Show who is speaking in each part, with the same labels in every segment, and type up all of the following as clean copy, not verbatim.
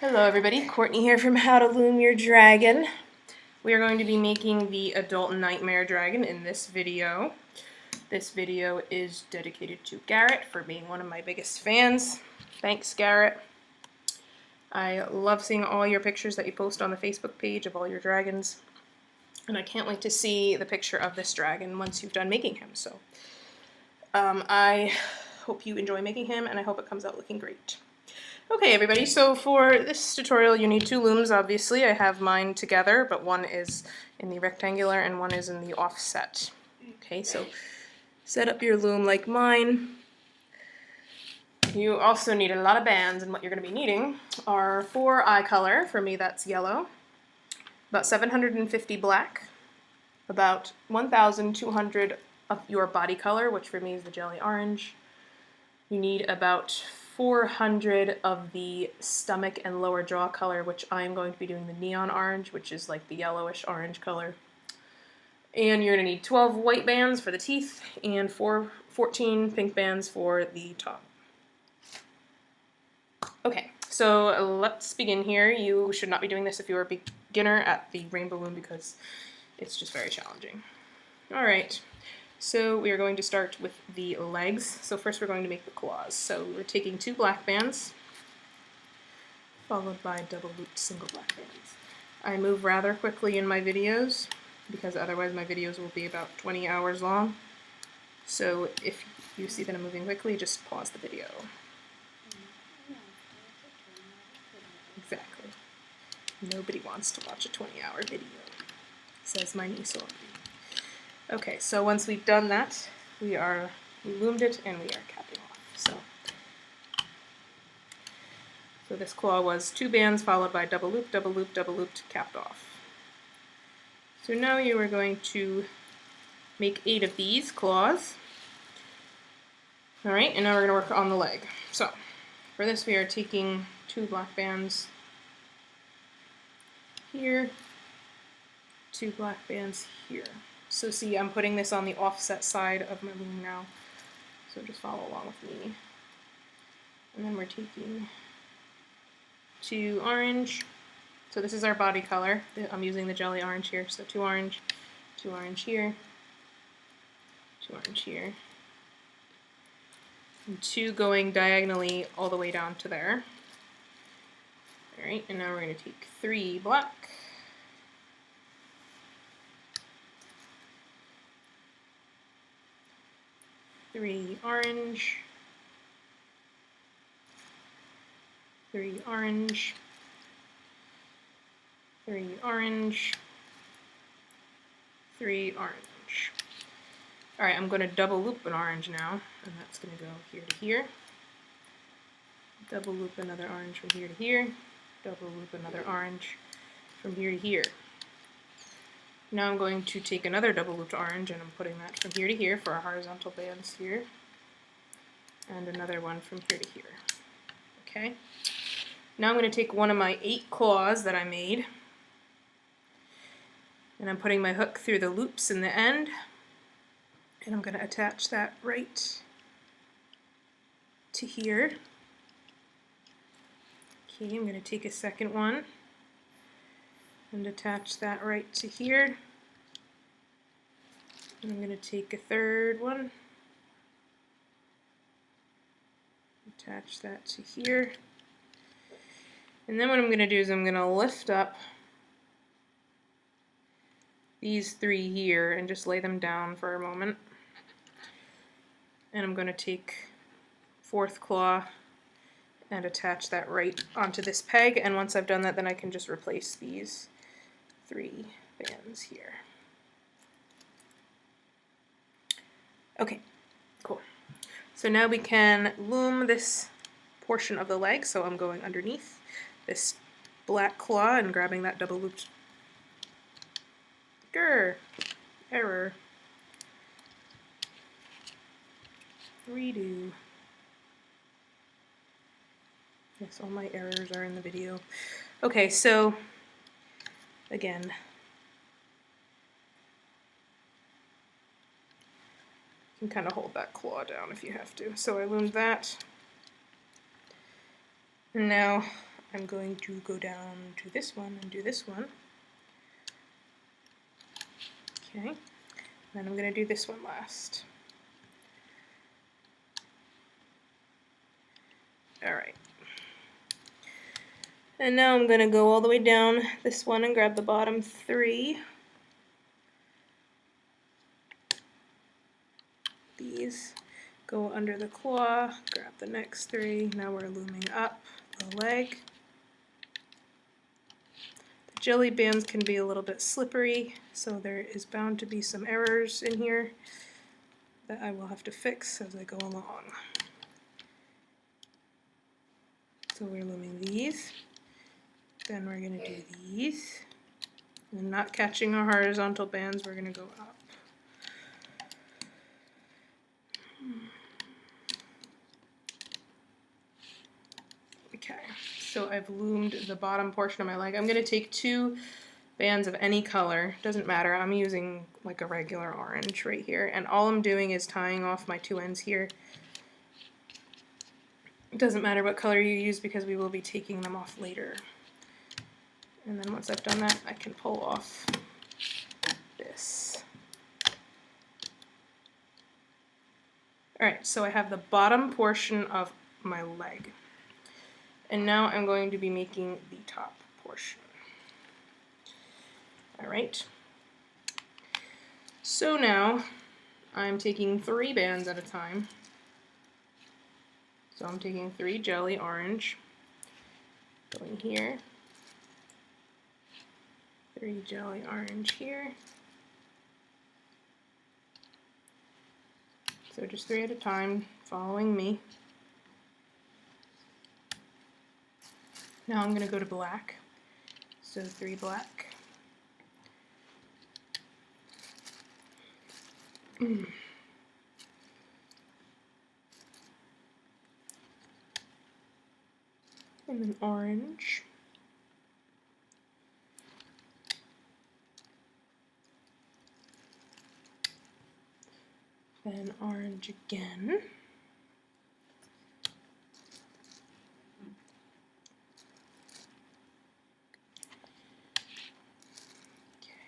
Speaker 1: Hello everybody, Courtney here from How to Loom Your Dragon. We are going to be making the Adult Nightmare Dragon in this video. This video is dedicated to Garrett for being one of my biggest fans. Thanks, Garrett. I love seeing all your pictures that you post on the Facebook page of all your dragons. And I can't wait to see the picture of this dragon once you've done making him. So I hope you enjoy making him, and I hope it comes out looking great. Okay everybody, so for this tutorial you need two looms, obviously. I have mine together, but one is in the rectangular and one is in the offset. Okay, so set up your loom like mine. You also need a lot of bands, and what you're going to be needing are 4 eye color. For me that's yellow, about 750 black, about 1,200 of your body color, which for me is the jelly orange. You need about 400 of the stomach and lower jaw color, which I'm going to be doing the neon orange, which is like the yellowish orange color. And you're going to need 12 white bands for the teeth and 14 pink bands for the top. Okay, so let's begin here. You should not be doing this if you're a beginner at the rainbow loom because it's just very challenging. Alright. So we are going to start with the legs. So first we're going to make the claws. So we're taking 2 black bands, followed by double looped single black bands. I move rather quickly in my videos, because otherwise my videos will be about 20 hours long. So if you see that I'm moving quickly, just pause the video. Exactly. Nobody wants to watch a 20-hour video, says my niece already. Okay, so once we've done that, we loomed it and we are capping off. So this claw was 2 bands followed by double loop, double loop, double looped, capped off. So now you are going to make 8 of these claws. Alright, and now we're going to work on the leg. So for this we are taking 2 black bands here, 2 black bands here. So see, I'm putting this on the offset side of my loom now, so just follow along with me. And then we're taking 2 orange. So this is our body color. I'm using the jelly orange here, so 2 orange here, 2 orange here, and 2 going diagonally all the way down to there. Alright, and now we're going to take 3 black, 3 orange, 3 orange, 3 orange, 3 orange. Alright, I'm going to double loop an orange now, and that's going to go here to here. Double loop another orange from here to here. Double loop another orange from here to here. Now I'm going to take another double looped orange and I'm putting that from here to here for our horizontal bands here. And another one from here to here. Okay. Now I'm going to take one of my 8 claws that I made. And I'm putting my hook through the loops in the end. And I'm going to attach that right to here. Okay, I'm going to take a second one and attach that right to here. And I'm going to take a third one, attach that to here. And then what I'm going to do is I'm going to lift up these 3 here and just lay them down for a moment. And I'm going to take 4th claw and attach that right onto this peg, and once I've done that, then I can just replace these 3 bands here. Okay, cool. So now we can loom this portion of the leg, so I'm going underneath this black claw and grabbing that double looped. Error. Redo. Yes, all my errors are in the video. Okay, so again, you can kind of hold that claw down if you have to. So I loomed that. And now I'm going to go down to this one and do this one. Okay, then I'm going to do this one last. Alright. And now I'm going to go all the way down this one and grab the bottom 3. These go under the claw, grab the next 3. Now we're looming up the leg. The jelly bands can be a little bit slippery, so there is bound to be some errors in here that I will have to fix as I go along. So we're looming these, then we're going to do these, and not catching our horizontal bands, we're going to go up. Okay, so I've loomed the bottom portion of my leg. I'm going to take 2 bands of any color, doesn't matter, I'm using like a regular orange right here, and all I'm doing is tying off my 2 ends here. It doesn't matter what color you use because we will be taking them off later. And then once I've done that, I can pull off this. Alright, so I have the bottom portion of my leg. And now I'm going to be making the top portion. Alright. So now I'm taking 3 bands at a time. So I'm taking 3 jelly orange, going here, 3 jelly orange here. So just 3 at a time, following me. Now I'm going to go to black. So 3 black. And then orange. Then orange again.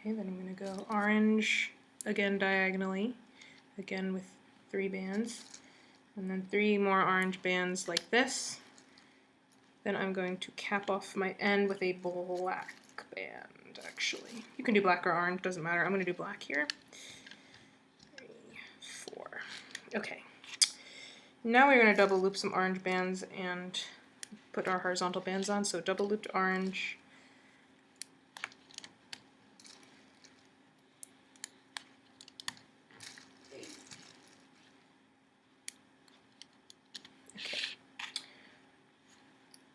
Speaker 1: Okay, then I'm going to go orange again diagonally, again with 3 bands, and then 3 more orange bands like this. Then I'm going to cap off my end with a black band, actually. You can do black or orange, doesn't matter. I'm going to do black here. 3, 4. Okay. Now we're going to double loop some orange bands and put our horizontal bands on. So double looped orange.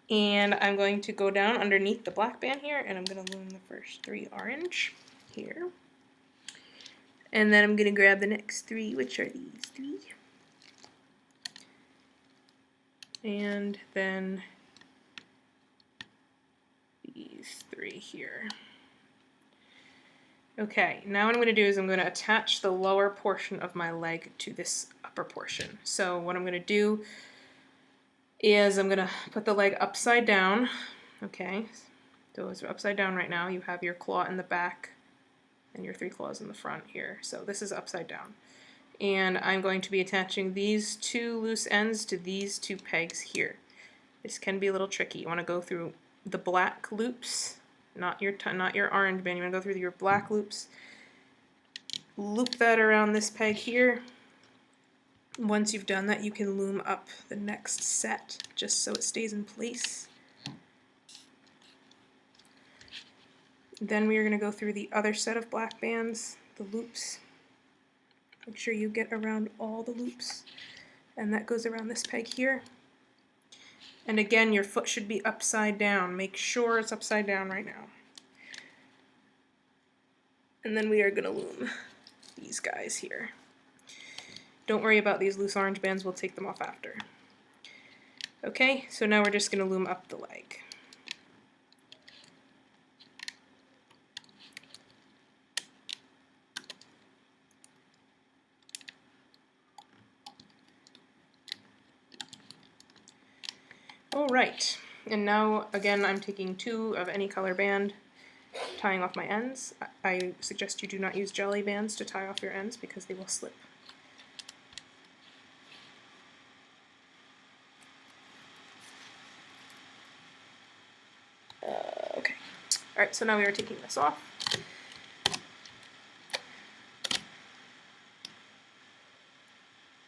Speaker 1: And I'm going to go down underneath the black band here, and I'm going to loom the first 3 orange here. And then I'm going to grab the next 3, which are these 3. And then these 3 here. Okay, now what I'm going to do is I'm going to attach the lower portion of my leg to this upper portion. So what I'm going to do is I'm going to put the leg upside down. Okay, so it's upside down right now. You have your claw in the back and your 3 claws in the front here. So this is upside down. And I'm going to be attaching these 2 loose ends to these 2 pegs here. This can be a little tricky. You want to go through the black loops, not your orange band. You want to go through your black loops, loop that around this peg here. Once you've done that, you can loom up the next set just so it stays in place. Then we are going to go through the other set of black bands, the loops. Make sure you get around all the loops, and that goes around this peg here. And again, your foot should be upside down. Make sure it's upside down right now. And then we are going to loom these guys here. Don't worry about these loose orange bands, we'll take them off after. Okay, so now we're just going to loom up the leg. Alright, And now, again, I'm taking 2 of any color band, tying off my ends. I suggest you do not use jelly bands to tie off your ends because they will slip. Okay. Alright, so now we are taking this off.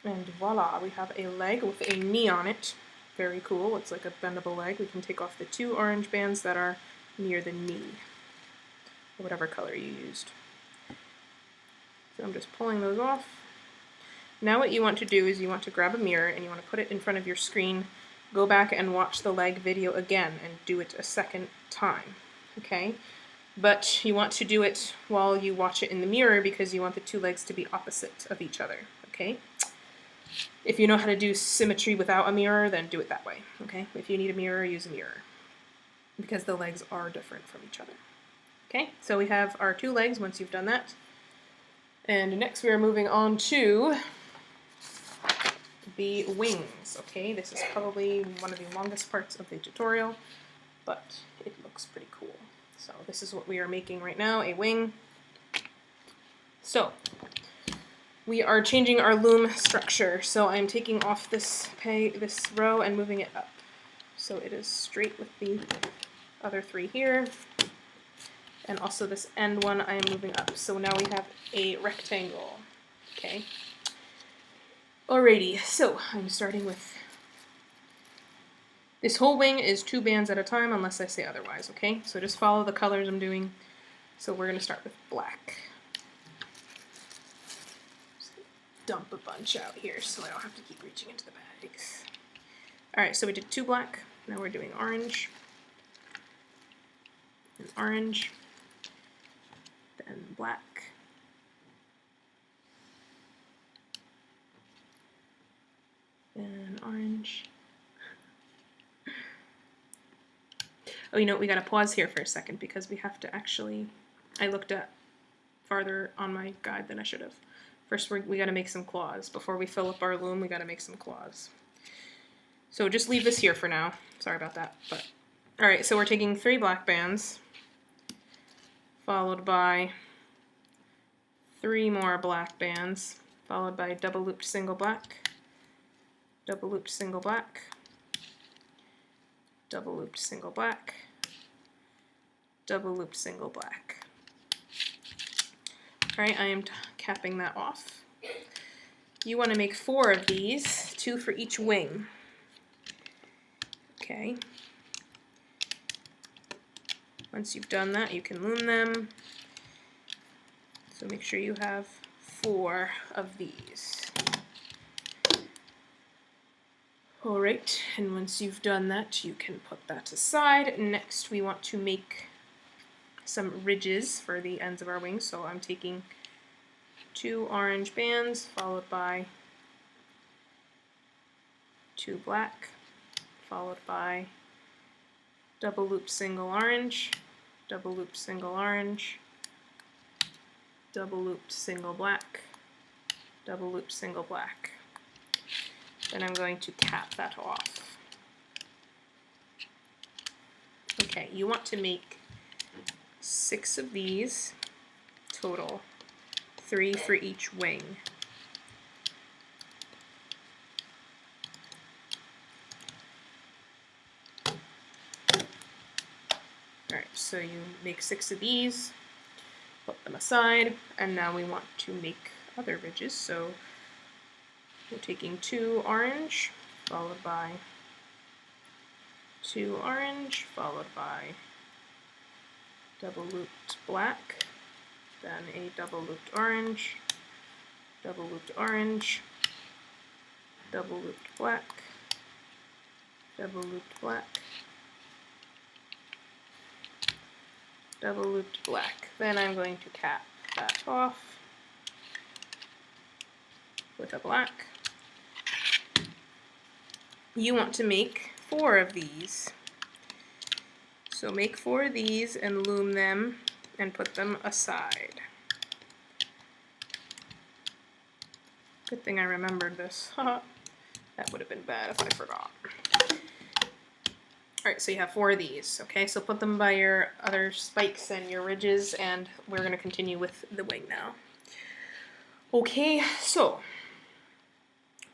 Speaker 1: And voila, we have a leg with a knee on it. Very cool. It's like a bendable leg. We can take off the 2 orange bands that are near the knee, or whatever color you used. So I'm just pulling those off. Now what you want to do is you want to grab a mirror and you want to put it in front of your screen, go back and watch the leg video again and do it a second time, okay? But you want to do it while you watch it in the mirror because you want the 2 legs to be opposite of each other, okay? If you know how to do symmetry without a mirror, then do it that way, okay? If you need a mirror, use a mirror because the legs are different from each other. Okay, so we have our 2 legs once you've done that. And next we are moving on to the wings, okay? This is probably one of the longest parts of the tutorial, but it looks pretty cool. So this is what we are making right now, a wing. So we are changing our loom structure. So I'm taking off this row and moving it up. So it is straight with the other 3 here. And also this end one I am moving up. So now we have a rectangle. Okay. Alrighty, so I'm starting with this whole wing is 2 bands at a time unless I say otherwise, okay? So just follow the colors I'm doing. So we're gonna start with black. Just dump a bunch out here so I don't have to keep reaching into the bags. Alright, so we did 2 black. Now we're doing orange. And orange. Then black. And orange. Oh, you know what, we gotta pause here for a second because we have to actually, I looked at farther on my guide than I should have. First we gotta make some claws. Before we fill up our loom, we gotta make some claws. So just leave this here for now. Sorry about that. But alright, so we're taking 3 black bands, followed by 3 more black bands, followed by double looped single black, double looped single black, double looped single black, double looped single black. Alright, I am capping that off. You want to make 4 of these, 2 for each wing. Okay. Once you've done that, you can loom them. So make sure you have 4 of these. Alright, and once you've done that, you can put that aside. Next, we want to make some ridges for the ends of our wings. So I'm taking 2 orange bands, followed by 2 black, followed by double looped single orange, double looped single orange, double looped single black, double looped single black. Then I'm going to cap that off. Okay, you want to make 6 of these total, 3 for each wing. Alright, so you make 6 of these, put them aside, and now we want to make other ridges. So we're taking 2 orange, followed by 2 orange, followed by double looped black, then a double looped orange, double looped orange, double looped black, double looped black, double looped black. Then I'm going to cap that off with a black. You want to make 4 of these. So make 4 of these and loom them and put them aside. Good thing I remembered this. That would have been bad if I forgot. Alright, so you have 4 of these, okay? So put them by your other spikes and your ridges, and we're going to continue with the wing now. Okay, so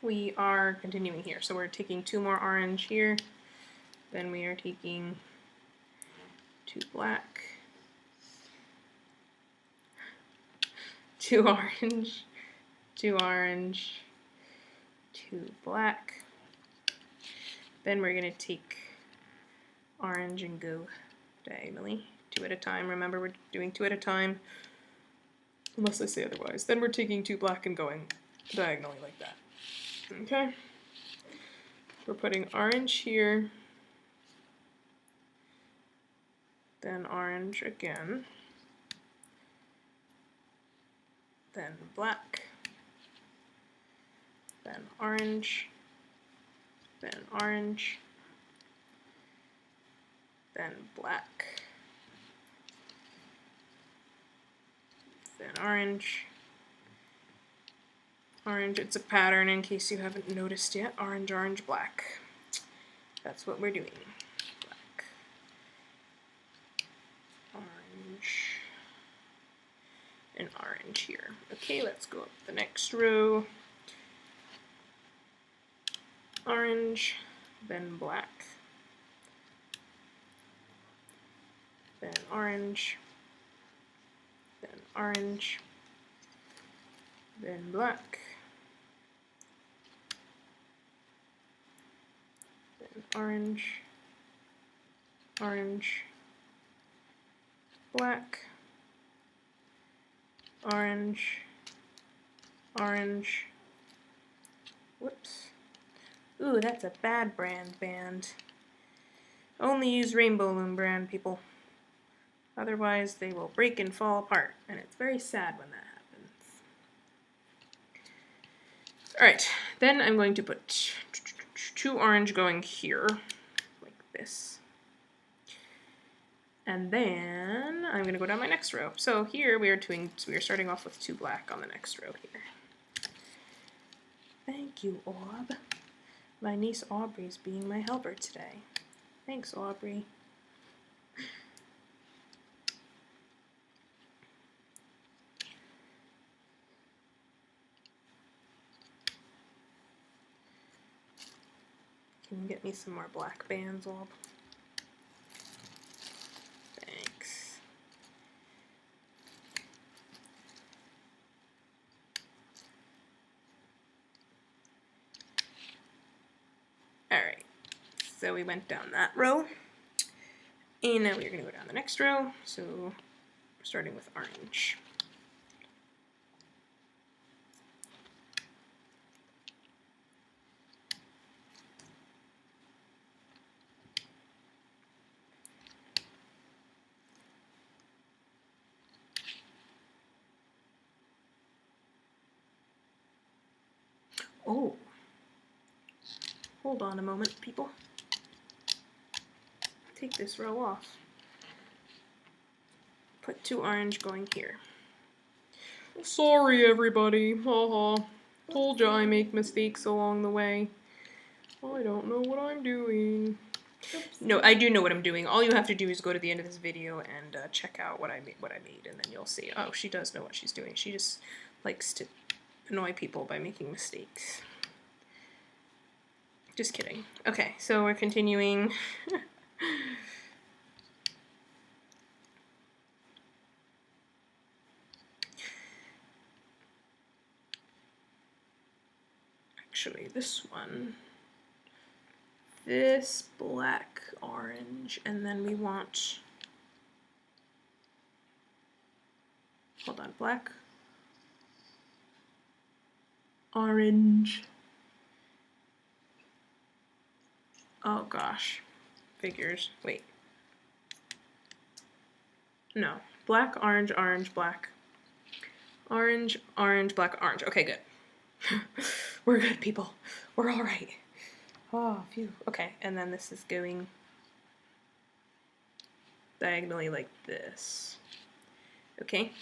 Speaker 1: we are continuing here. So we're taking 2 more orange here, then we are taking 2 black, 2 orange, 2 orange, 2 black. Then we're going to take orange and go diagonally, 2 at a time. Remember, we're doing 2 at a time, unless I say otherwise. Then we're taking 2 black and going diagonally like that. Okay? We're putting orange here, then orange again, then black, then orange, then orange, then black, then orange, orange. It's a pattern in case you haven't noticed yet. Orange, orange, black. That's what we're doing. Black, orange, and orange here. Okay, let's go up the next row. Orange, then black, then orange, then orange, then black, then orange, orange, black, orange, orange, whoops. Ooh, that's a bad band. Only use Rainbow Loom brand, people. Otherwise, they will break and fall apart, and it's very sad when that happens. Alright, then I'm going to put 2 orange going here, like this. And then I'm going to go down my next row. So here we are starting off with 2 black on the next row here. Thank you, Orb. My niece Aubrey's being my helper today. Thanks, Aubrey. Can you get me some more black bands, Orb? Thanks. Alright, so we went down that row, and now we're going to go down the next row, so we're starting with orange. Oh. Hold on a moment, people. Take this row off. Put 2 orange going here. Sorry, everybody. Haha. Told ya I make mistakes along the way. I don't know what I'm doing. No, I do know what I'm doing. All you have to do is go to the end of this video and check out what I made, and then you'll see. Oh, she does know what she's doing. She just likes to annoy people by making mistakes. Just kidding. Okay, so we're continuing. Actually, this one. This black, orange, and then we want, hold on, black, orange. Oh gosh, figures, wait. No, black, orange, orange, black. Orange, orange, black, orange. Okay, good. We're good, people. We're all right. Oh, phew. Okay, and then this is going diagonally like this. Okay,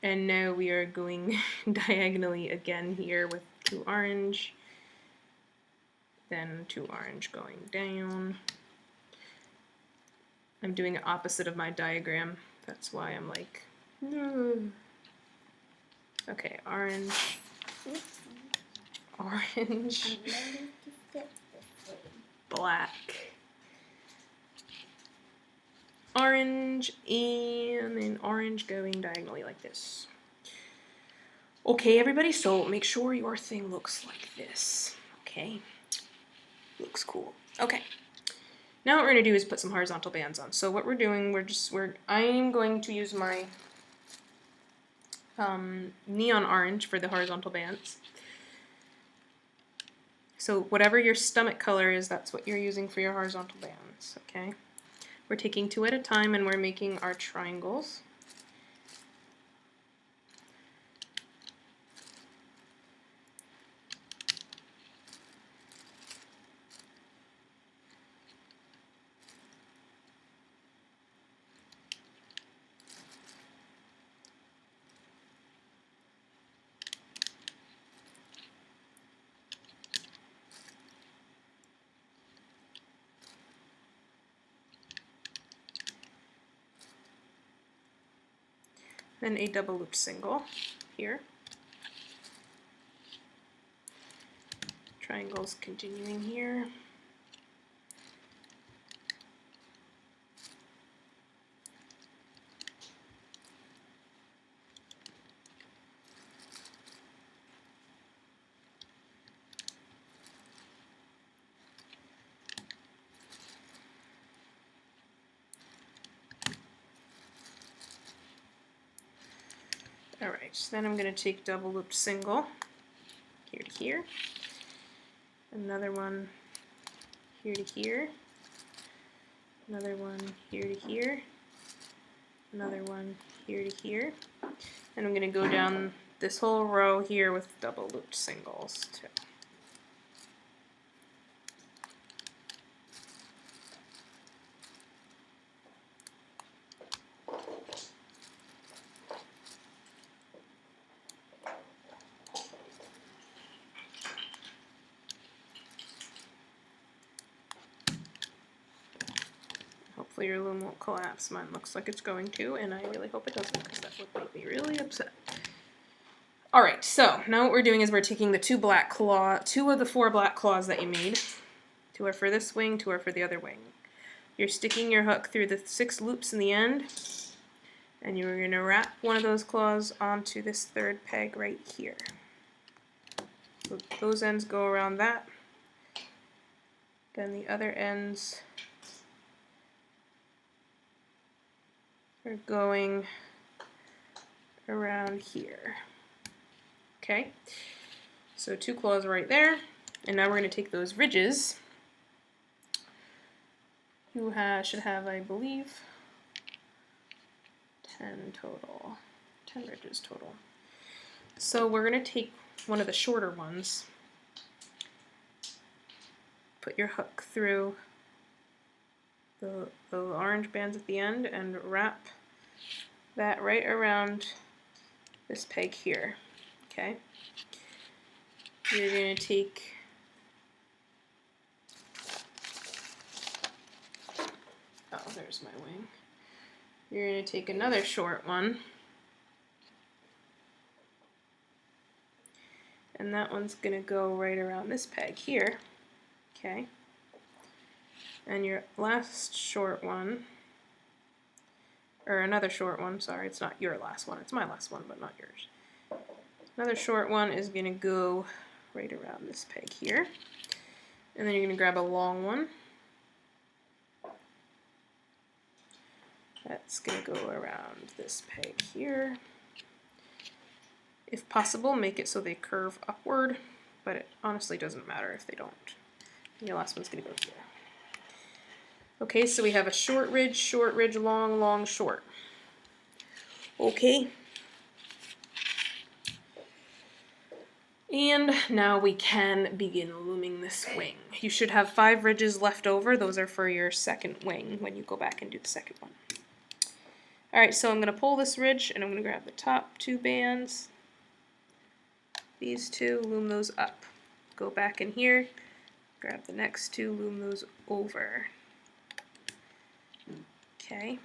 Speaker 1: and now we are going diagonally again here with 2 orange, then 2 orange going down, I'm doing it opposite of my diagram. That's why I'm like, no. Okay, orange. Orange. Black. Orange, and then orange going diagonally like this. Okay, everybody, so make sure your thing looks like this. Okay, looks cool. Okay, now what we're gonna do is put some horizontal bands on. So what we're doing, I'm going to use my neon orange for the horizontal bands. So whatever your stomach color is, that's what you're using for your horizontal bands. Okay, we're taking 2 at a time, and we're making our triangles. Then a double loop single here. Triangles continuing here. Alright, so then I'm going to take double loop single here to here, another one here to here, another one here to here, another one here to here, and I'm going to go down this whole row here with double looped singles too. Hopefully your loom won't collapse. Mine looks like it's going to, and I really hope it doesn't, because that would make me really upset. Alright, so now what we're doing is we're taking the 2 of the 4 black claws that you made. 2 are for this wing, 2 are for the other wing. You're sticking your hook through the 6 loops in the end, and you're going to wrap one of those claws onto this 3rd peg right here. So those ends go around that. Then the other ends are going around here. Okay, so 2 claws right there, and now we're going to take those ridges. You should have, I believe, 10 total, 10 ridges total. So we're going to take one of the shorter ones, put your hook through the orange bands at the end, and wrap that right around this peg here. Okay, you're going to take there's my wing. You're going to take another short one, and that one's going to go right around this peg here. Okay, and your last short one, or another short one, sorry, it's not your last one, it's my last one, but not yours. Another short one is going to go right around this peg here, and then you're going to grab a long one. That's going to go around this peg here. If possible, make it so they curve upward, but it honestly doesn't matter if they don't. And your last one's going to go here. Okay, so we have a short ridge, long, long, short. Okay. And now we can begin looming this wing. You should have 5 ridges left over. Those are for your second wing when you go back and do the second one. Alright, so I'm going to pull this ridge, and I'm going to grab the top 2 bands, these 2, loom those up. Go back in here, grab the next 2, loom those over. Okay.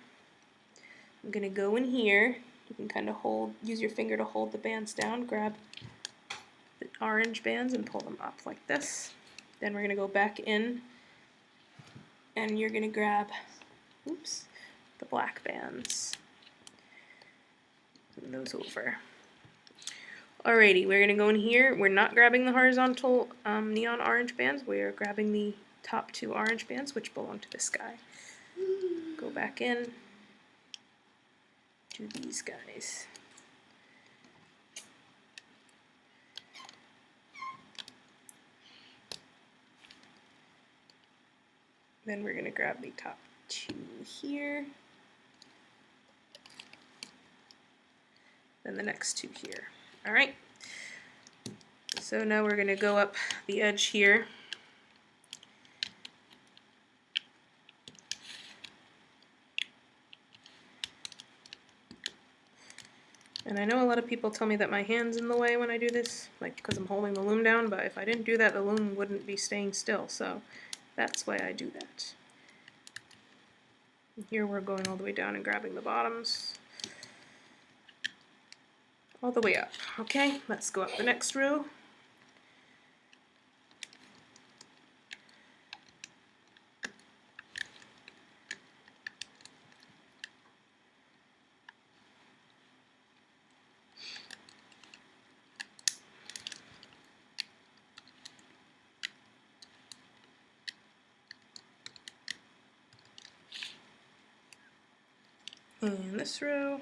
Speaker 1: I'm gonna go in here. You can kind of use your finger to hold the bands down. Grab the orange bands and pull them up like this. Then we're gonna go back in, and you're gonna grab, oops, the black bands. Move those over. Alrighty, we're gonna go in here. We're not grabbing the horizontal neon orange bands. We are grabbing the top 2 orange bands, which belong to this guy. Go back in. Do these guys. Then we're gonna grab the top 2 here. Then the next 2 here. All right. So now we're gonna go up the edge here. And I know a lot of people tell me that my hand's in the way when I do this, like because I'm holding the loom down, but if I didn't do that, the loom wouldn't be staying still, so that's why I do that. And here we're going all the way down and grabbing the bottoms. All the way up. Okay, let's go up the next row. And this row.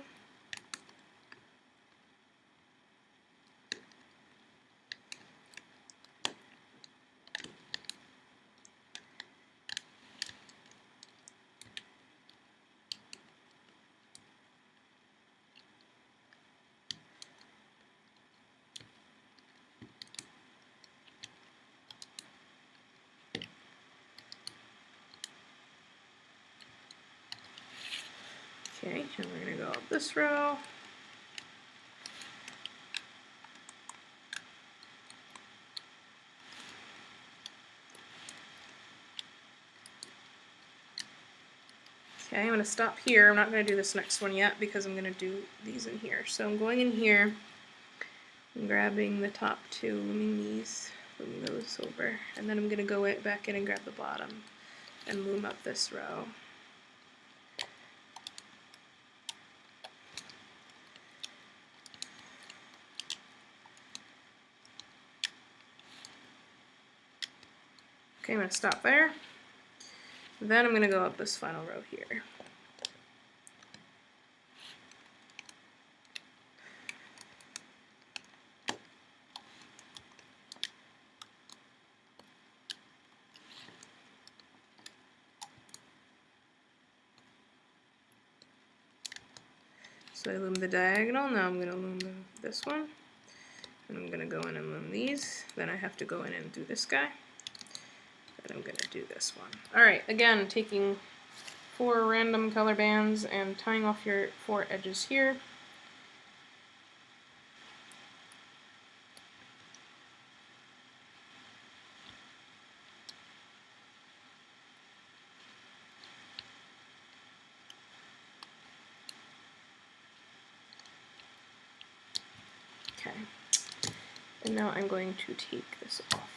Speaker 1: Okay, and we're going to go up this row. Okay, I'm going to stop here. I'm not going to do this next one yet because I'm going to do these in here. So I'm going in here and grabbing the top 2, looming those over, and then I'm going to go back in and grab the bottom and loom up this row. Okay, I'm going to stop there. Then I'm going to go up this final row here. So I loom the diagonal, now I'm going to loom this one. And I'm going to go in and loom these. Then I have to go in and do this guy. And I'm going to do this one. Alright, again, taking 4 random color bands and tying off your 4 edges here. Okay, and now I'm going to take this off.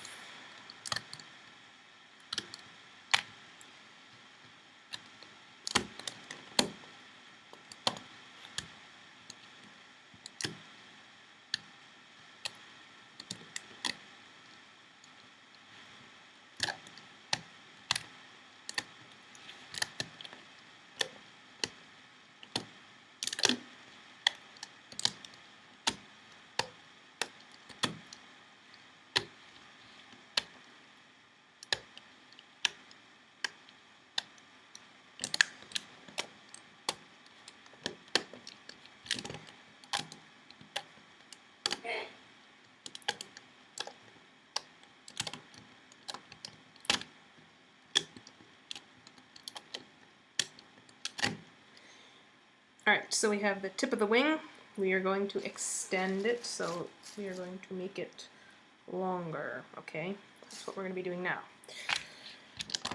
Speaker 1: Alright, so we have the tip of the wing. We are going to extend it, so we are going to make it longer, okay? That's what we're going to be doing now.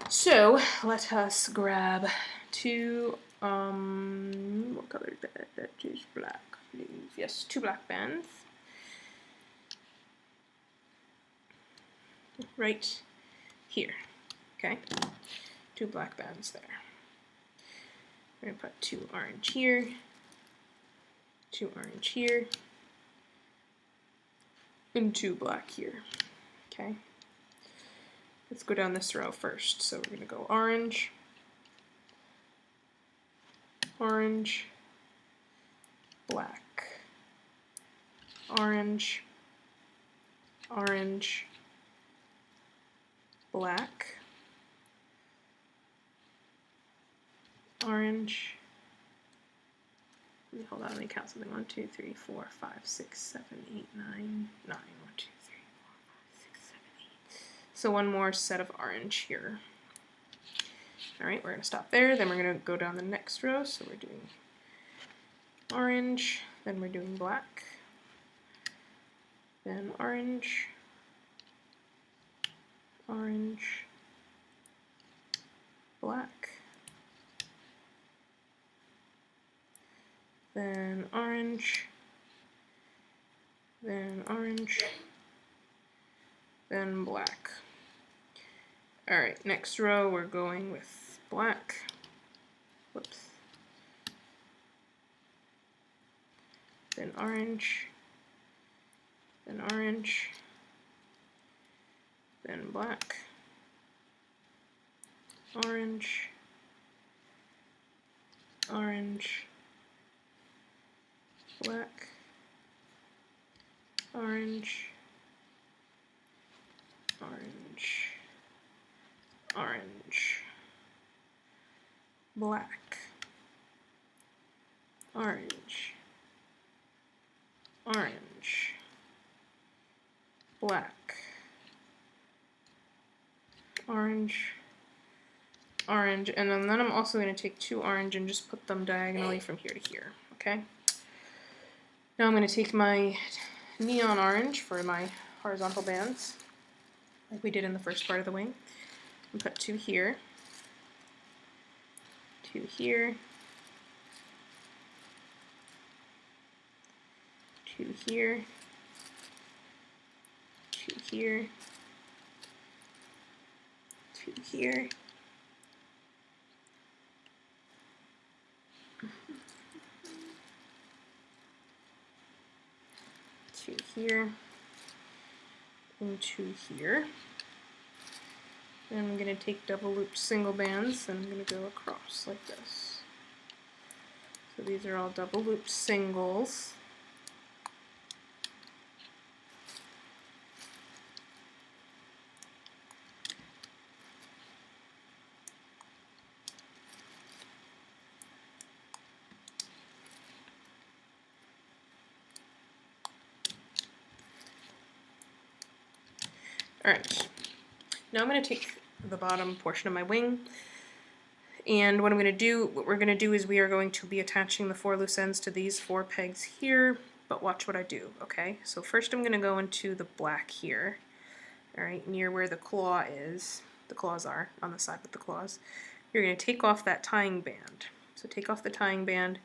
Speaker 1: So, let us grab 2 what color is that? That is black, I believe. Yes, 2 black bands. Right here, okay? 2 black bands there. We're gonna put 2 orange here, 2 orange here, and 2 black here, okay? Let's go down this row first. So we're gonna go orange, orange, black, orange, orange, black, orange. Hold on, let me count something. 1, 2, 3, 4, 5, 6, 7, 8, 9, 9. 1, 2, 3, 4, 5, 6, 7, 8. So one more set of orange here. All right, we're gonna stop there. Then we're gonna go down the next row. So we're doing orange, then we're doing black, then orange, orange, black, then orange, then orange, then black. All right, next row we're going with black. Whoops. Then orange, then orange, then black, orange, orange, black, orange, orange, orange, black, orange, orange, black, orange, orange, and then I'm also going to take 2 orange and just put them diagonally from here to here, okay? Now I'm going to take my neon orange for my horizontal bands, like we did in the first part of the wing, and put 2 here, 2 here, 2 here, 2 here, 2 here, 2 here, and 2 here. Then I'm going to take double looped single bands and I'm going to go across like this. So these are all double looped singles. Alright, now I'm going to take the bottom portion of my wing, and what we're going to do is we are going to be attaching the 4 loose ends to these 4 pegs here, but watch what I do, okay? So first I'm going to go into the black here, alright, near where the claw is, the claws are, on the side with the claws. You're going to take off that tying band. So take off the tying band,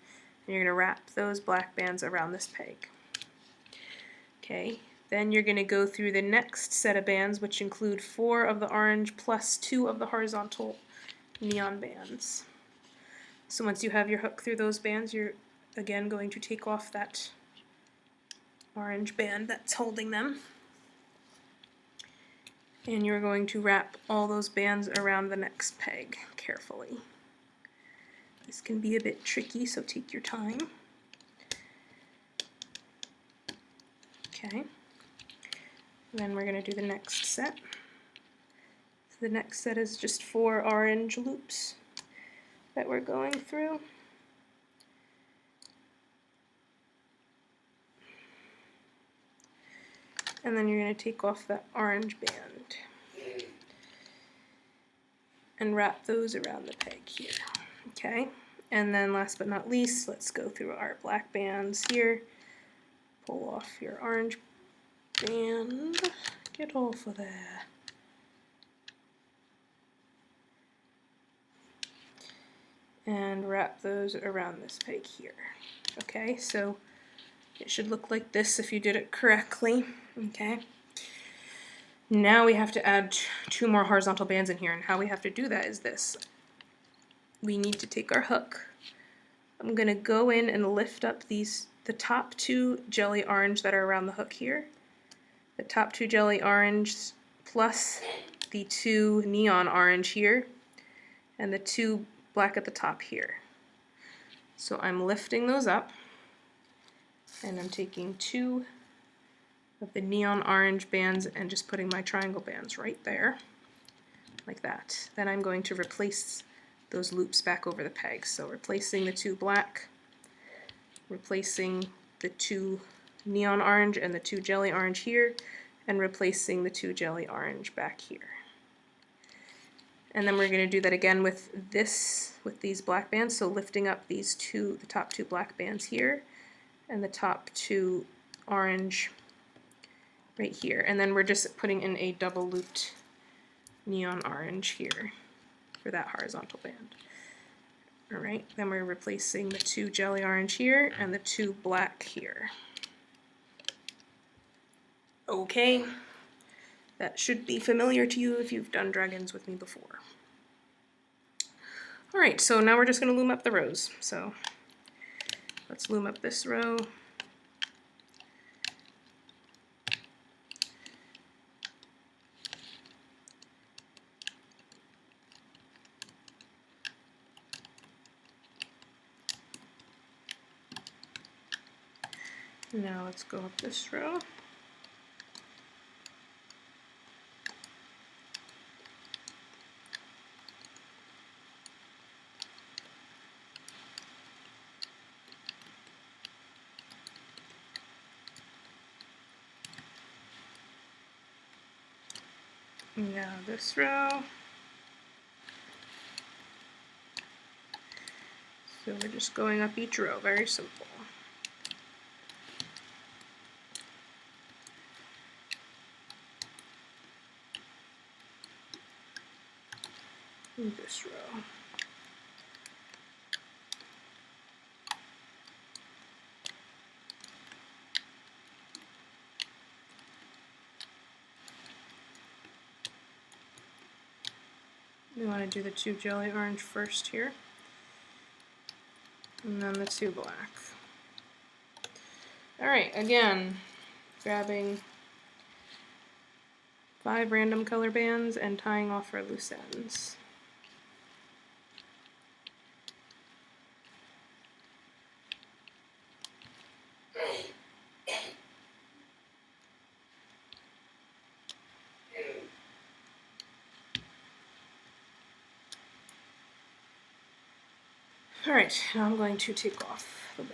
Speaker 1: and you're going to wrap those black bands around this peg. Okay. Then you're going to go through the next set of bands, which include 4 of the orange plus 2 of the horizontal neon bands. So once you have your hook through those bands, you're again going to take off that orange band that's holding them. And you're going to wrap all those bands around the next peg carefully. This can be a bit tricky, so take your time. Okay. Then we're going to do the next set. So the next set is just 4 orange loops that we're going through. And then you're going to take off that orange band and wrap those around the peg here. Okay, and then last but not least, let's go through our black bands here. Pull off your orange band, get off of there. and wrap those around this peg here. Okay, so it should look like this if you did it correctly. Okay. Now we have to add 2 more horizontal bands in here, and how we have to do that is this. We need to take our hook. I'm going to go in and lift up the top 2 jelly orange that are around the hook here. The top 2 jelly orange plus the 2 neon orange here, and the 2 black at the top here. So I'm lifting those up, and I'm taking 2 of the neon orange bands and just putting my triangle bands right there, like that. Then I'm going to replace those loops back over the pegs. So replacing the 2 black, replacing the 2 neon orange and the 2 jelly orange here, and replacing the 2 jelly orange back here. And then we're going to do that again with these black bands, so lifting up the top 2 black bands here, and the top 2 orange right here. And then we're just putting in a double looped neon orange here for that horizontal band. Alright, then we're replacing the 2 jelly orange here and the 2 black here. Okay, that should be familiar to you if you've done dragons with me before. Alright, so now we're just going to loom up the rows. So let's loom up this row. Now let's go up this row. Now this row. So we're just going up each row, very simple. And this row. We want to do the 2 jelly orange first here, and then the 2 black. Alright, again, grabbing 5 random color bands and tying off our loose ends. Alright, now I'm going to take off the wing.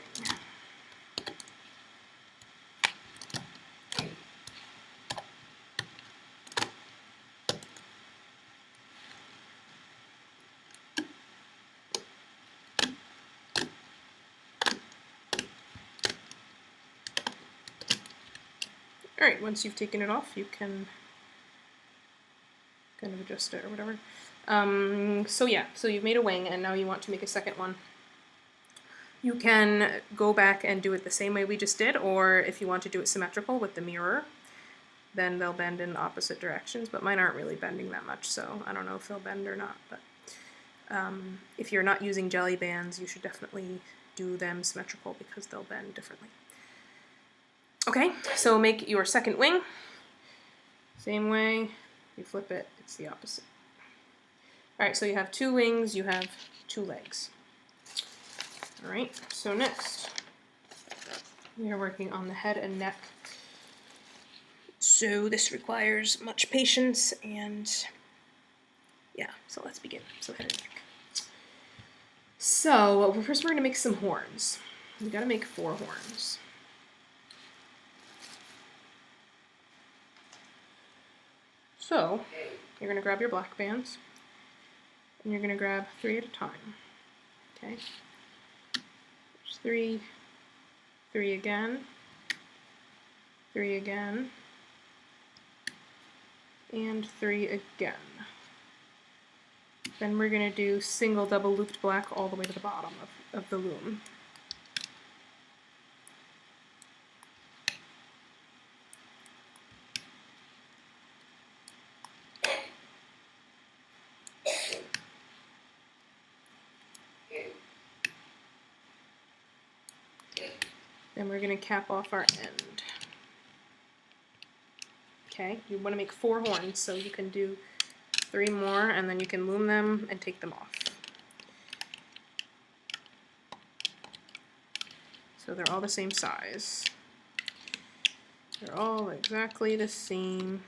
Speaker 1: Alright, once you've taken it off, you can kind of adjust it or whatever. So you've made a wing, and now you want to make a second one. You can go back and do it the same way we just did, or if you want to do it symmetrical with the mirror, then they'll bend in opposite directions, but mine aren't really bending that much, so I don't know if they'll bend or not. But if you're not using jelly bands, you should definitely do them symmetrical because they'll bend differently. Okay, so make your second wing. Same way, you flip it, it's the opposite. Alright, so you have 2 wings, you have 2 legs. Alright, so next, we are working on the head and neck. So this requires much patience, and yeah, so let's begin. So head and neck. So first we're going to make some horns. We got to make 4 horns. So you're going to grab your black bands, and you're going to grab 3 at a time. Okay. There's 3, 3 again, 3 again, and 3 again. Then we're going to do single double looped black all the way to the bottom of the loom. Then we're going to cap off our end. Okay, you want to make 4 horns, so you can do 3 more, and then you can loom them and take them off. So they're all the same size. They're all exactly the same.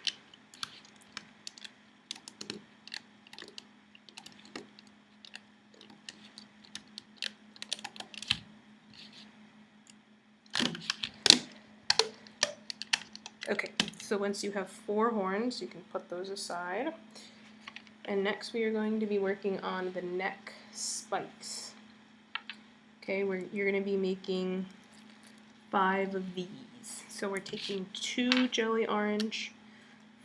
Speaker 1: Okay, so once you have 4 horns, you can put those aside. And next we are going to be working on the neck spikes. Okay, you're going to be making 5 of these. So we're taking 2 jelly orange,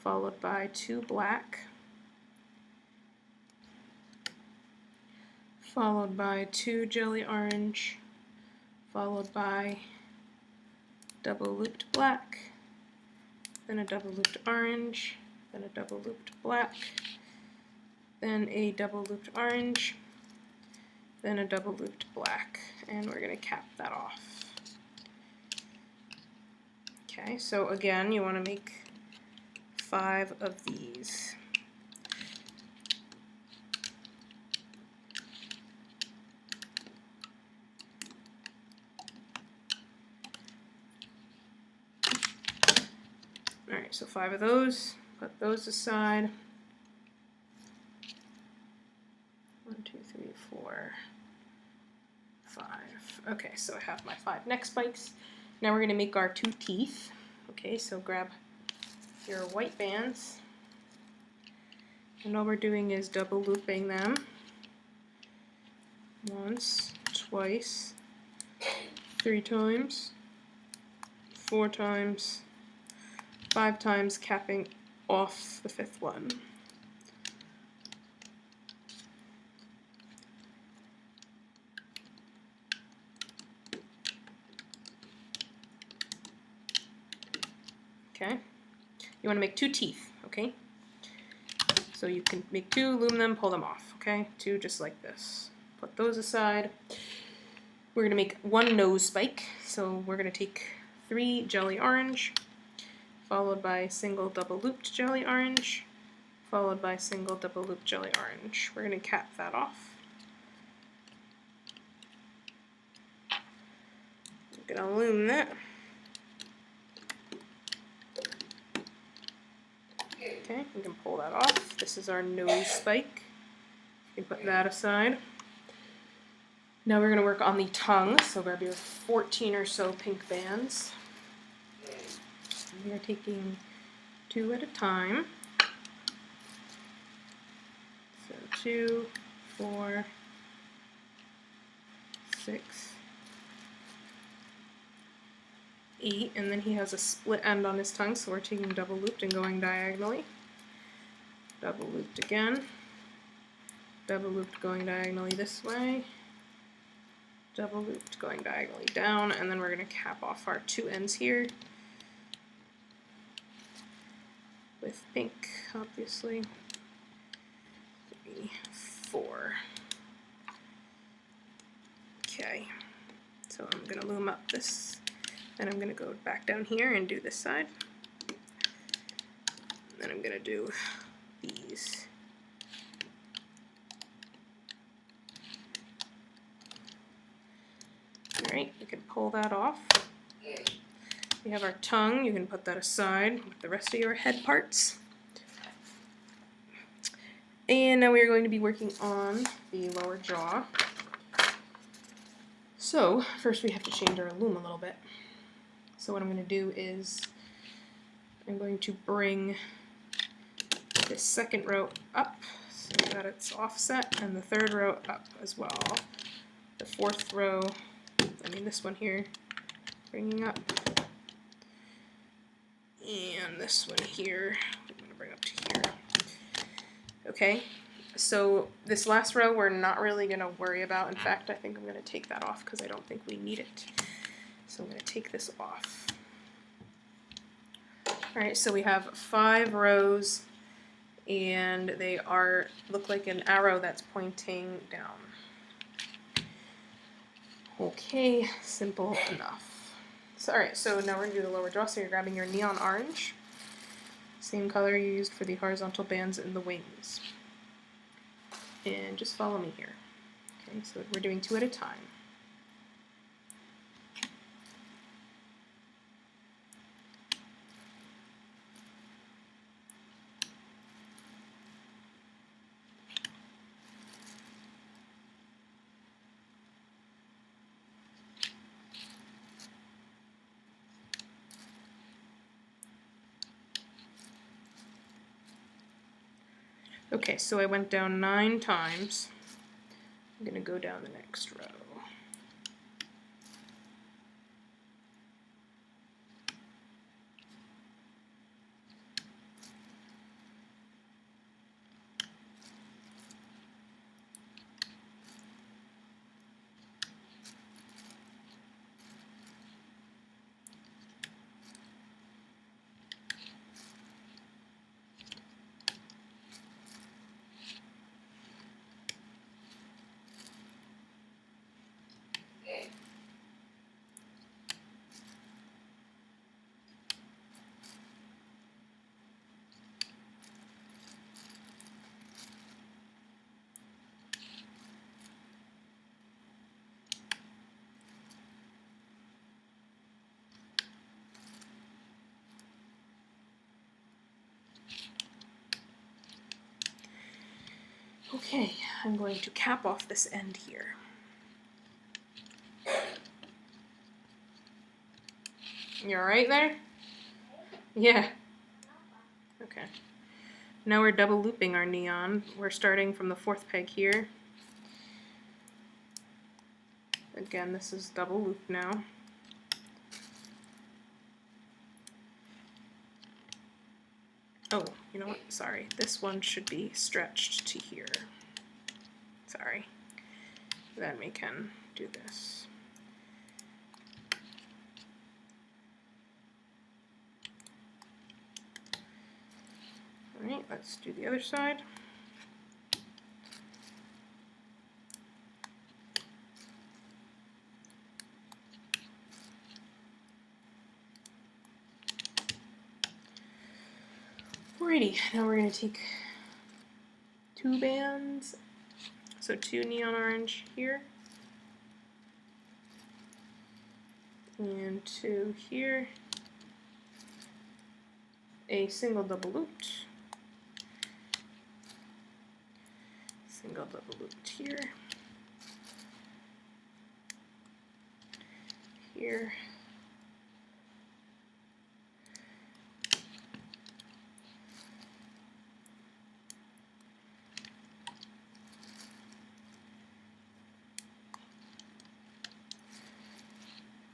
Speaker 1: followed by 2 black, followed by 2 jelly orange, followed by double looped black, then a double looped orange, then a double looped black, then a double looped orange, then a double looped black, and we're going to cap that off. Okay, so again, you want to make 5 of these. Alright, so 5 of those, put those aside. 1, 2, 3, 4, 5. Okay, so I have my 5 neck spikes. Now we're going to make our 2 teeth. Okay, so grab your white bands, and all we're doing is double looping them once, twice, 3 times, 4 times, 5 times, capping off the 5th one. Okay, you want to make 2 teeth, okay? So you can make 2, loom them, pull them off, okay? 2 just like this. Put those aside. We're going to make 1 nose spike, so we're going to take 3 jelly orange, followed by single double looped jelly orange, followed by single double looped jelly orange. We're going to cap that off. We're going to loom that. Okay, we can pull that off. This is our nose spike. You can put that aside. Now we're going to work on the tongue, so grab your 14 or so pink bands. We are taking 2 at a time. So 2, 4, 6, 8, and then he has a split end on his tongue, so we're taking double looped and going diagonally. Double looped again, double looped going diagonally this way, double looped going diagonally down, and then we're going to cap off our 2 ends here with pink, obviously. 3, 4. Okay, so I'm going to loom up this, and I'm going to go back down here and do this side. And then I'm going to do these. Alright, you can pull that off. We have our tongue, you can put that aside with the rest of your head parts. And now we are going to be working on the lower jaw. So, first we have to change our loom a little bit. So what I'm going to do is I'm going to bring this 2nd row up so that it's offset, and the 3rd row up as well. The 4th row, this one here, bringing up, and this one here, I'm going to bring up to here. Okay, So this last row we're not really going to worry about. In fact, I think I'm going to take that off because I don't think we need it. So I'm going to take this off. Alright, so we have 5 rows and they look like an arrow that's pointing down. Okay, simple enough. So, alright, so now we're going to do the lower jaw. So you're grabbing your neon orange, same color you used for the horizontal bands and the wings. And just follow me here. Okay, so we're doing 2 at a time. Okay, so I went down 9 times. I'm going to go down the next row. Okay, I'm going to cap off this end here. You alright there? Yeah. Okay. Now we're double looping our neon. We're starting from the 4th peg here. Again, this is double loop now. Oh, you know what? Sorry. This one should be stretched to here. Sorry. Then we can do this. Alright, let's do the other side. Alrighty, now we're going to take 2 bands, so 2 neon orange here, and 2 here, a single double looped, single double looped here, here,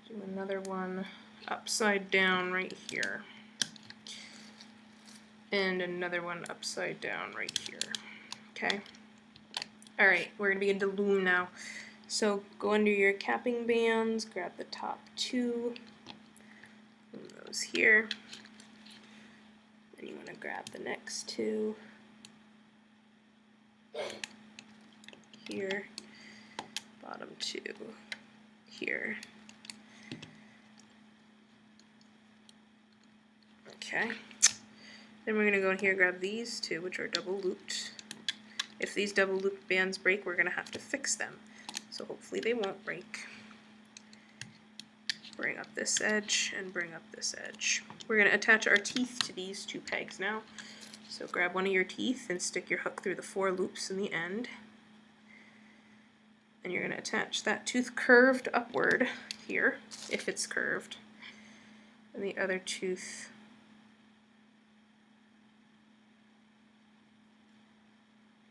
Speaker 1: do another one upside down right here, and another one upside down right here. Okay. Alright, we're going to begin to loom now. So go under your capping bands, grab the top 2, loom those here. Then you want to grab the next 2 here, bottom 2 here. Okay. Then we're going to go in here and grab these 2, which are double looped. If these double looped bands break, we're going to have to fix them. So hopefully they won't break. Bring up this edge and bring up this edge. We're going to attach our teeth to these 2 pegs now. So grab one of your teeth and stick your hook through the 4 loops in the end. And you're going to attach that tooth curved upward here, if it's curved. And the other tooth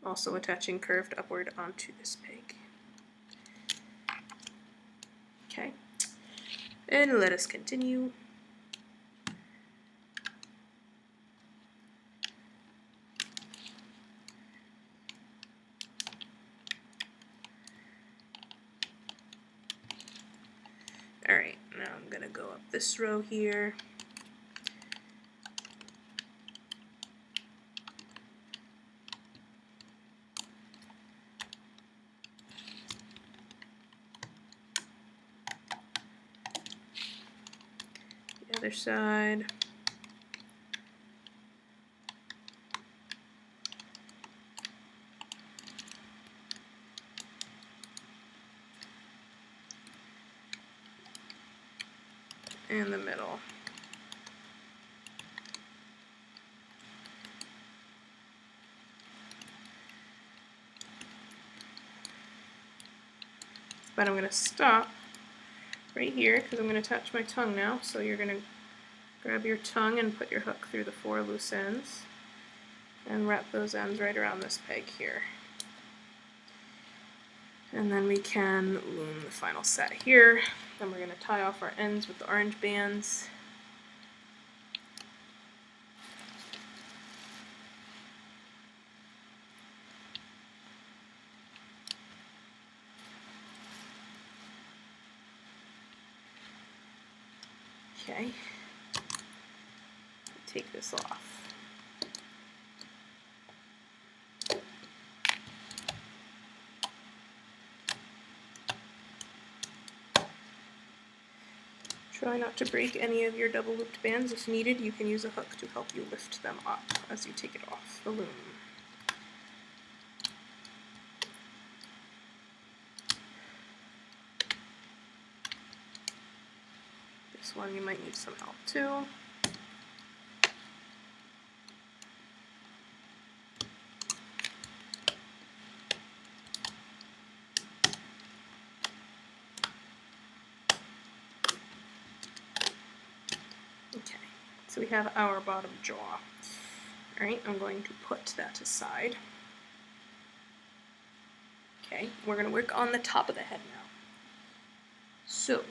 Speaker 1: also attaching curved upward onto this peg. Okay, and let us continue. Alright, now I'm going to go up this row here. The other side. And the middle. But I'm going to stop right here because I'm going to attach my tongue now. So you're going to grab your tongue and put your hook through the 4 loose ends and wrap those ends right around this peg here. And then we can loom the final set here. Then we're going to tie off our ends with the orange bands. Okay, take this off. Try not to break any of your double looped bands. If needed, you can use a hook to help you lift them up as you take it off the loom. This one you might need some help too. Okay, so we have our bottom jaw. Alright, I'm going to put that aside. Okay, we're going to work on the top of the head now. So,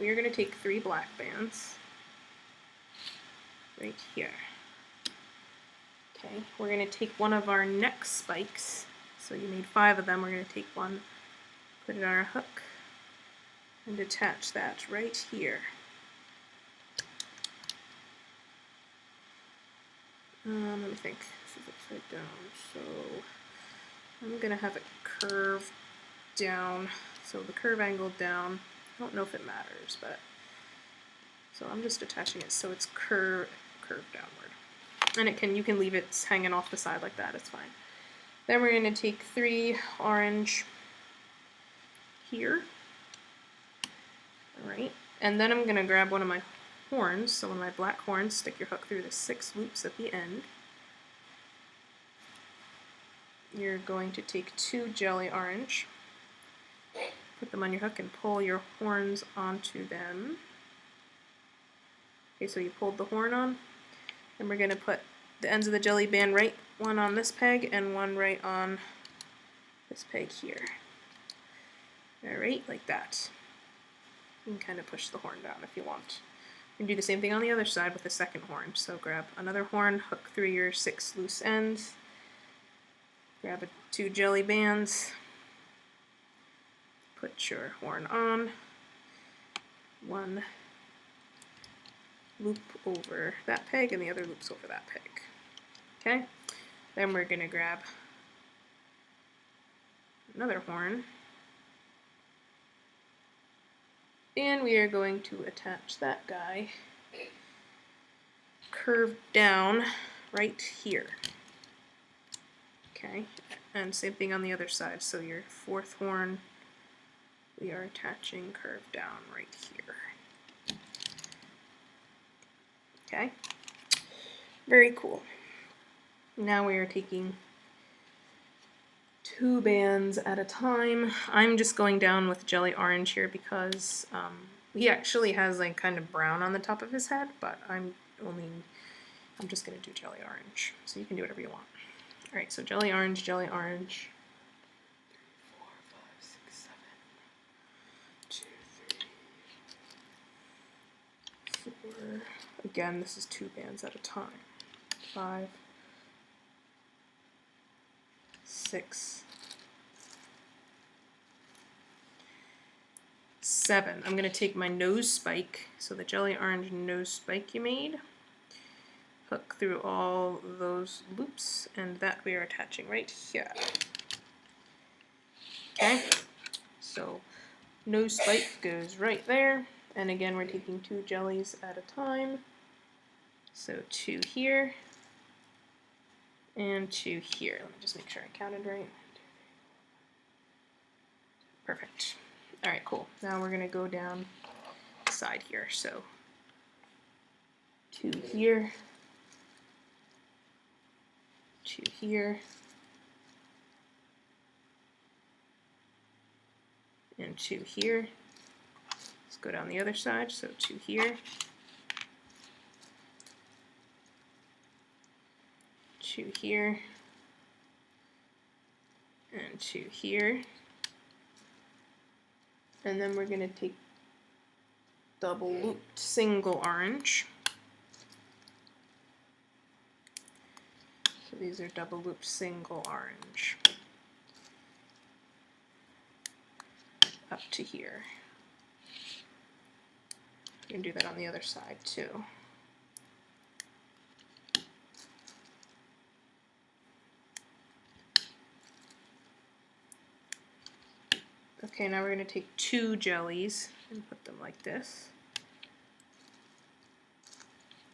Speaker 1: we are going to take 3 black bands right here. Okay, we're going to take one of our neck spikes. So you made 5 of them. We're going to take one, put it on our hook, and attach that right here. Let me think. This is upside down, so I'm going to have it curve down. So the curve angle down. I don't know if it matters, but so I'm just attaching it so it's curved downward. And you can leave it hanging off the side like that, it's fine. Then we're going to take 3 orange here. Alright, and then I'm going to grab one of my horns, so one of my black horns, stick your hook through the 6 loops at the end. You're going to take 2 jelly orange, put them on your hook and pull your horns onto them. Okay, so you pulled the horn on, and we're going to put the ends of the jelly band right, one on this peg and one right on this peg here. Alright, like that. You can kind of push the horn down if you want. You can do the same thing on the other side with the second horn. So grab another horn, hook through your 6 loose ends, grab 2 jelly bands, put your horn on, one loop over that peg and the other loops over that peg. Okay, then we're going to grab another horn and we are going to attach that guy curved down right here. Okay, and same thing on the other side, so your 4th horn we are attaching curved down right here. Okay, very cool. Now we are taking 2 bands at a time. I'm just going down with jelly orange here because he actually has like kind of brown on the top of his head, but I'm just going to do jelly orange. So you can do whatever you want. Alright, so jelly orange, 3, 4, 5, 6, 7, 2, 3, 4. Again, this is 2 bands at a time. 5, 6, 7. I'm going to take my nose spike, so the jelly orange nose spike you made, hook through all those loops, and that we are attaching right here. Okay, so nose spike goes right there, and again we're taking 2 jellies at a time. So 2 here, and 2 here. Let me just make sure I counted right. Perfect. All right, cool. Now we're gonna go down the side here. So 2 here, 2 here, and 2 here. Let's go down the other side. So 2 here, 2 here, and 2 here. And then we're going to take double looped single orange. So these are double looped single orange up to here. You can do that on the other side too. Okay, now we're going to take 2 jellies and put them like this.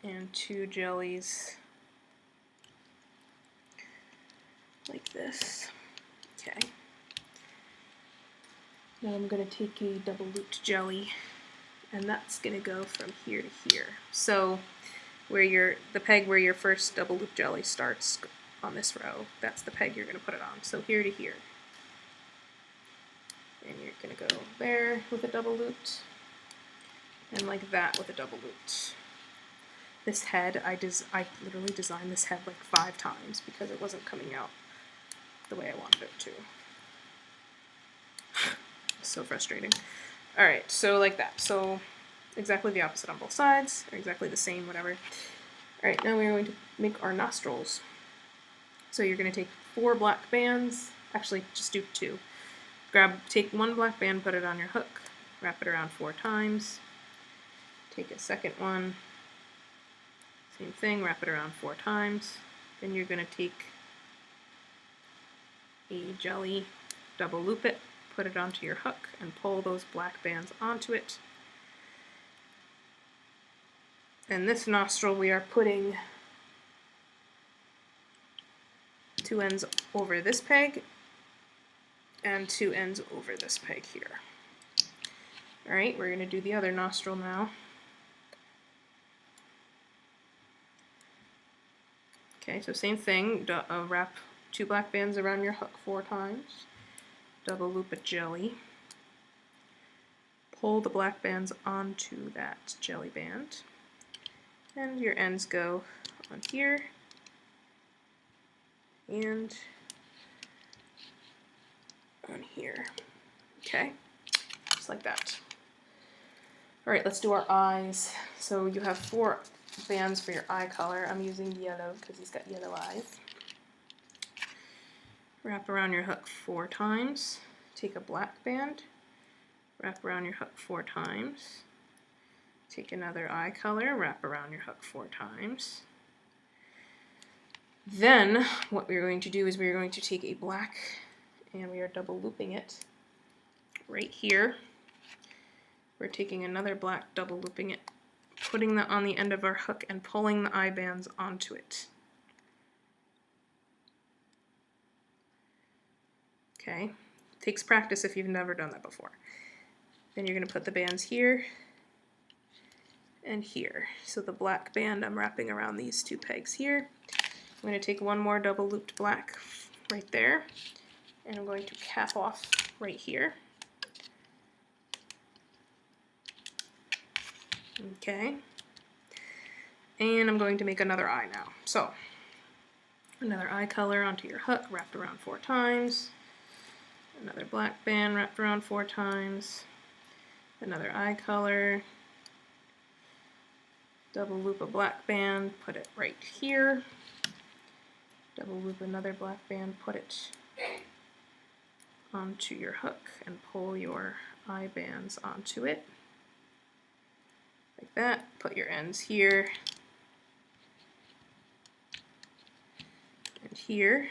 Speaker 1: And 2 jellies like this. Okay. Now I'm going to take a double looped jelly, and that's going to go from here to here. So where the peg where your first double loop jelly starts on this row, that's the peg you're going to put it on. So here to here. And you're going to go there with a double looped, and like that with a double looped. This head, I literally designed this head like 5 times because it wasn't coming out the way I wanted it to. So frustrating. Alright, so like that. So exactly the opposite on both sides, or exactly the same, whatever. Alright, now we're going to make our nostrils. So you're going to take 4 black bands, actually just do 2. Take 1 black band, put it on your hook, wrap it around 4 times, take a second one, same thing, wrap it around 4 times. Then you're going to take a jelly, double loop it, put it onto your hook, and pull those black bands onto it. And this nostril we are putting 2 ends over this peg and 2 ends over this peg here. Alright, we're going to do the other nostril now. Okay, so same thing, wrap 2 black bands around your hook 4 times, double loop a jelly, pull the black bands onto that jelly band, and your ends go on here and on here. Okay, just like that. Alright, let's do our eyes. So you have 4 bands for your eye color. I'm using yellow because he's got yellow eyes. Wrap around your hook 4 times. Take a black band, wrap around your hook 4 times. Take another eye color, wrap around your hook 4 times. Then what we're going to do is we're going to take a black, and we are double looping it right here. We're taking another black, double looping it, putting that on the end of our hook and pulling the eye bands onto it. Okay, takes practice if you've never done that before. Then you're going to put the bands here and here. So the black band I'm wrapping around these 2 pegs here. I'm going to take 1 more double looped black right there, and I'm going to cap off right here. Okay, and I'm going to make another eye now. So another eye color onto your hook, wrapped around 4 times. Another black band wrapped around 4 times. Another eye color. Double loop a black band, put it right here. Double loop another black band, put it onto your hook and pull your eye bands onto it. Like that. Put your ends here and here.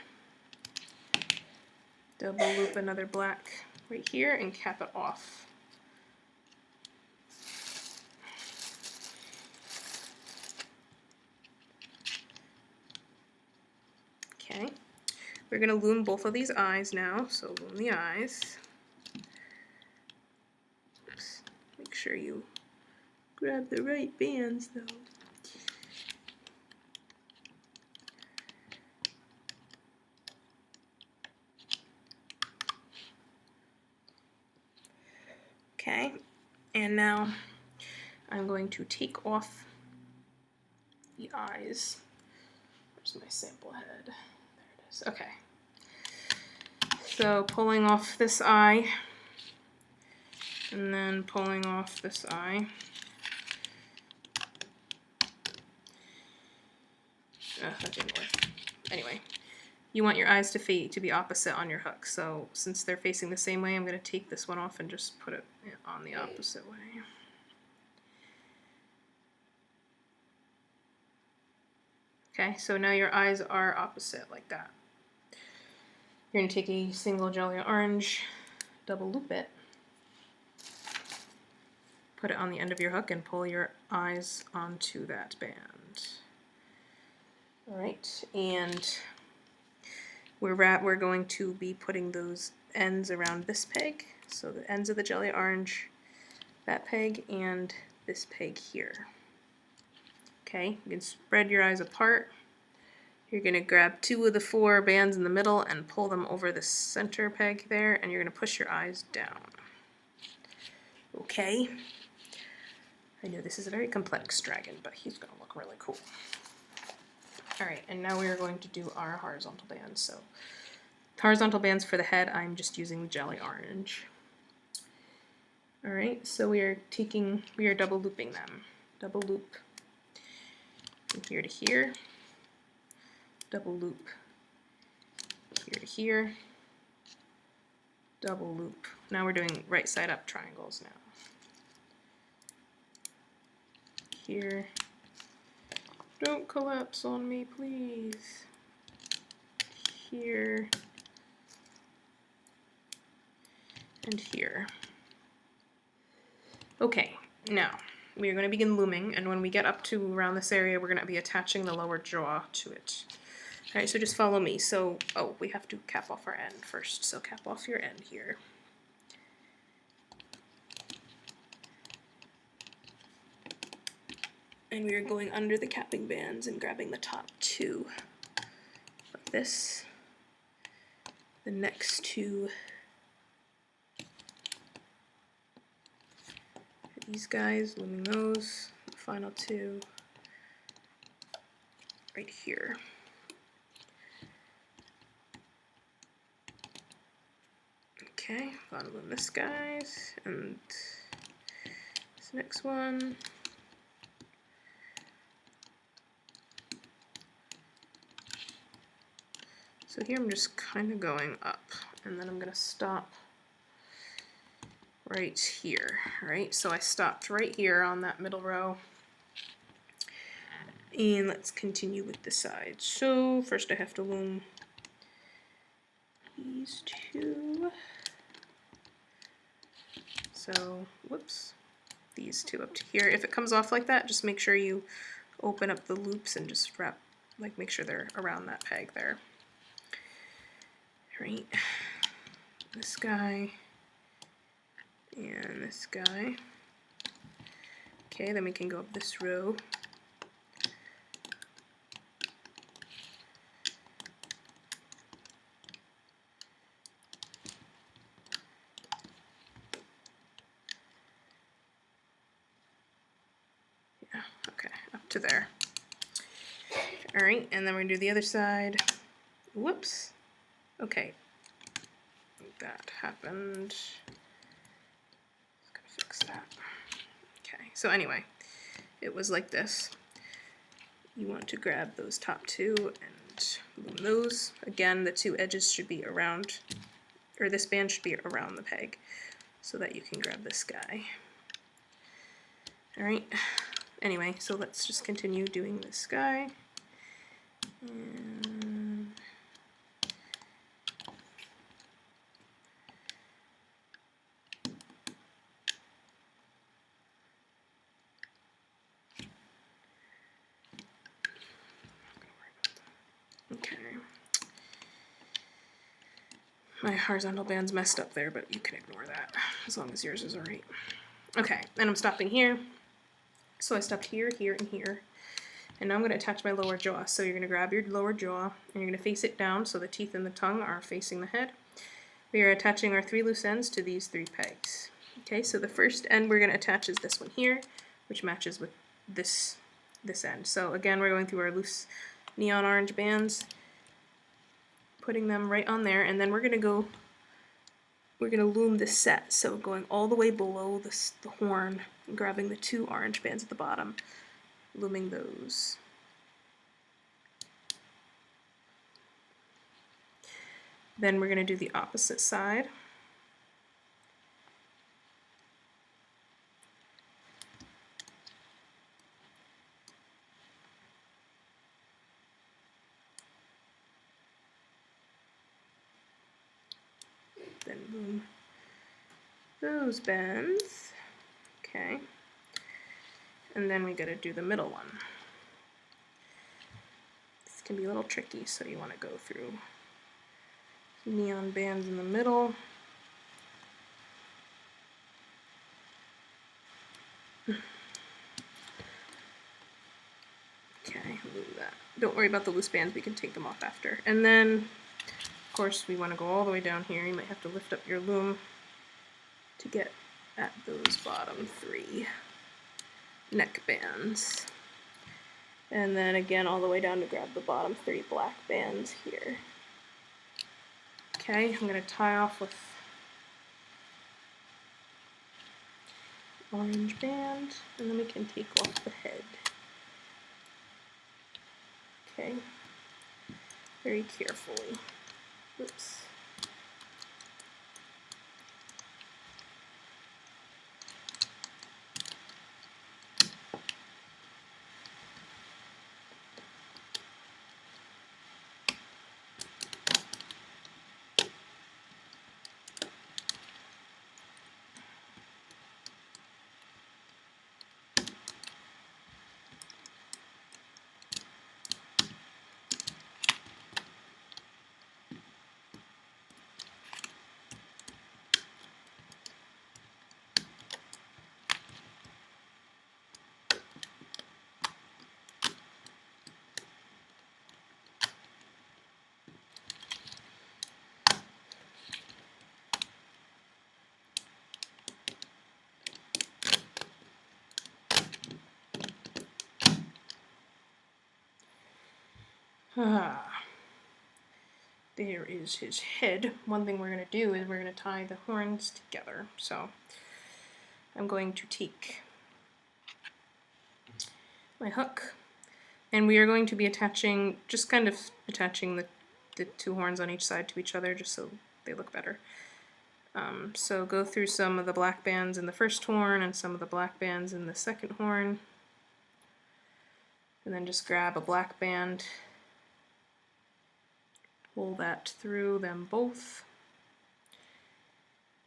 Speaker 1: Double loop another black right here and cap it off. Okay, we're going to loom both of these eyes now, so loom the eyes. Oops. Make sure you grab the right bands though. Okay, and now I'm going to take off the eyes. Where's my sample head? There it is. Okay. So pulling off this eye, and then pulling off this eye. That didn't work. Anyway, you want your eyes to be opposite on your hook. So since they're facing the same way, I'm going to take this one off and just put it on the opposite way. Okay, so now your eyes are opposite like that. You're going to take a single jelly orange, double loop it, put it on the end of your hook, and pull your eyes onto that band. Alright, and we're going to be putting those ends around this peg, so the ends of the jelly orange, that peg, and this peg here. Okay, you can spread your eyes apart. You're going to grab 2 of the 4 bands in the middle and pull them over the center peg there, and you're going to push your eyes down. Okay. I know this is a very complex dragon, but he's going to look really cool. Alright, and now we are going to do our horizontal bands. So, horizontal bands for the head, I'm just using jelly orange. Alright, so we are double looping them. Double loop from here to here. Double loop here to here. Double loop. Now we're doing right side up triangles now. Here. Don't collapse on me, please. Here. And here. Okay, now we are going to begin looming, and when we get up to around this area, we're going to be attaching the lower jaw to it. Alright, so just follow me. So, we have to cap off our end first, so cap off your end here. And we are going under the capping bands and grabbing the top 2, like this. The next 2, these guys, looming those, the final 2, right here. Okay, gotta loom this guys, and this next one. So here I'm just kind of going up, and then I'm going to stop right here, right? So I stopped right here on that middle row. And let's continue with the sides. So first I have to loom these 2. So, whoops, these 2 up to here. If it comes off like that, just make sure you open up the loops and just wrap, like make sure they're around that peg there. Right, this guy and this guy. Okay, then we can go up this row. Yeah, okay, up to there. Alright, and then we're going to do the other side. Whoops. Okay, that happened. Just gonna fix that. Okay, so anyway, it was like this. You want to grab those top 2 and loom those. Again, the 2 edges should be around, or this band should be around the peg so that you can grab this guy. All right, anyway, so let's just continue doing this guy. And okay. My horizontal band's messed up there, but you can ignore that as long as yours is all right. Okay, and I'm stopping here. So I stopped here, here, and here. And now I'm going to attach my lower jaw. So you're going to grab your lower jaw and you're going to face it down so the teeth and the tongue are facing the head. We are attaching our 3 loose ends to these 3 pegs. Okay, so the first end we're going to attach is this one here, which matches with this end. So again, we're going through our loose neon orange bands, putting them right on there, and then we're going to loom this set. So going all the way below the horn, and grabbing the 2 orange bands at the bottom, looming those. Then we're going to do the opposite side. Then loom those bends. Okay. And then we got to do the middle one. This can be a little tricky, so you want to go through neon bands in the middle. Okay, loom that. Don't worry about the loose bands, we can take them off after. And then, of course, we want to go all the way down here. You might have to lift up your loom to get at those bottom 3 neck bands. And then again, all the way down to grab the bottom 3 black bands here. Okay, I'm going to tie off with orange band, and then we can take off the head. Okay, very carefully. Oops. There is his head. One thing we're going to do is we're going to tie the horns together. So I'm going to take my hook, and we are going to be attaching, just kind of attaching the 2 horns on each side to each other just so they look better. So go through some of the black bands in the first horn and some of the black bands in the second horn, and then just grab a black band, pull that through them both,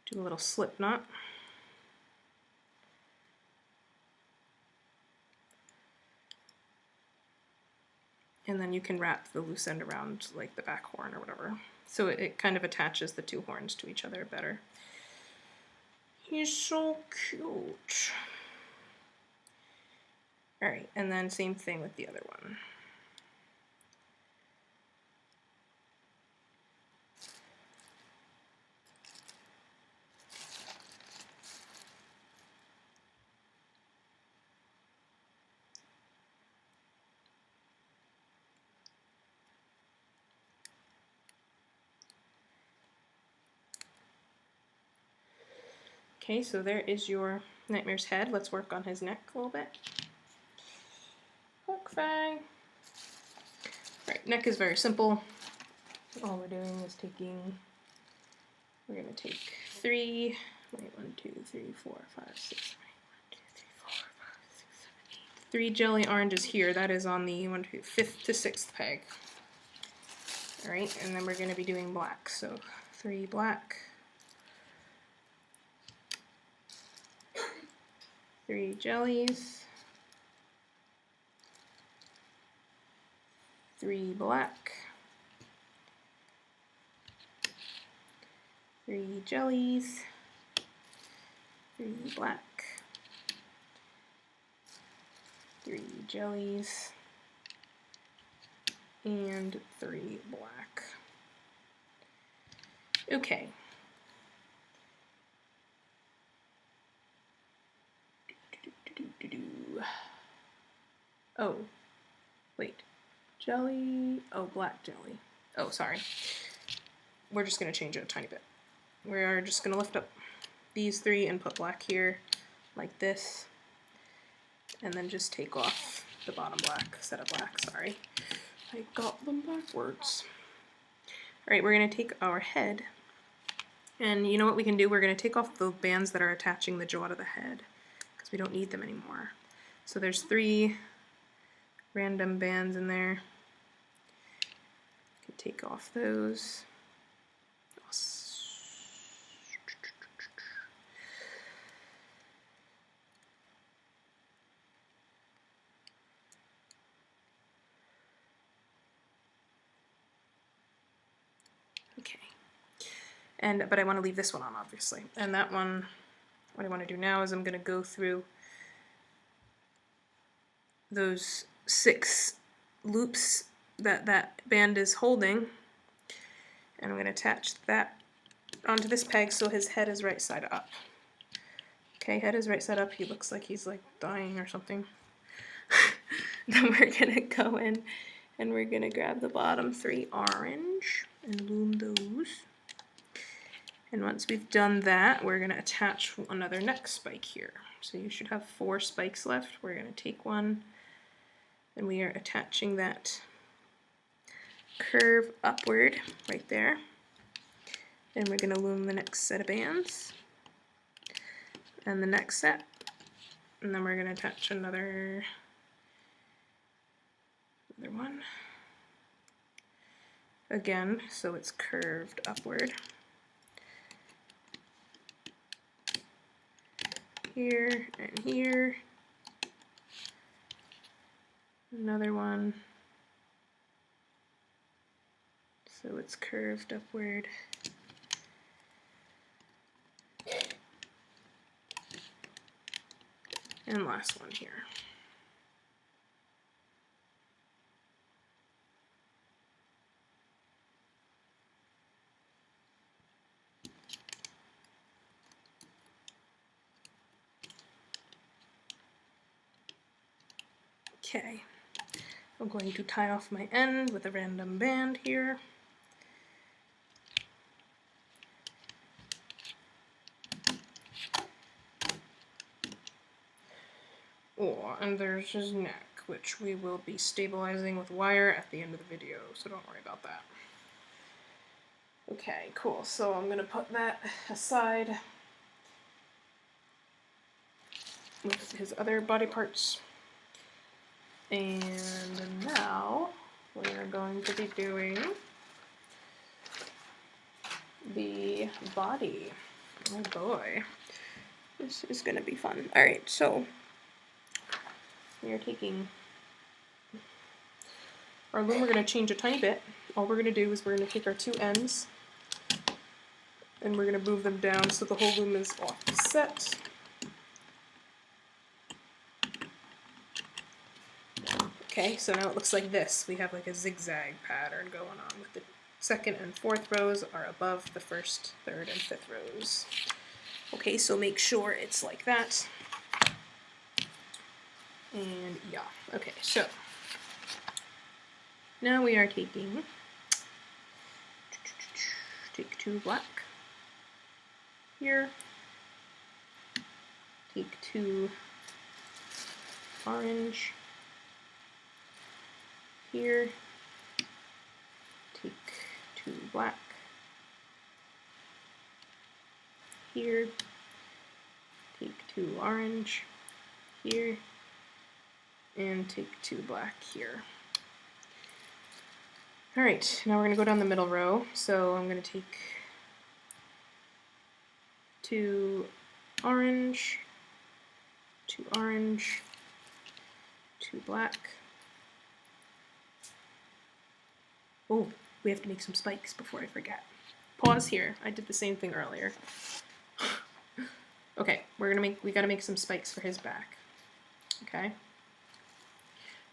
Speaker 1: do a little slip knot, and then you can wrap the loose end around like the back horn or whatever. So it kind of attaches the 2 horns to each other better. He's so cute. Alright, and then same thing with the other one. Okay, so there is your Nightmare's head. Let's work on his neck a little bit. Hookfang. Right, neck is very simple. All we're doing is taking We're going to take 3, wait, 1, 2, 3, 4, 5, 6, 7, 3 jelly oranges here. That is on the 5th to 6th peg. All right, and then we're going to be doing black. So 3 black, 3 jellies, 3 black, 3 jellies, 3 black, 3 jellies, and 3 black. Okay. Oh, wait. Jelly. Oh, black jelly. Oh, sorry. We're just going to change it a tiny bit. We're just going to lift up these 3 and put black here, like this. And then just take off the bottom black, set of black, sorry. I got them backwards. Alright, we're going to take our head, and you know what we can do? We're going to take off the bands that are attaching the jaw to the head, because we don't need them anymore. So there's 3 random bands in there. You can take off those. Okay, but I want to leave this one on, obviously. And that one, what I want to do now is I'm going to go through those 6 loops that band is holding, and I'm going to attach that onto this peg so his head is right side up. Okay, head is right side up. He looks like he's like dying or something. Then we're going to go in and we're going to grab the bottom 3 orange and loom those. And once we've done that, we're going to attach another neck spike here. So you should have 4 spikes left. We're going to take one, and we are attaching that curve upward right there. And we're going to loom the next set of bands and the next set. And then we're going to attach another one. Again, so it's curved upward. Here and here. Another one. So it's curved upward. And last one here. Okay, I'm going to tie off my end with a random band here. Oh, and there's his neck, which we will be stabilizing with wire at the end of the video, so don't worry about that. Okay, cool, so I'm going to put that aside with his other body parts. And now we're going to be doing the body. Oh boy, this is going to be fun. Alright, so we are taking our loom. We're going to change a tiny bit. All we're going to do is we're going to take our 2 ends and we're going to move them down so the whole loom is offset. Okay, so now it looks like this. We have like a zigzag pattern going on with the 2nd and 4th rows are above the 1st, 3rd, and 5th rows. Okay, so make sure it's like that. And yeah, okay, so now we are taking, take 2 black here, take 2 orange here, take 2 black, here, take 2 orange here, and take 2 black here. Alright, now we're going to go down the middle row, so I'm going to take 2 orange, 2 orange, 2 black. Oh, we have to make some spikes before I forget. Pause here. I did the same thing earlier. Okay, we gotta make some spikes for his back. Okay.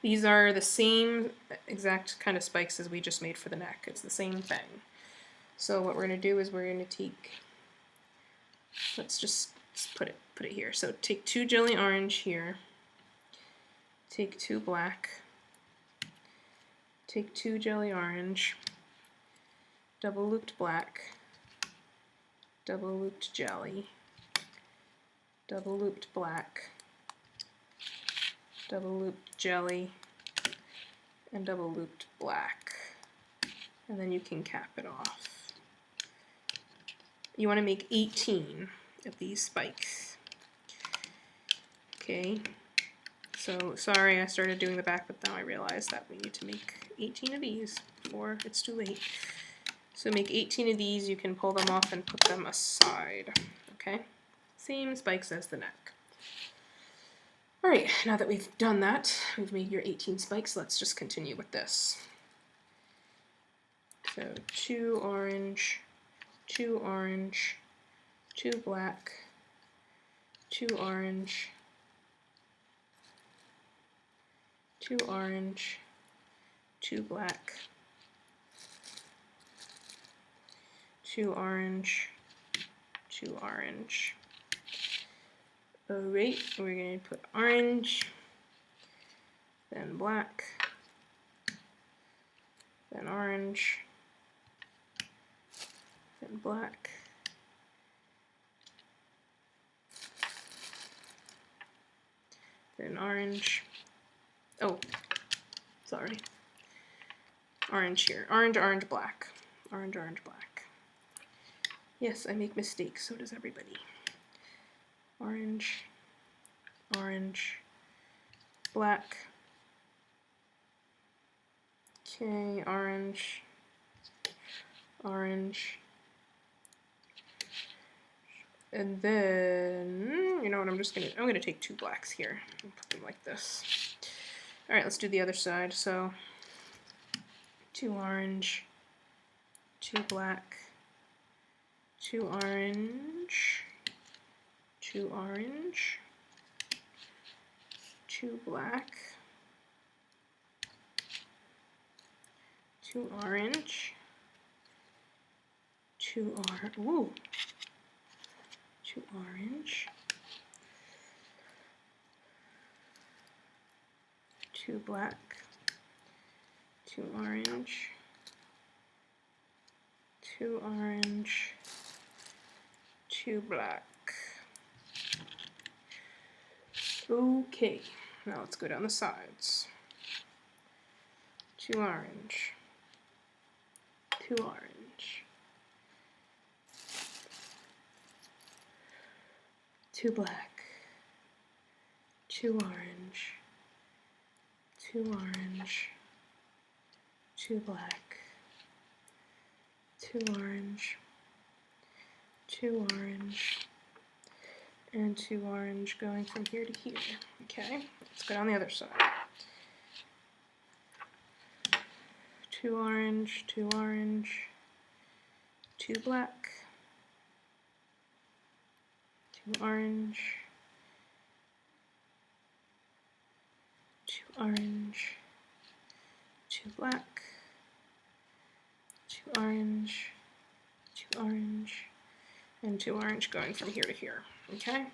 Speaker 1: These are the same exact kind of spikes as we just made for the neck. It's the same thing. So what we're gonna do is we're gonna take, let's just put it here. So take 2 jelly orange here. Take 2 black. Take 2 jelly orange. Double looped black. Double looped jelly. Double looped black. Double looped jelly. And double looped black. And then you can cap it off. You want to make 18 of these spikes. Okay, so sorry I started doing the back, but now I realize that we need to make 18 of these before it's too late. So make 18 of these, you can pull them off and put them aside. Okay, same spikes as the neck. Alright, now that we've done that, we've made your 18 spikes, let's just continue with this. So 2 orange, 2 orange, 2 black, 2 orange, 2 orange, 2 black, 2 orange, 2 orange. Alright, we're going to put orange, then black, then orange, then black, then orange. Oh, sorry. Orange here. Orange, orange, black. Orange, orange, black. Yes, I make mistakes, so does everybody. Orange, orange, black. Okay, orange, orange. And then, you know what, I'm gonna take 2 blacks here and put them like this. All right, let's do the other side. So 2 orange, 2 black, 2 orange, 2 orange, 2 black, 2 orange, 2 orange, ooh, 2 orange, 2 black, 2 orange, 2 orange, 2 black. Okay, now let's go down the sides. 2 orange, 2 orange, 2 black, 2 orange, 2 orange, 2 black, 2 orange, 2 orange, and 2 orange going from here to here. Okay, let's go down the other side. 2 orange, 2 orange, 2 black, 2 orange, 2 orange, 2 black, 2 orange, 2 orange, and 2 orange going from here to here. Okay,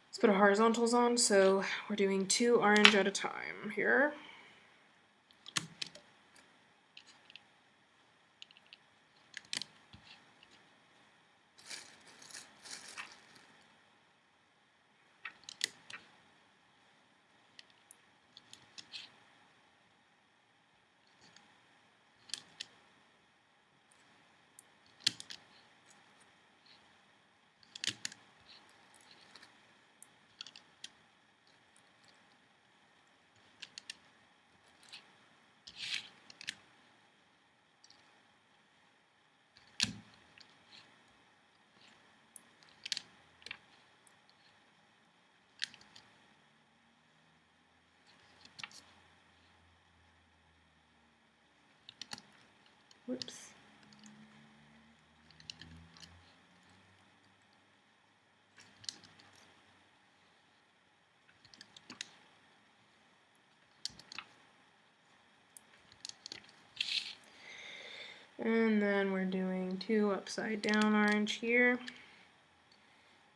Speaker 1: let's put our horizontals on. So we're doing 2 orange at a time here. Whoops. And then we're doing 2 upside down orange here,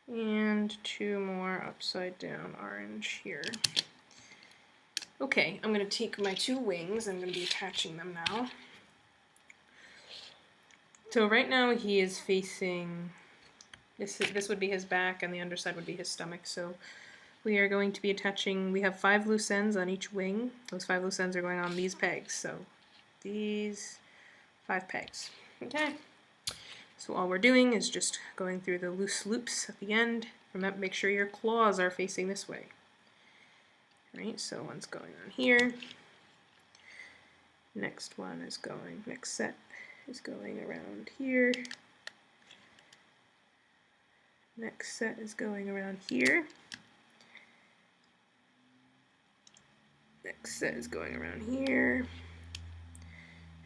Speaker 1: and 2 more upside down orange here. Okay, I'm going to take my 2 wings, I'm going to be attaching them now. So right now he is facing, this would be his back and the underside would be his stomach, so we are going to be attaching, we have 5 loose ends on each wing. Those 5 loose ends are going on these pegs, so these 5 pegs. Okay, so all we're doing is just going through the loose loops at the end. Remember, make sure your claws are facing this way. Right, so one's going on here. Next one is going, next set is going around here. Next set is going around here. Next set is going around here.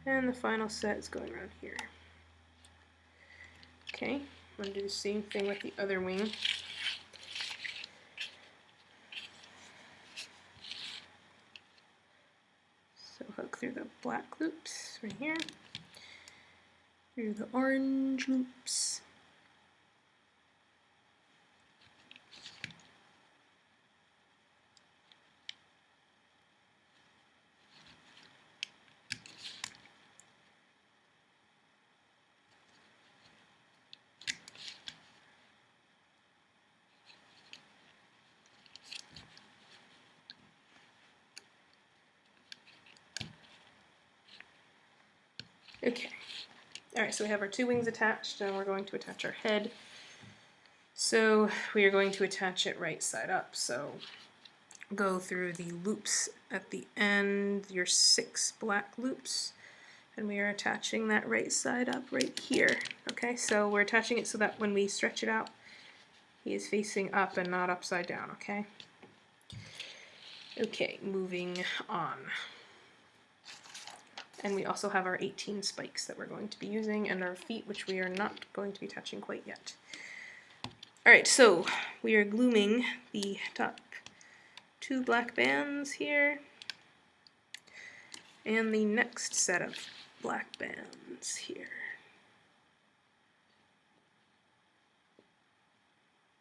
Speaker 1: And the final set is going around here. Okay, I'm going to do the same thing with the other wing. So hook through the black loops right here, through the orange loops. Okay, alright, so we have our 2 wings attached, and we're going to attach our head. So we are going to attach it right side up, so go through the loops at the end, your 6 black loops, and we are attaching that right side up right here. Okay, so we're attaching it so that when we stretch it out, he is facing up and not upside down, okay? Okay, moving on. And we also have our 18 spikes that we're going to be using, and our feet, which we are not going to be touching quite yet. Alright, so we are glooming the top 2 black bands here, and the next set of black bands here.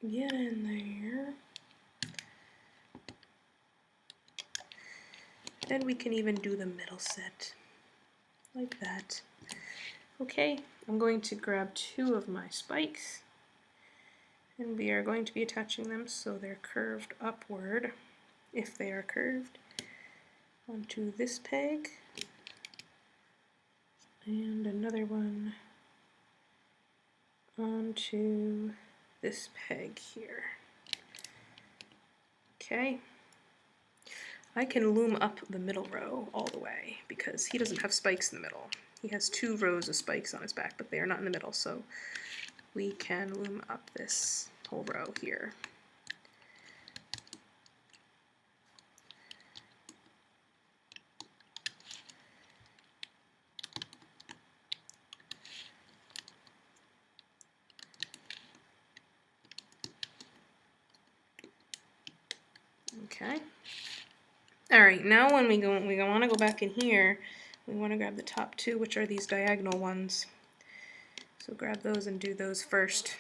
Speaker 1: Get in there. And we can even do the middle set, like that. Okay, I'm going to grab 2 of my spikes, and we are going to be attaching them so they're curved upward, if they are curved, onto this peg, and another one onto this peg here. Okay. I can loom up the middle row all the way because he doesn't have spikes in the middle. He has 2 rows of spikes on his back, but they are not in the middle, so we can loom up this whole row here. Okay. Alright, now when we want to go back in here, we want to grab the top 2, which are these diagonal ones. So grab those and do those first,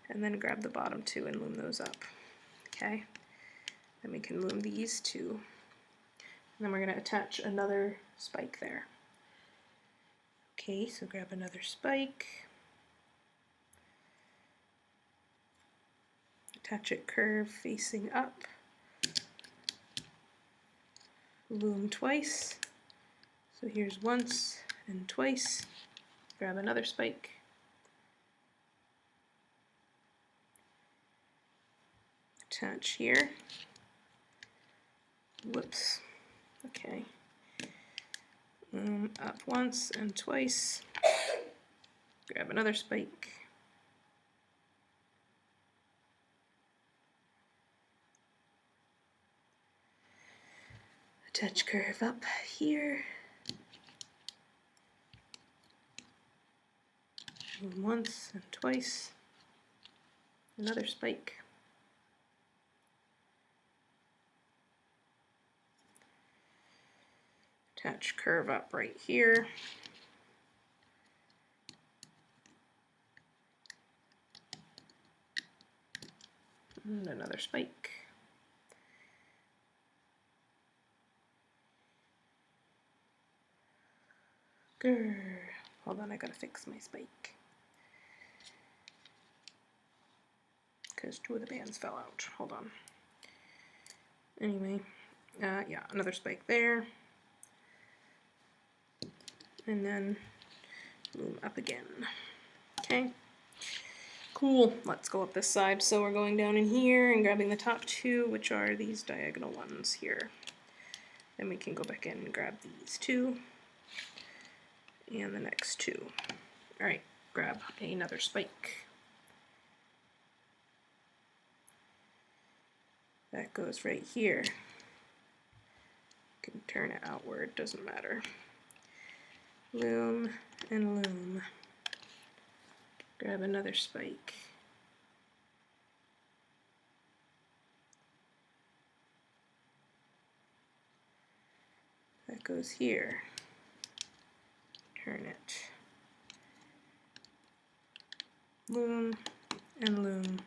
Speaker 1: and then grab the bottom 2 and loom those up. Okay? Then we can loom these 2. And then we're going to attach another spike there. Okay, so grab another spike. Attach it curved facing up. Loom twice. So here's once and twice. Grab another spike. Attach here. Whoops. Okay. Loom up once and twice. Grab another spike. Attach curve up here. Loom once and twice. Another spike. Attach curve up right here. And another spike. Grr. Hold on, I gotta fix my spike. Because 2 of the bands fell out. Hold on. Anyway, yeah, another spike there. And then loom up again. Okay. Cool. Let's go up this side. So we're going down in here and grabbing the top 2, which are these diagonal ones here. Then we can go back in and grab these 2. And the next 2. Alright, grab another spike. That goes right here. You can turn it outward, doesn't matter. Loom and loom. Grab another spike. That goes here. Turn it. Loom and loom.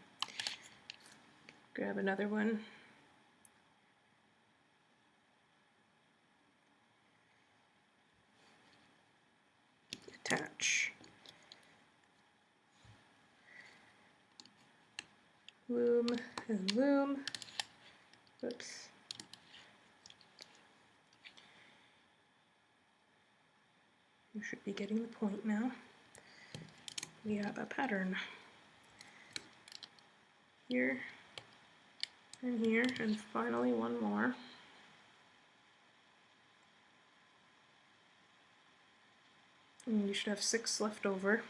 Speaker 1: Grab another one. Attach. Loom and loom. Whoops. You should be getting the point now. We have a pattern here and here, and finally one more. And you should have 6 left over.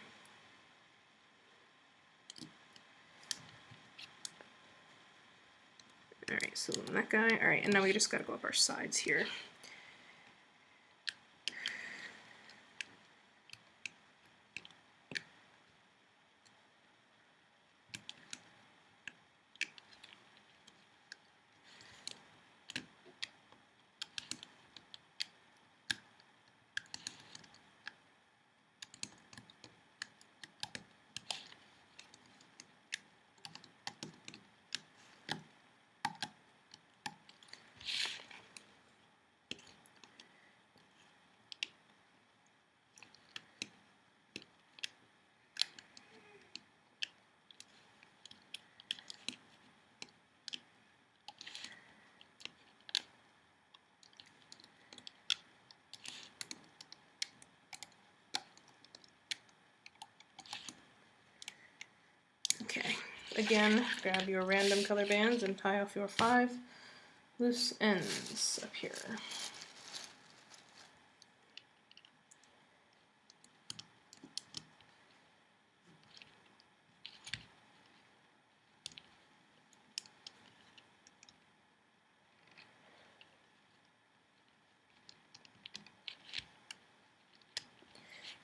Speaker 1: Alright, so that guy. Alright, and now we just gotta go up our sides here. Okay, again, grab your random color bands and tie off your 5 loose ends up here.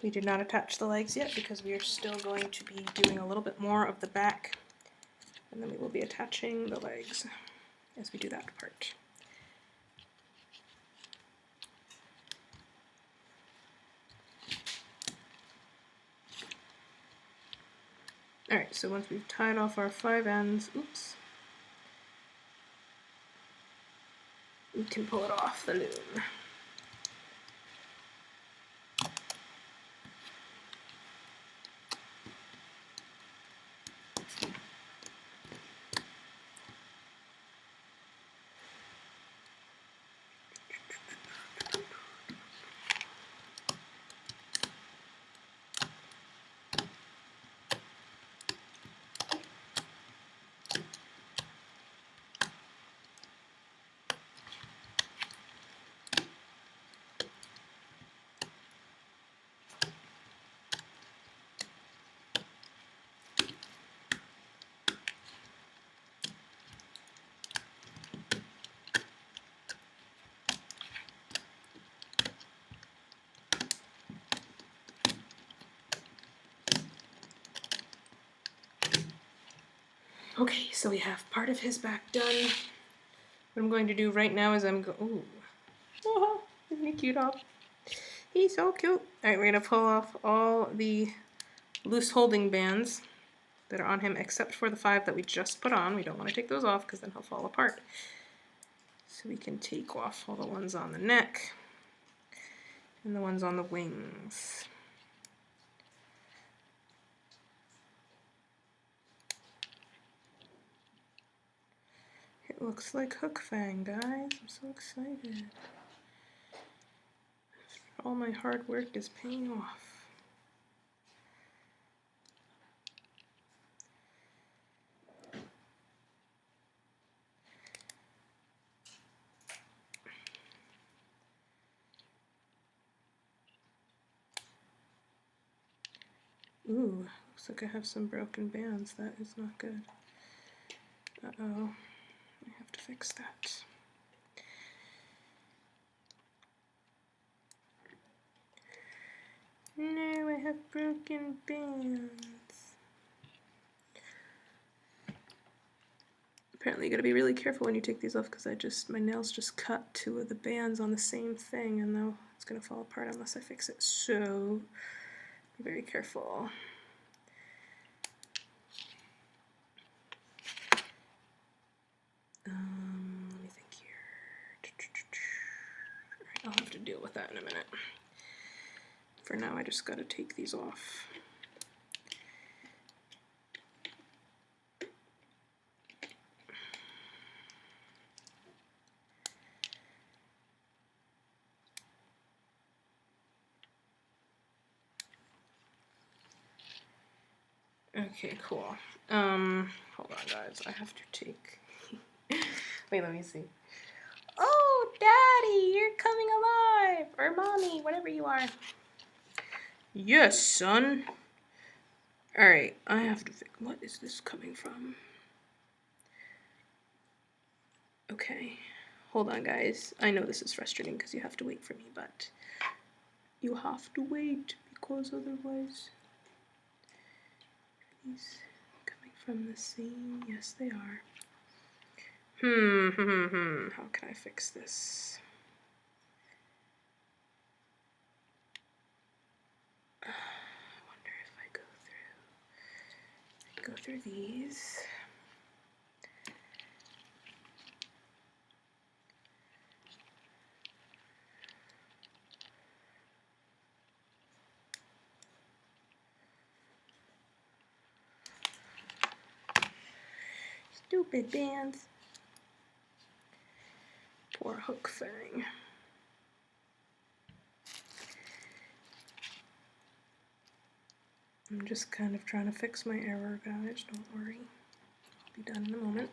Speaker 1: We did not attach the legs yet because we are still going to be doing a little bit more of the back, and then we will be attaching the legs as we do that part. Alright, so once we've tied off our 5 ends, oops, we can pull it off the loom. Okay, so we have part of his back done. What I'm going to do right now is ooh. Oh, isn't he cute, Hop? He's so cute. Alright, we're gonna pull off all the loose holding bands that are on him except for the 5 that we just put on. We don't want to take those off because then he'll fall apart. So we can take off all the ones on the neck and the ones on the wings. It looks like Hookfang, guys. I'm so excited. All my hard work is paying off. Ooh, looks like I have some broken bands. That is not good. Uh-oh. I have to fix that. No, I have broken bands. Apparently you gotta be really careful when you take these off because my nails just cut 2 of the bands on the same thing and now it's gonna fall apart unless I fix it. So, be very careful. Let me think here. Alright, I'll have to deal with that in a minute. For now, I just gotta take these off. Okay, cool. Hold on, guys. I have to take... Wait, let me see. Oh, Daddy, you're coming alive! Or Mommy, whatever you are. Yes, son. Alright, I have to fix... What is this coming from? Okay. Hold on, guys. I know this is frustrating because you have to wait for me, but... You have to wait because otherwise... These coming from the same... Yes, they are. How can I fix this? I wonder if I go through these. Stupid bands. Poor Hookfang. I'm just kind of trying to fix my error, guys. Don't worry. I'll be done in a moment.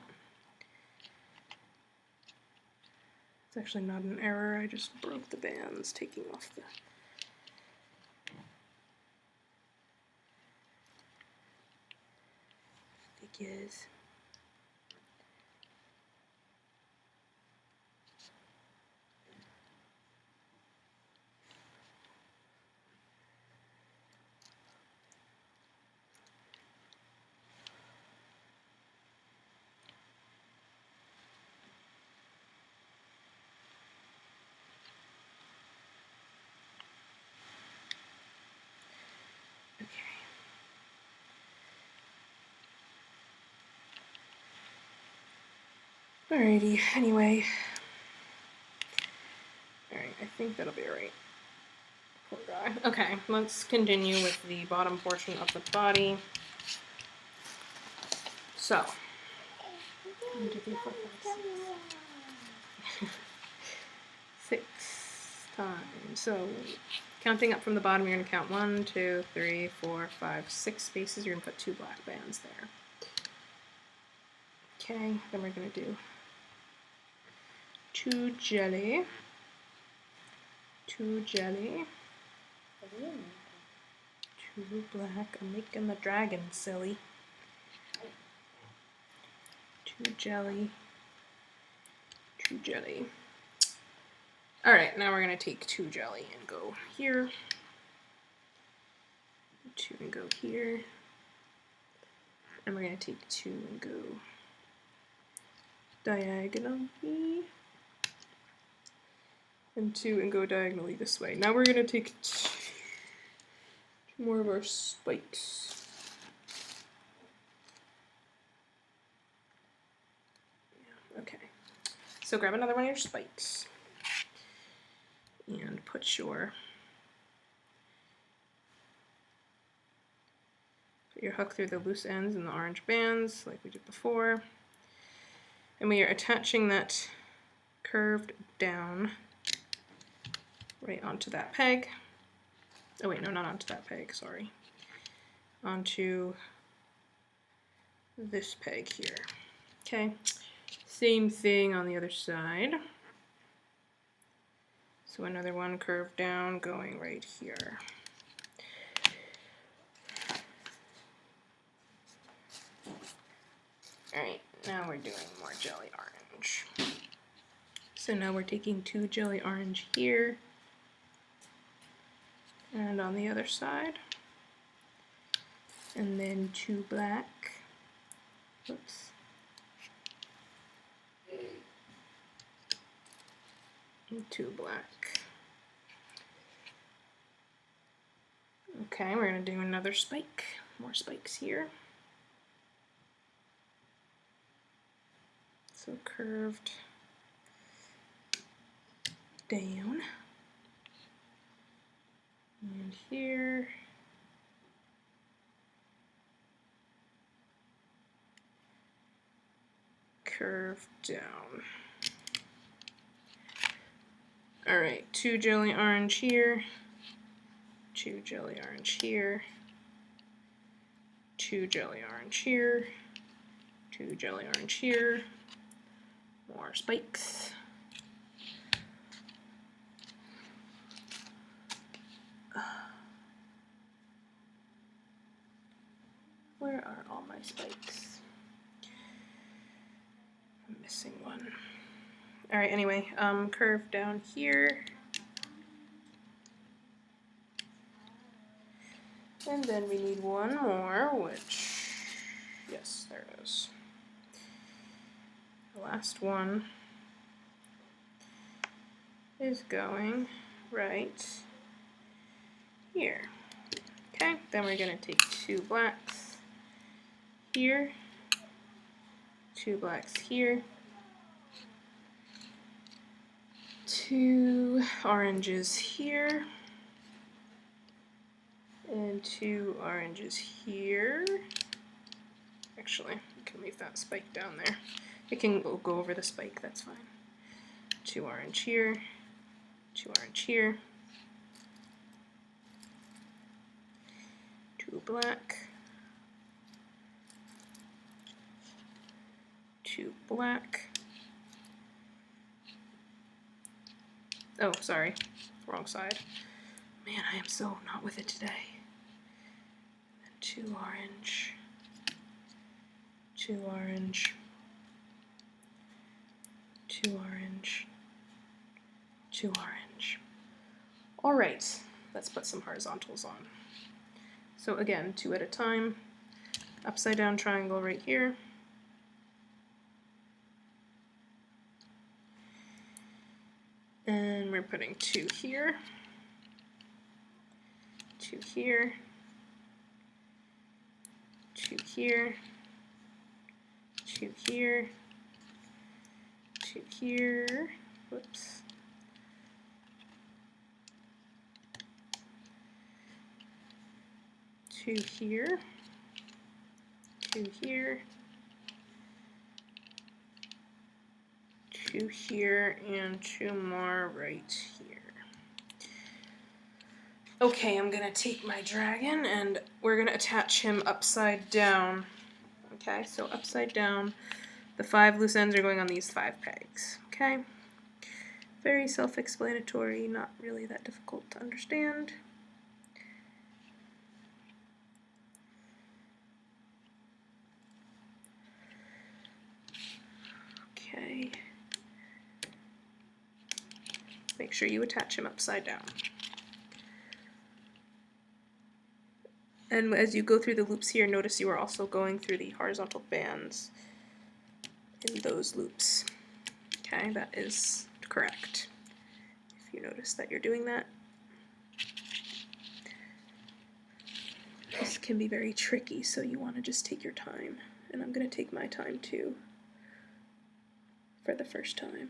Speaker 1: It's actually not an error. I just broke the bands, taking off the... figures. Alrighty, anyway. Alright, I think that'll be alright. Poor guy. Okay, let's continue with the bottom portion of the body. So, 1, 2, 3, 4, 5, 6. 6 times. So, counting up from the bottom, you're going to count 1, 2, 3, 4, 5, 6 spaces. You're going to put 2 black bands there. Okay, then we're going to do 2 jelly, 2 jelly, 2 black. I'm making the dragon silly. 2 jelly, 2 jelly. Alright, now we're going to take 2 jelly and go here, 2 and go here, And we're going to take 2 and go diagonally, and 2 and go diagonally this way. Now we're going to take 2 more of our spikes. Yeah, okay, so grab another one of your spikes and put your hook through the loose ends and the orange bands like we did before. And we are attaching that curved down right onto that peg. Oh wait, no, not onto that peg, sorry. Onto this peg here. Okay, same thing on the other side. So another one curved down going right here. Alright, now we're doing more jelly orange. So now we're taking 2 jelly orange here and on the other side, and then 2 black. Oops. And 2 black. Okay, we're going to do another spike. More spikes here. So curved down, and here, curved down. Alright, 2 jelly orange here, 2 jelly orange here, 2 jelly orange here, 2 jelly orange here, more spikes. Where are all my spikes? I'm missing one. Alright, anyway, curve down here. And then we need one more, which, yes, there it is. The last one is going right here. Okay, then we're going to take 2 blacks here, 2 blacks here, 2 oranges here, and 2 oranges here. Actually, we can leave that spike down there. It can go over the spike, that's fine. 2 orange here, 2 orange here, 2 black, 2 black. Oh, sorry, wrong side. Man, I am so not with it today. And 2 orange, 2 orange, 2 orange, 2 orange. All right, let's put some horizontals on. So again, 2 at a time, upside down triangle right here. And we're putting 2 here, 2 here, 2 here, 2 here, 2 here, whoops. Two here, 2 here, 2 here, and 2 more right here. Okay, I'm gonna take my dragon and we're gonna attach him upside down. Okay, so upside down, the 5 loose ends are going on these 5 pegs. Okay, very self-explanatory, not really that difficult to understand. Okay. Make sure you attach him upside down. And as you go through the loops here, notice you are also going through the horizontal bands in those loops. Okay, that is correct. If you notice that you're doing that. This can be very tricky, so you want to just take your time. And I'm going to take my time too for the first time.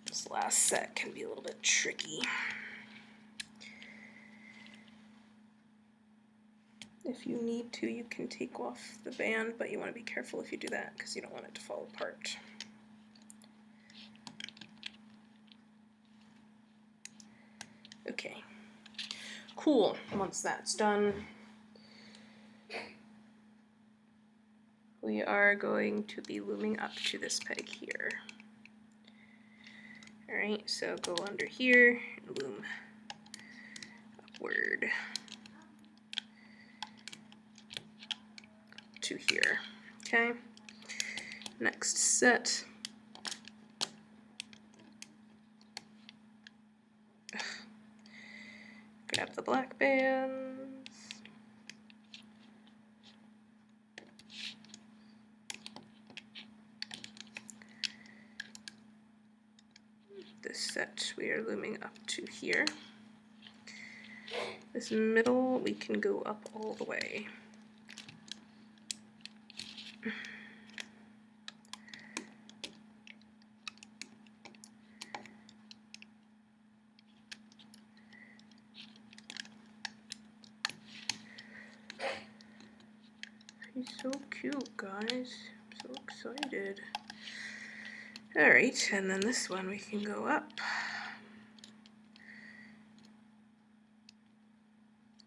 Speaker 1: This last set can be a little bit tricky. If you need to, you can take off the band, but you want to be careful if you do that because you don't want it to fall apart. Okay, cool. Once that's done, we are going to be looming up to this peg here. Alright, so go under here and loom upward to here. Okay, next set. Grab the black bands. This set we are looming up to here. This middle we can go up all the way. He's so cute, guys. I'm so excited. Alright, and then this one we can go up.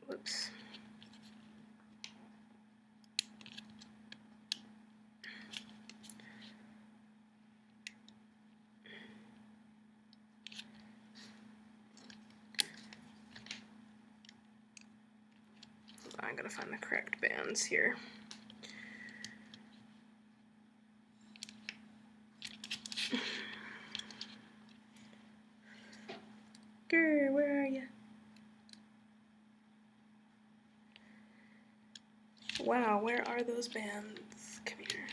Speaker 1: Whoops. I'm gonna find the correct bands here. Garrett, where are you? Wow, where are those bands? Come here.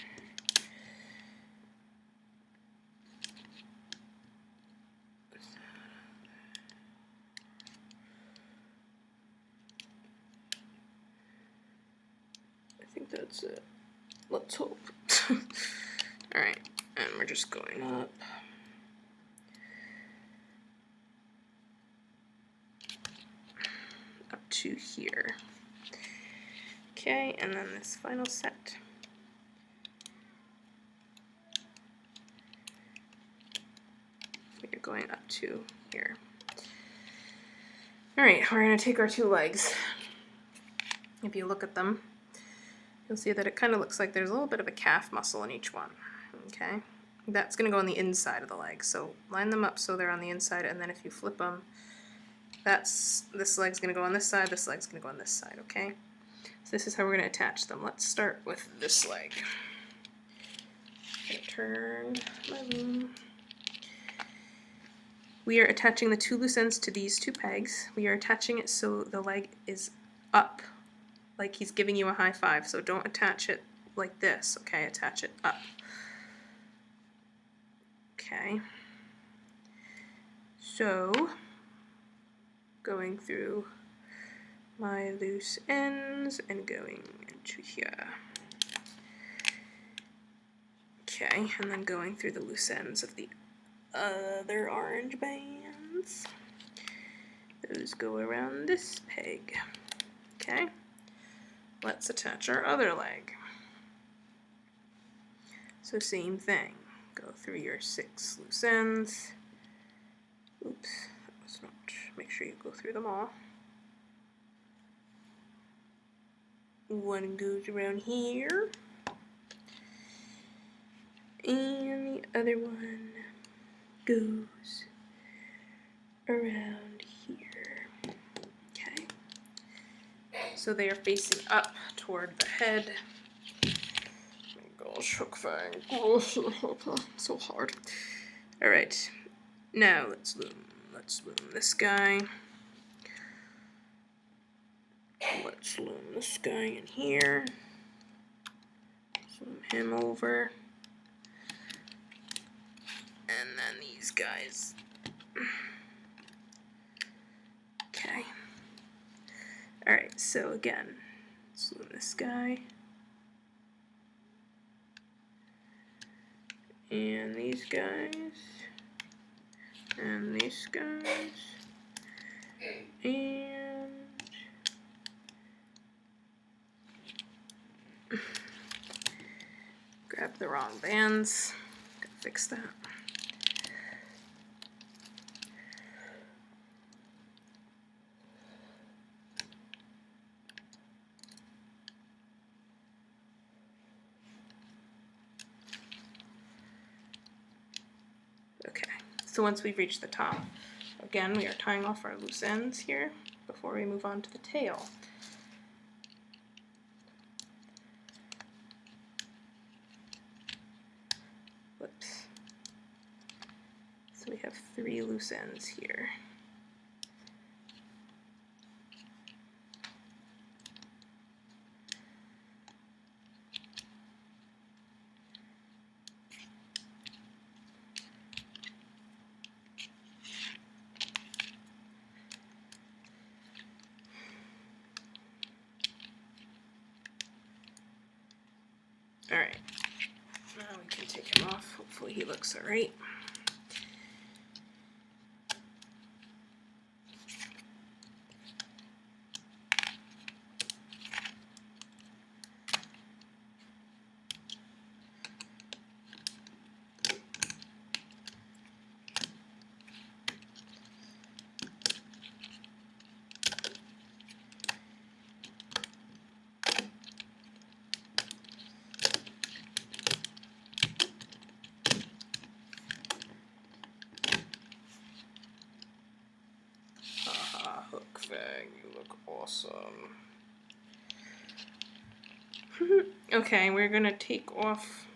Speaker 1: I think that's it. Let's hope. Alright, and we're just going up. Up to here. Okay, and then this final set. We're going up to here. Alright, we're going to take our two legs. If you look at them, you'll see that it kind of looks like there's a little bit of a calf muscle in each one. Okay, that's going to go on the inside of the leg. So line them up so they're on the inside, and then if you flip them, this leg's going to go on this side, this leg's going to go on this side, okay? So this is how we're going to attach them. Let's start with this leg. I'm going to turn my loom. We are attaching the two loose ends to these two pegs. We are attaching it so the leg is up, like he's giving you a high five. So don't attach it like this, okay? Attach it up. Okay. So, going through my loose ends and going into here. Okay, and then going through the loose ends of the other orange bands. Those go around this peg. Okay, let's attach our other leg. So same thing, go through your 6 loose ends. Oops, that was not, make sure you go through them all. One goes around here, and the other one goes around here. Okay, so they are facing up toward the head. Oh my gosh, Hookfang. Oh, so hard. Alright, now let's loom this guy. Let's loom this guy in here. Loom him over. And then these guys. Okay. Alright, so again, let's loom this guy. And these guys. And these guys. And grab the wrong bands. Gotta fix that. Okay, so once we've reached the top, again we are tying off our loose ends here before we move on to the tail. Whoops. So we have 3 loose ends here. Alright, now we can take him off. Hopefully he looks alright. Hookfang, you look awesome. Okay, we're gonna take off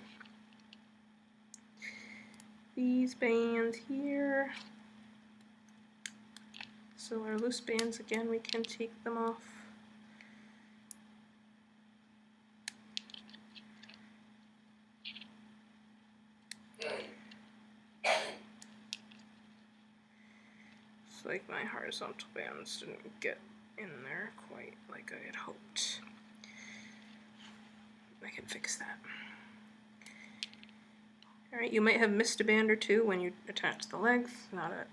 Speaker 1: these bands here. So our loose bands, again, we can take them off. It's like my horizontal bands didn't get in there quite like I had hoped. I can fix that. Alright, you might have missed a band or two when you attach the legs. Not a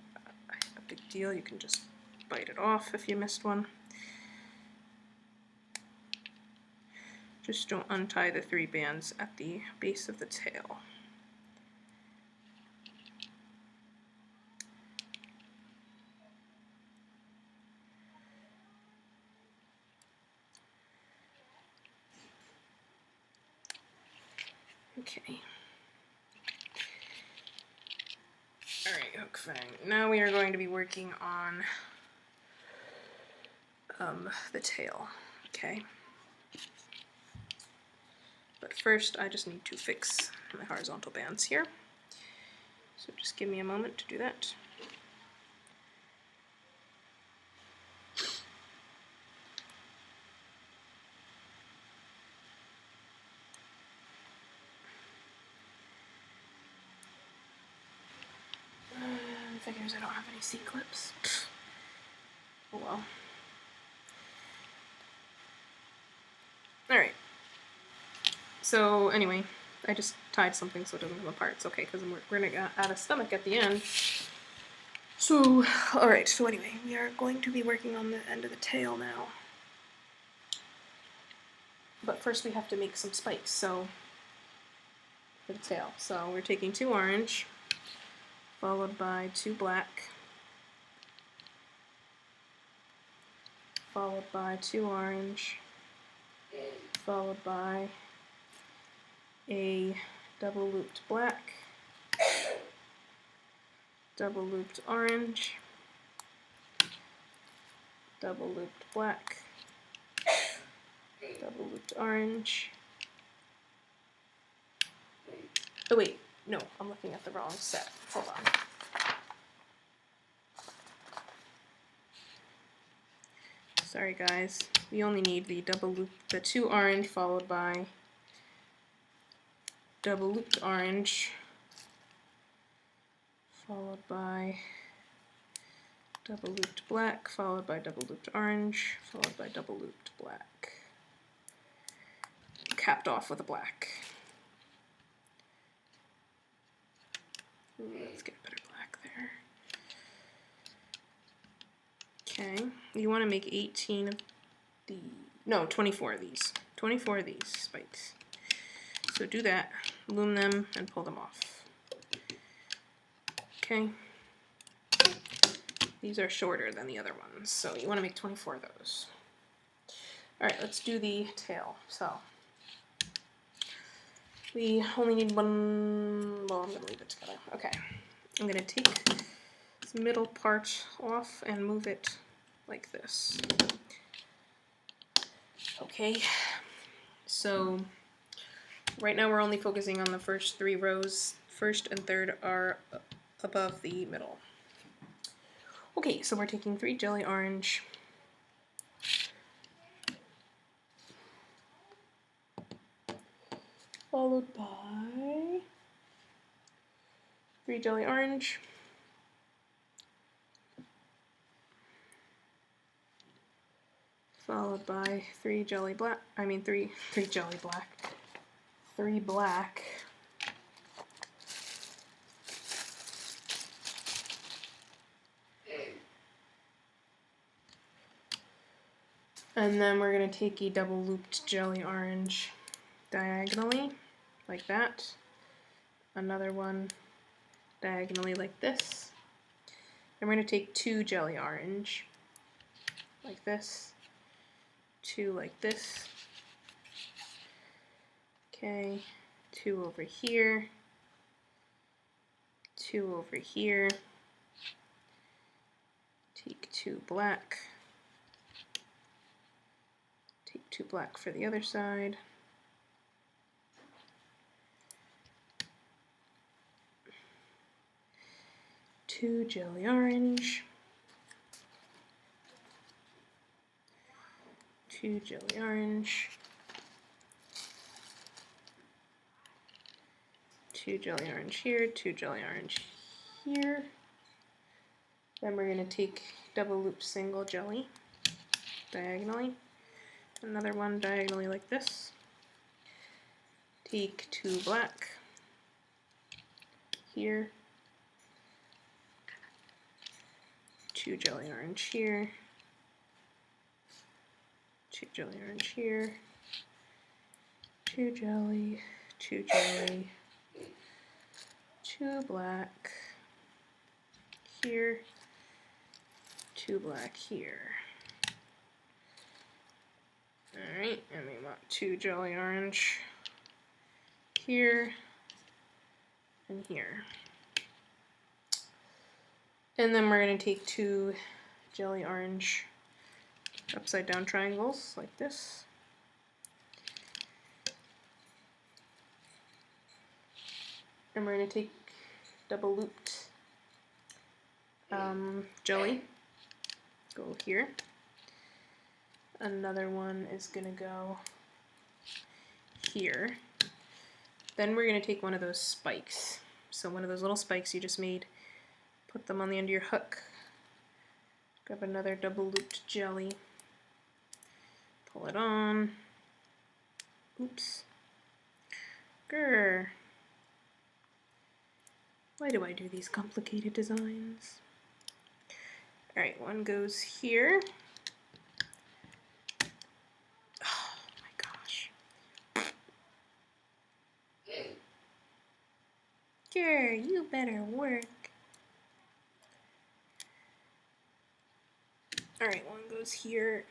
Speaker 1: big deal, you can just bite it off if you missed one. Just don't untie the 3 bands at the base of the tail. Okay. Alright, Hookfang. Now we are going to be working on the tail, okay? But first I just need to fix my horizontal bands here. So just give me a moment to do that. Figures I don't have any C-clips. Oh well. Alright. So anyway, I just tied something so it doesn't come apart. It's okay, because we're going to add a stomach at the end. So, alright, so anyway, we are going to be working on the end of the tail now. But first we have to make some spikes, so for the tail. So we're taking 2 orange, followed by 2 black, followed by 2 orange, followed by a double looped black, double looped orange, double looped black, double looped orange. Oh wait, no, I'm looking at the wrong set. Hold on. Sorry guys, we only need the double loop, the 2 orange followed by double looped orange, followed by double looped black, followed by double looped orange, followed by double looped black. Capped off with a black. Ooh, let's get a better black there. Okay, you want to make 18 of the, no, 24 of these. 24 of these spikes. So do that, loom them, and pull them off. Okay. These are shorter than the other ones, so you want to make 24 of those. Alright, let's do the tail. So, we only need one, well, I'm going to leave it together. Okay, I'm going to take this middle part off and move it like this. Okay, so right now we're only focusing on the first 3 rows. First and third are above the middle. Okay, so we're taking 3 jelly orange, followed by 3 jelly orange, followed by 3 jelly black, three jelly black, 3 black, and then we're going to take a double looped jelly orange diagonally, like that, another one diagonally like this, and we're going to take 2 jelly orange, like this, 2 like this, okay, 2 over here, 2 over here, take 2 black, take 2 black for the other side, two jelly orange, 2 jelly orange, 2 jelly orange here, 2 jelly orange here. Then we're going to take double loop single jelly diagonally, another one diagonally like this, take 2 black here, 2 jelly orange here, 2 jelly orange here, 2 jelly, 2 jelly, 2 black here, 2 black here. Alright, and we want 2 jelly orange here and here. And then we're going to take 2 jelly orange upside down triangles like this. And we're going to take double looped jelly, go here. Another one is going to go here. Then we're going to take one of those spikes. So one of those little spikes you just made, put them on the end of your hook. Grab another double looped jelly, pull it on. Oops. Grr. Why do I do these complicated designs? Alright, one goes here. Oh my gosh. Sure, you better work. Alright, one goes here.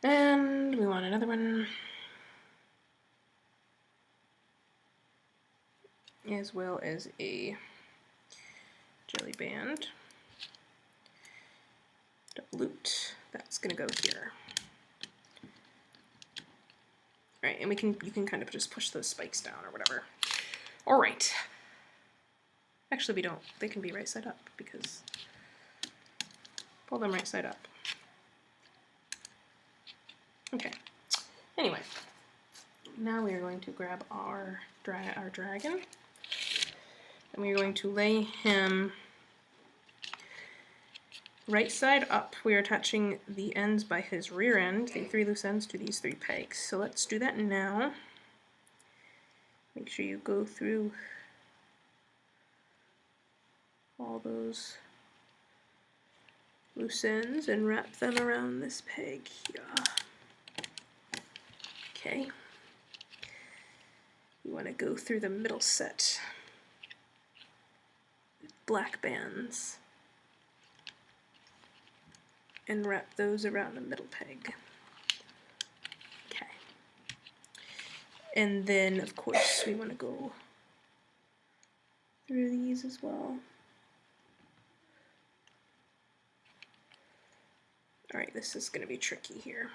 Speaker 1: And we want another one. As well as a jelly band. Double looped. That's gonna go here. Alright, and you can kind of just push those spikes down or whatever. Alright. Actually we don't. They can be right side up because pull them right side up. Okay. Anyway. Now we are going to grab our dragon. And we are going to lay him right side up. We are attaching the ends by his rear end, the 3 loose ends, to these 3 pegs. So let's do that now. Make sure you go through all those loose ends and wrap them around this peg here. Okay. You want to go through the middle set. Black bands. And wrap those around the middle peg. Okay. And then, of course, we want to go through these as well. Alright, this is going to be tricky here.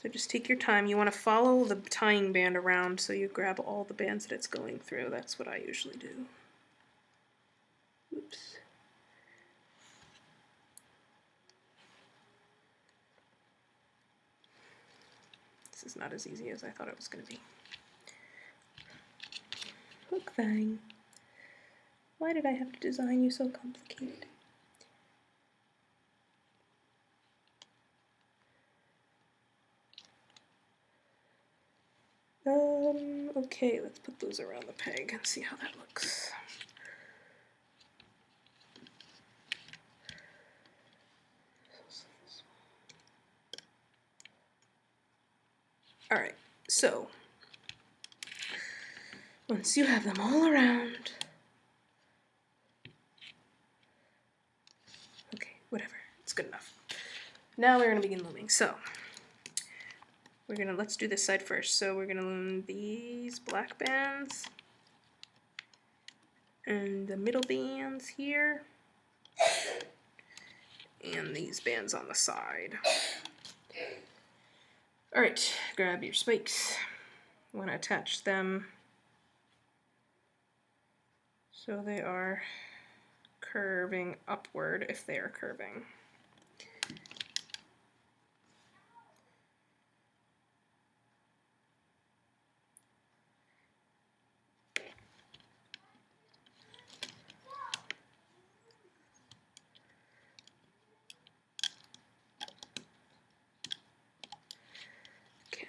Speaker 1: So just take your time. You want to follow the tying band around so you grab all the bands that it's going through. That's what I usually do. Oops. This is not as easy as I thought it was going to be. Hookfang. Why did I have to design you so complicated? Okay, let's put those around the peg and see how that looks. Alright, so once you have them all around, okay, whatever, it's good enough. Now we're going to begin looming. So let's do this side first. So we're gonna loom these black bands and the middle bands here and these bands on the side. Alright, grab your spikes. You want to attach them so they are curving upward if they are curving.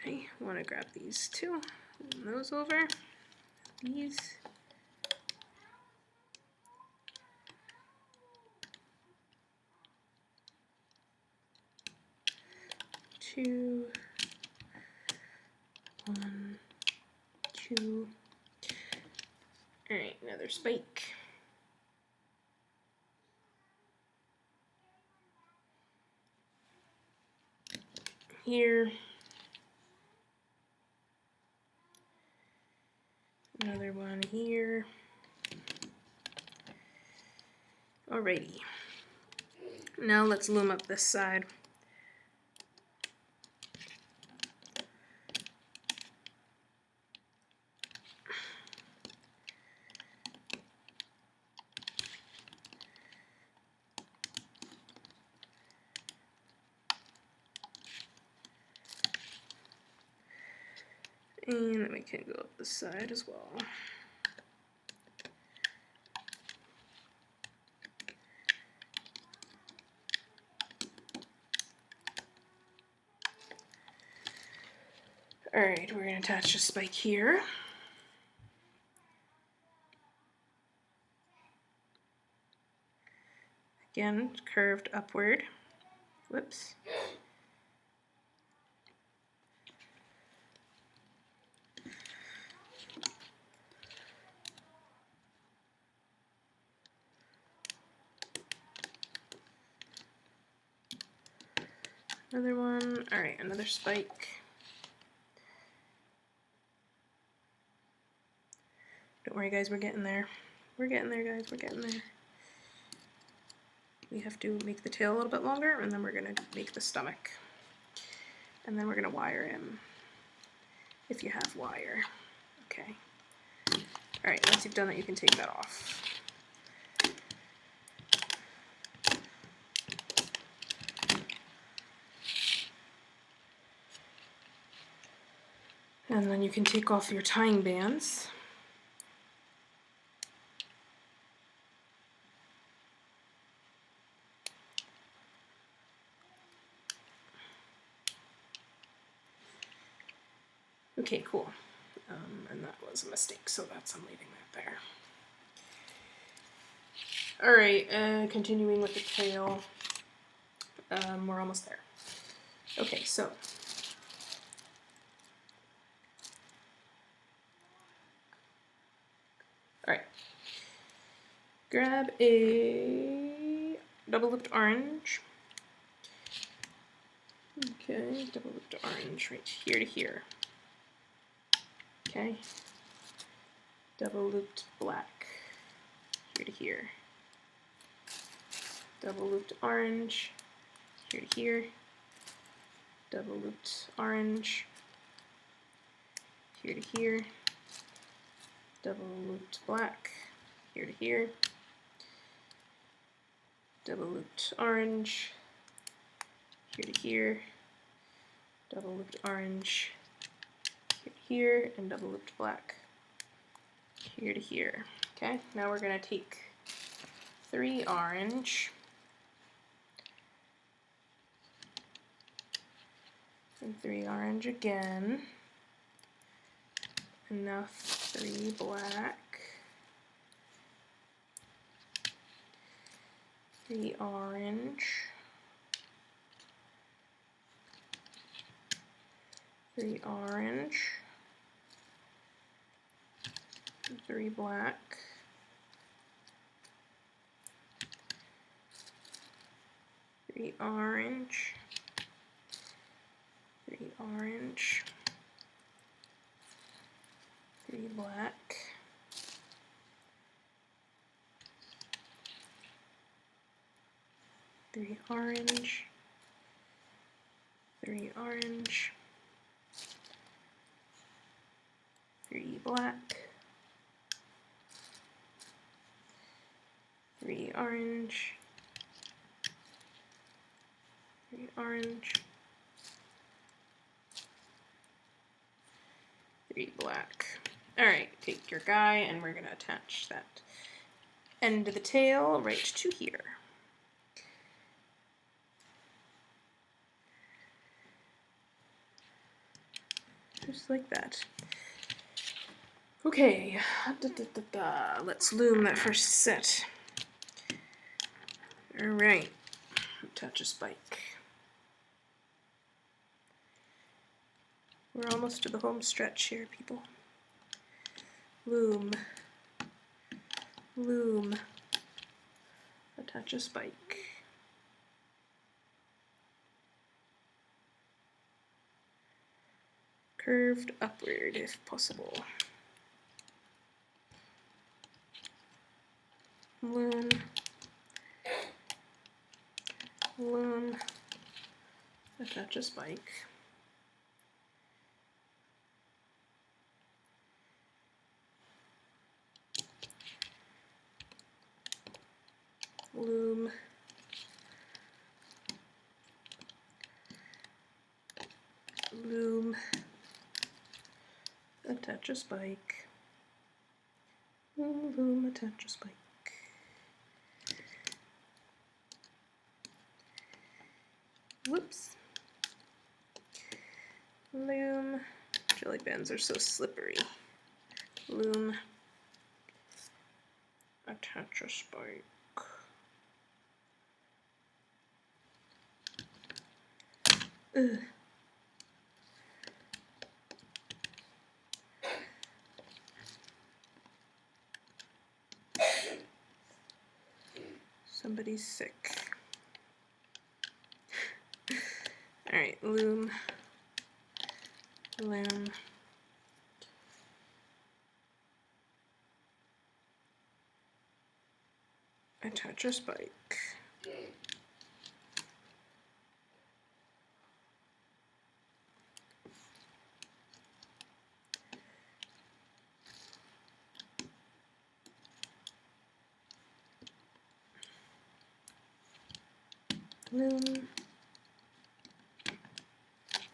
Speaker 1: Okay, I want to grab these two, move those over, these. Two, 1, 2. Alright, another spike. Here. Another one here. Alrighty. Now let's loom up this side. And then we can go up this side as well. Alright, we're going to attach a spike here. Again, curved upward. Whoops. Another one. All right, another spike. Don't worry, guys, we're getting there. We're getting there, guys, we're getting there. We have to make the tail a little bit longer, and then we're gonna make the stomach. And then we're gonna wire him, if you have wire. Okay. All right, once you've done that, you can take that off. And then you can take off your tying bands. Okay, cool. And that was a mistake, so I'm leaving that there. All right, continuing with the tail. We're almost there. Okay, so all right. Grab a double looped orange. Okay, double looped orange right here to here. Okay. Double looped black here to here. Double looped orange here to here. Double looped orange here to here. Double looped black here to here. Double looped orange here to here. Double looped orange here to here, and double looped black here to here. Okay, now we're going to take 3 orange and 3 orange again, and now 3 black, 3 orange, 3 orange, 3 black, 3 orange, 3 orange, 3 black, 3 orange, 3 orange, 3 black, 3 orange, 3 orange, 3 black. Alright, take your guy and we're going to attach that end of the tail right to here. Just like that. Okay, let's loom that first set. Alright, attach a spike. We're almost to the home stretch here, people. Loom, loom, attach a spike. Curved upward if possible. Loom, loom, attach a spike. Loom, loom, attach a spike. Loom, loom, attach a spike. Whoops. Loom. Jelly bands are so slippery. Loom. Attach a spike. Ugh. Somebody's sick. Alright, loom. Attach a spike.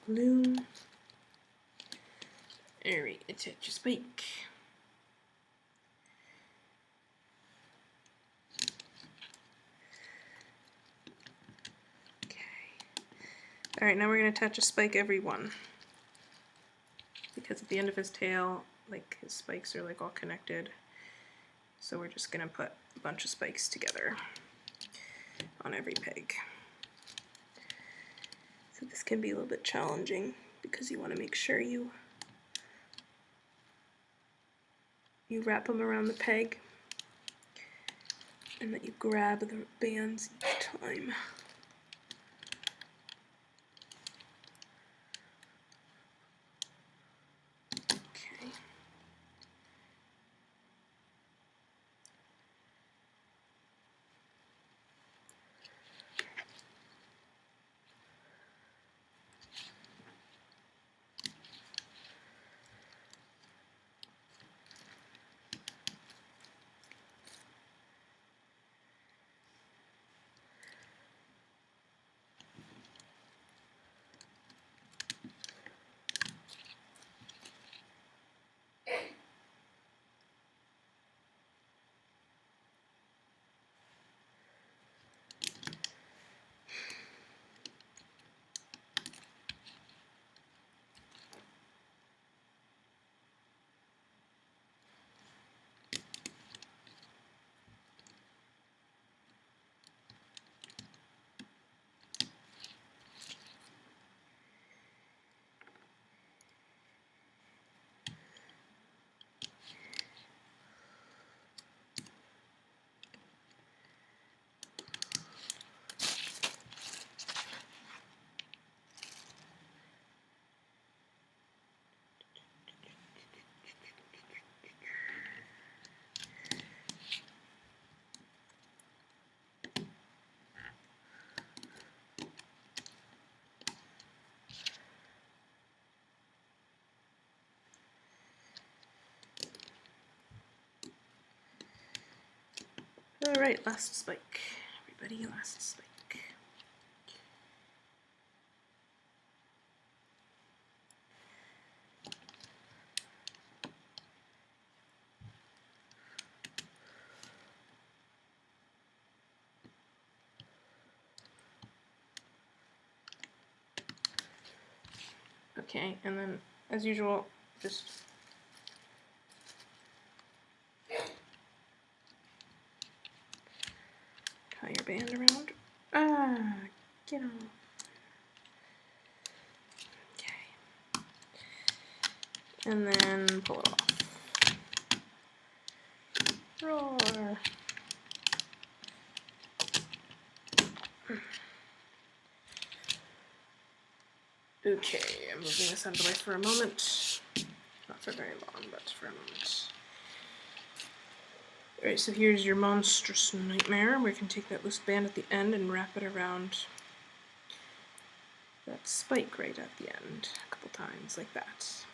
Speaker 1: Loom. Alright, attach a spike. Alright, now we're going to attach a spike every one. Because at the end of his tail, like, his spikes are like all connected. So we're just going to put a bunch of spikes together on every peg. So this can be a little bit challenging because you want to make sure you wrap them around the peg and that you grab the bands each time. Alright, last spike. Everybody, last spike. Okay, and then, as usual, just tie your band around. Ah, get off. Okay. And then pull it off. Roar. Okay, I'm moving this out of the way for a moment. Not for very long, but for a moment. Alright, so here's your monstrous nightmare. We can take that loose band at the end and wrap it around that spike right at the end a couple times, like that.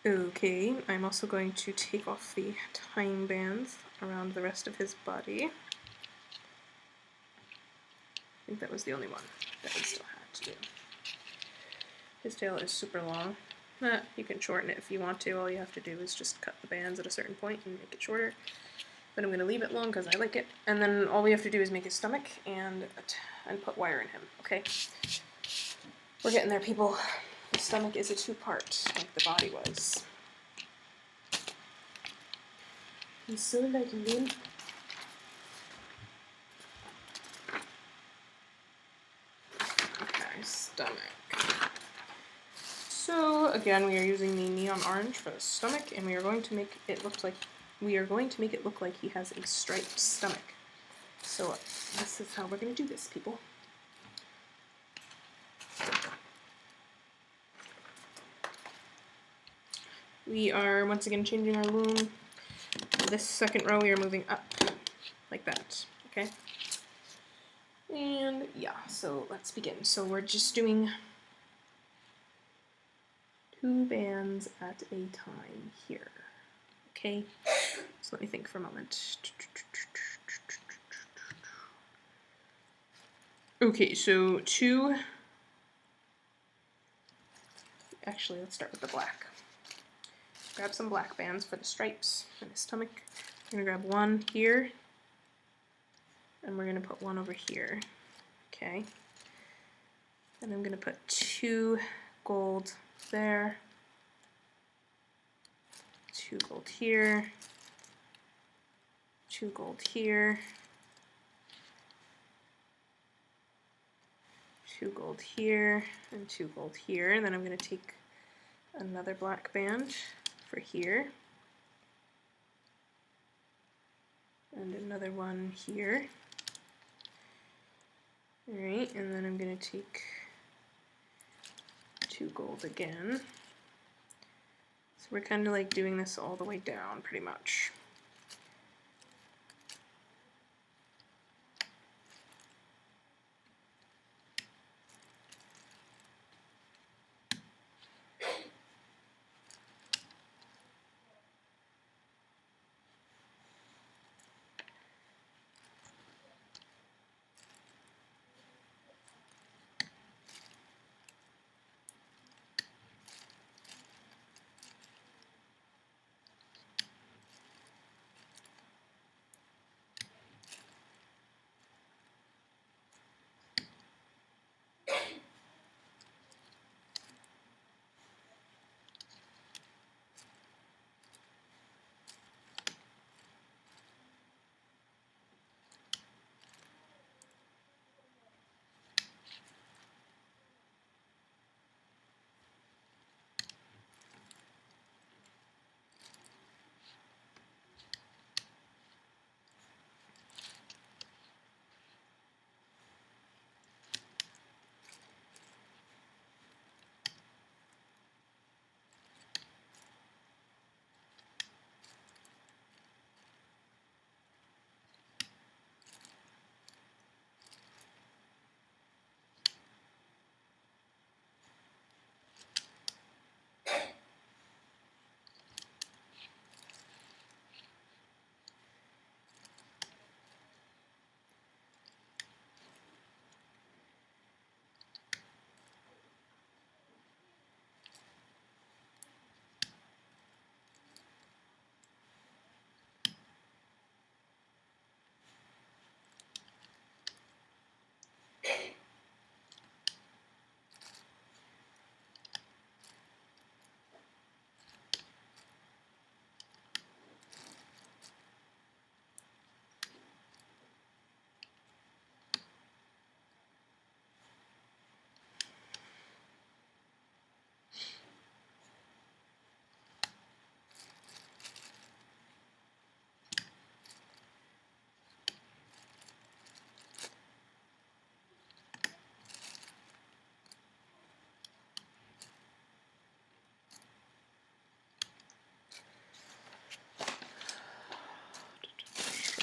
Speaker 1: Okay, I'm also going to take off the tying bands around the rest of his body. I think that was the only one that we still had to do. His tail is super long. You can shorten it if you want to. All you have to do is just cut the bands at a certain point and make it shorter. But I'm going to leave it long because I like it. And then all we have to do is make his stomach and put wire in him. Okay? We're getting there, people. The stomach is a two-part, like the body was. He's so like limp. stomach. So again, we are using the neon orange for the stomach, and we are going to make it look like he has a striped stomach. So this is how we're going to do this, people. We are once again changing our loom. This second row we are moving up like that, okay? And yeah, so let's begin. So we're just doing 2 bands at a time here, okay? So let me think for a moment. Okay, so 2, actually let's start with the black. Grab some black bands for the stripes and the stomach. I'm gonna grab 1 here, and we're gonna put 1 over here, okay? And I'm gonna put 2 gold there, 2 gold here, 2 gold here, 2 gold here, and 2 gold here. And then I'm gonna take another black band for here, and another one here. Alright, and then I'm going to take 2 gold again. So we're kind of like doing this all the way down, pretty much.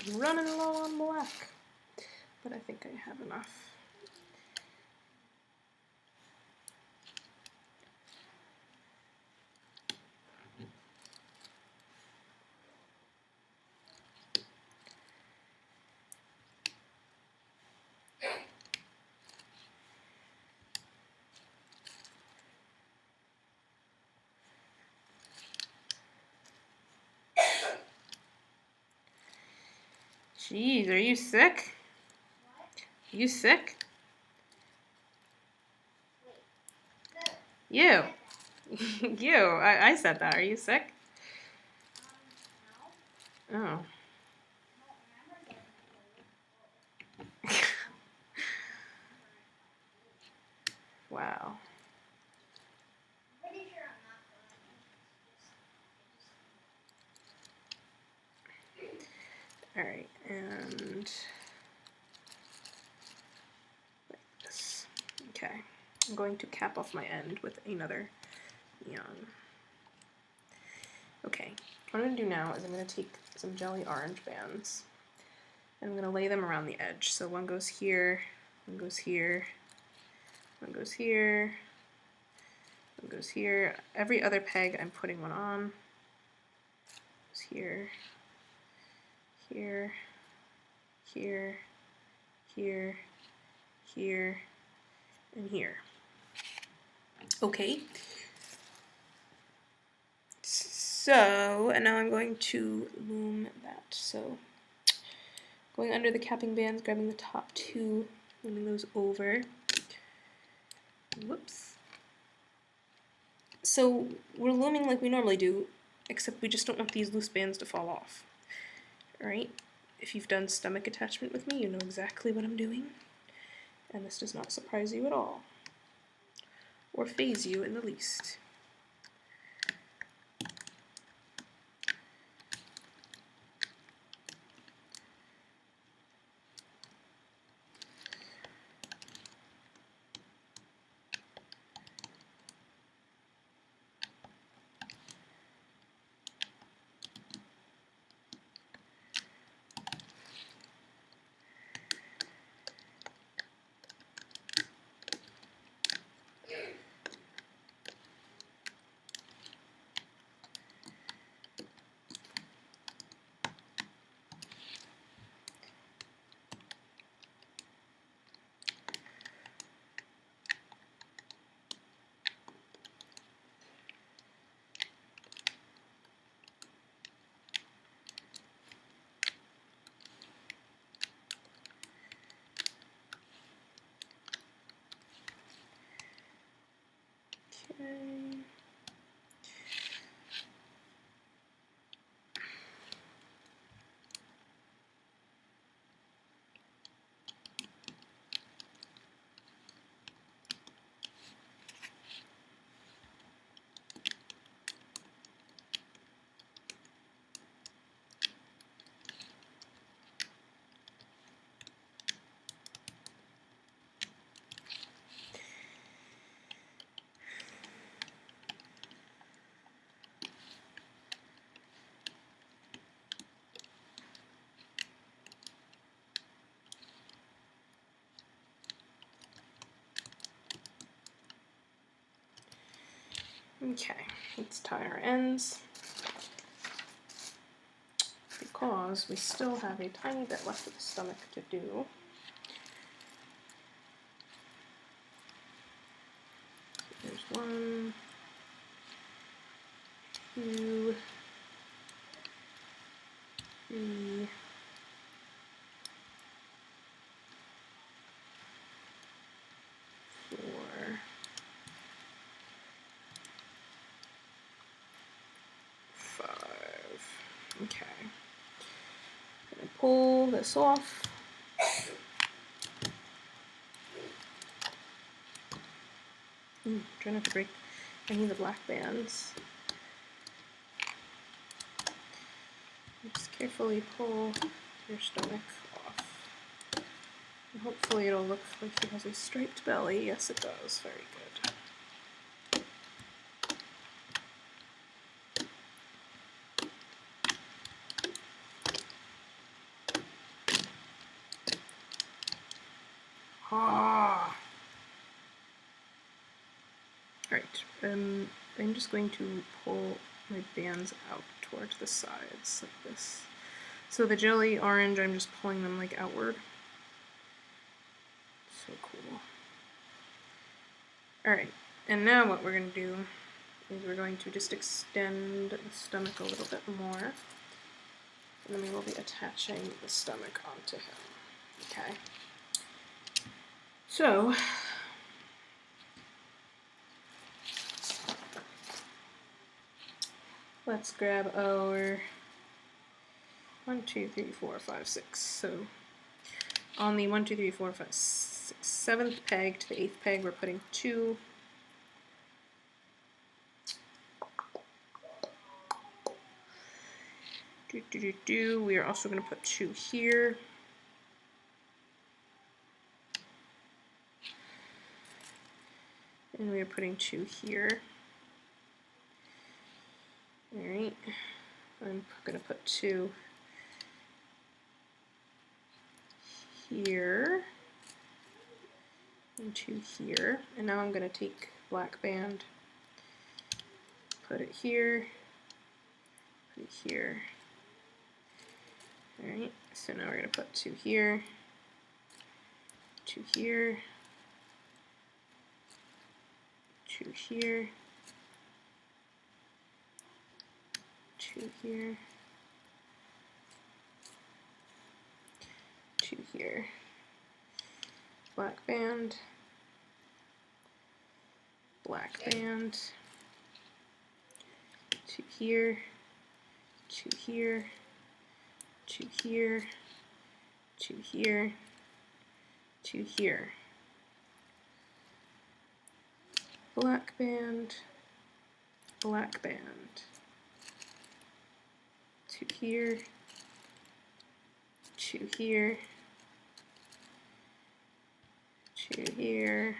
Speaker 1: I'm running low on black, but I think I have enough. Jeez, are you sick? What? You sick? You. You. I said that. Are you sick? No. Oh. Wow. Alright, and like this. Okay, I'm going to cap off my end with another neon. Okay, what I'm going to do now is I'm going to take some jelly orange bands and I'm going to lay them around the edge. So one goes here, one goes here, one goes here, one goes here. Every other peg I'm putting one on. Goes here, here, here, here, here, and here. Okay. So, and now I'm going to loom that. So, going under the capping bands, grabbing the top two, looming those over. Whoops. So, we're looming like we normally do, except we just don't want these loose bands to fall off. Alright? If you've done stomach attachment with me, you know exactly what I'm doing. And this does not surprise you at all, or faze you in the least. Okay. Okay, let's tie our ends, because we still have a tiny bit left of the stomach to do. There's 1, 2, 3, 4, 5. Okay. I'm gonna pull this off. Try not to break any of the black bands. Just carefully pull your stomach off. And hopefully it'll look like he has a striped belly. Yes, it does. Very good. Ah. Alright, I'm just going to pull my bands out towards the sides like this. So the jelly orange, I'm just pulling them like outward. So cool. Alright, and now what we're going to do is we're going to just extend the stomach a little bit more. And then we will be attaching the stomach onto him. Okay. So, let's grab our 1, 2, 3, 4, 5, 6. So on the 1, 2, 3, 4, 5, 7th peg to the 8th peg, we're putting 2. We are also going to put 2 here. And we are putting 2 here. Alright, I'm going to put 2 here and 2 here. And now I'm going to take black band, put it here, put it here. Alright, so now we're going to put 2 here, 2 here, 2 here, 2 here, 2 here, black band, 2 here, 2 here, 2 here, 2 here, 2 here, black band, 2 here, 2 here, 2 here,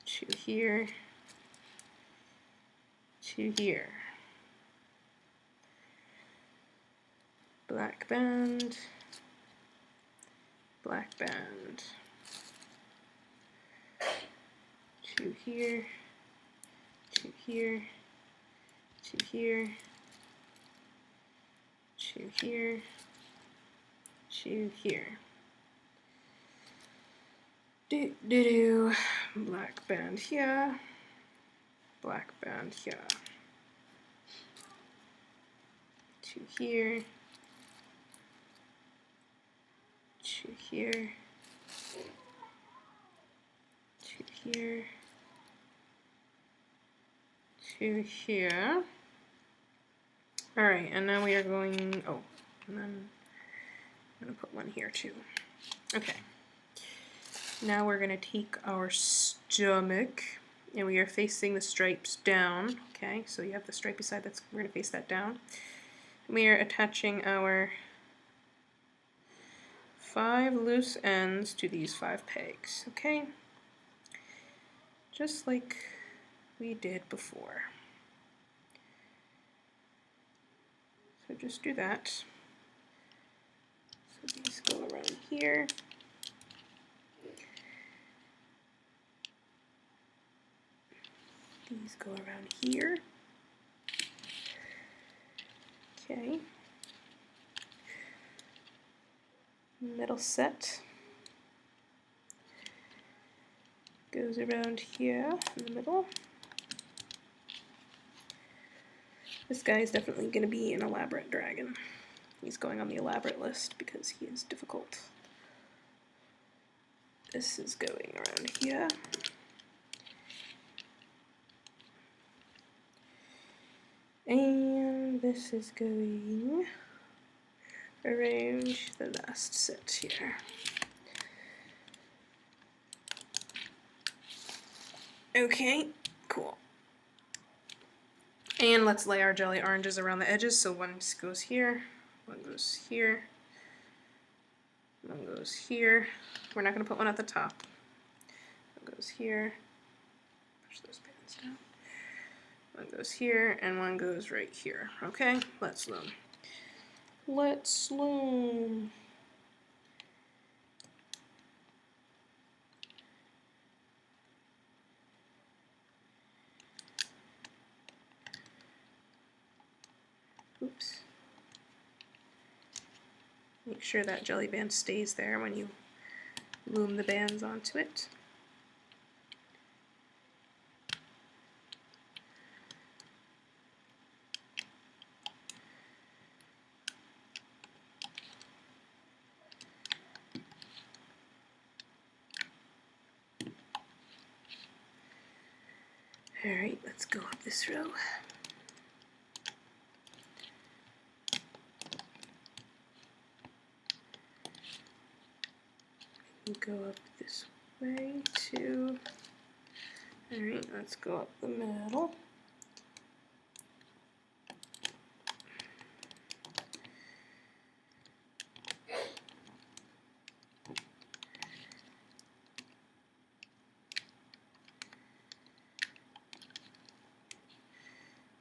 Speaker 1: 2 here, 2 here, black band, 2 here, 2 here, 2 here, 2 here, 2 here. Black band here, black band here. 2 here, 2 here, 2 here, 2 here. Alright, and now we are going, and then I'm going to put 1 here too. Okay. Now we're going to take our stomach, and we are facing the stripes down. Okay, so you have the stripy side, we're going to face that down. And we are attaching our 5 loose ends to these 5 pegs. Okay, just like we did before. So just do that. So these go around here. These go around here. Okay. Middle set goes around here in the middle. This guy is definitely going to be an elaborate dragon. He's going on the elaborate list because he is difficult. This is going around here. And this is going around the last set here. Okay, cool. And let's lay our jelly oranges around the edges. So 1 goes here, 1 goes here, 1 goes here. We're not going to put 1 at the top. 1 goes here. Push those bands down. 1 goes here, and 1 goes right here. Okay, let's loom. Let's loom. Oops. Make sure that jelly band stays there when you loom the bands onto it. Alright, let's go up this row. go up this way too. Alright, let's go up the middle.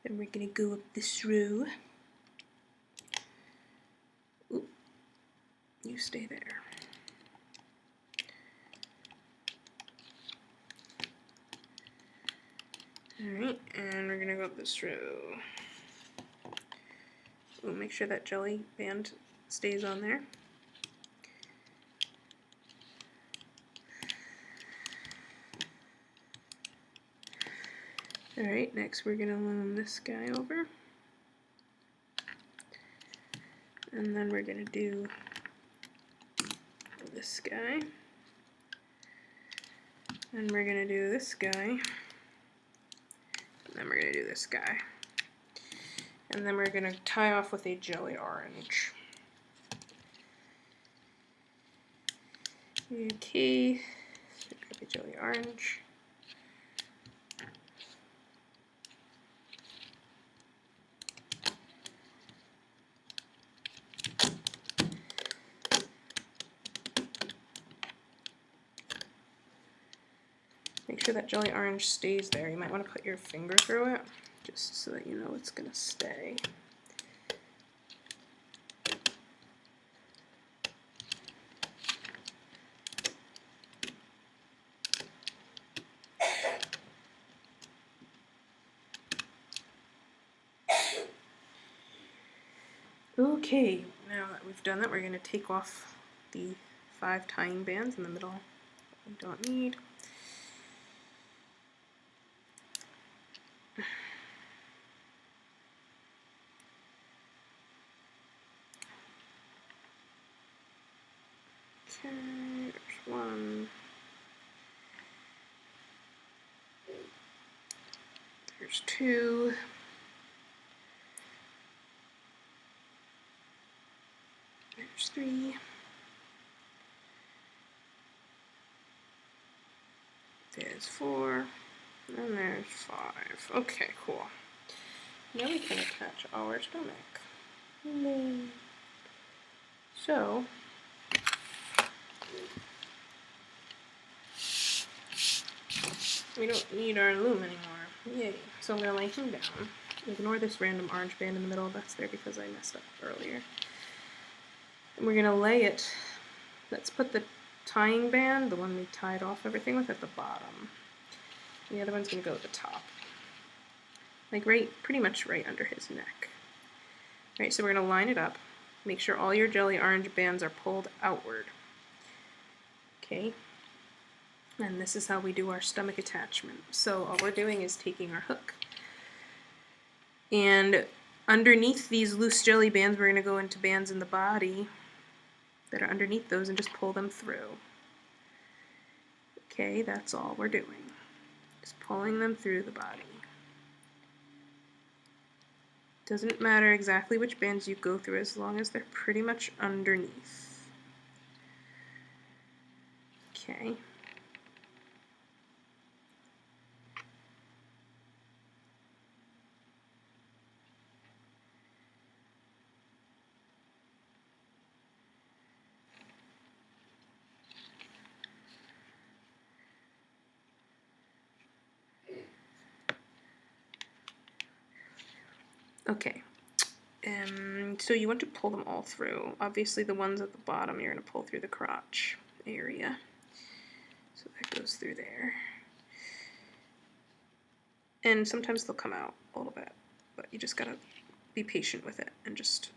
Speaker 1: Then we're going to go up this row. Ooh, you stay there. Alright, and we're going to go up this row. We'll make sure that jelly band stays on there. Alright, next we're going to loom this guy over. And then we're going to do this guy. And we're going to do this guy. And then we're going to do this guy. And then we're going to tie off with a jelly orange. Okay, so grab a jelly orange. Make sure that jelly orange stays there. You might want to put your finger through it, just so that you know it's going to stay. Okay, now that we've done that, we're going to take off the 5 tying bands in the middle that we don't need. Okay, there's one. There's 2. There's 3. There's 4. And there's 5. Okay, cool. Now we can attach our stomach. So, we don't need our loom anymore. Yay. So I'm going to lay him down. Ignore this random orange band in the middle. That's there because I messed up earlier. And we're going to lay it. Let's put the tying band, the one we tied off everything with, at the bottom. And the other one's going to go at the top. Like pretty much right under his neck. Alright, so we're going to line it up. Make sure all your jelly orange bands are pulled outward. Okay. And this is how we do our stomach attachment. So all we're doing is taking our hook, and underneath these loose jelly bands, we're going to go into bands in the body that are underneath those and just pull them through. Okay, that's all we're doing. Just pulling them through the body. Doesn't matter exactly which bands you go through as long as they're pretty much underneath. Okay. Okay, so you want to pull them all through. Obviously the ones at the bottom you're going to pull through the crotch area. So that goes through there. And sometimes they'll come out a little bit, but you just got to be patient with it and just,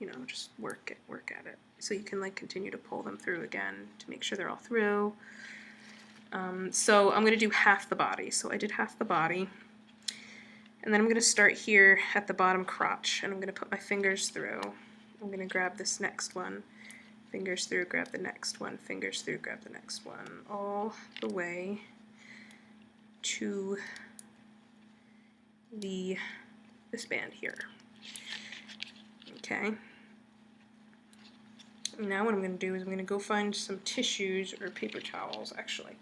Speaker 1: you know, just work at it. So you can like continue to pull them through again to make sure they're all through. So I'm going to do half the body. So I did half the body. And then I'm going to start here at the bottom crotch, and I'm going to put my fingers through. I'm going to grab this next one, fingers through, grab the next one, fingers through, grab the next one, all the way to this band here. Okay. Now what I'm going to do is I'm going to go find some tissues or paper towels, actually.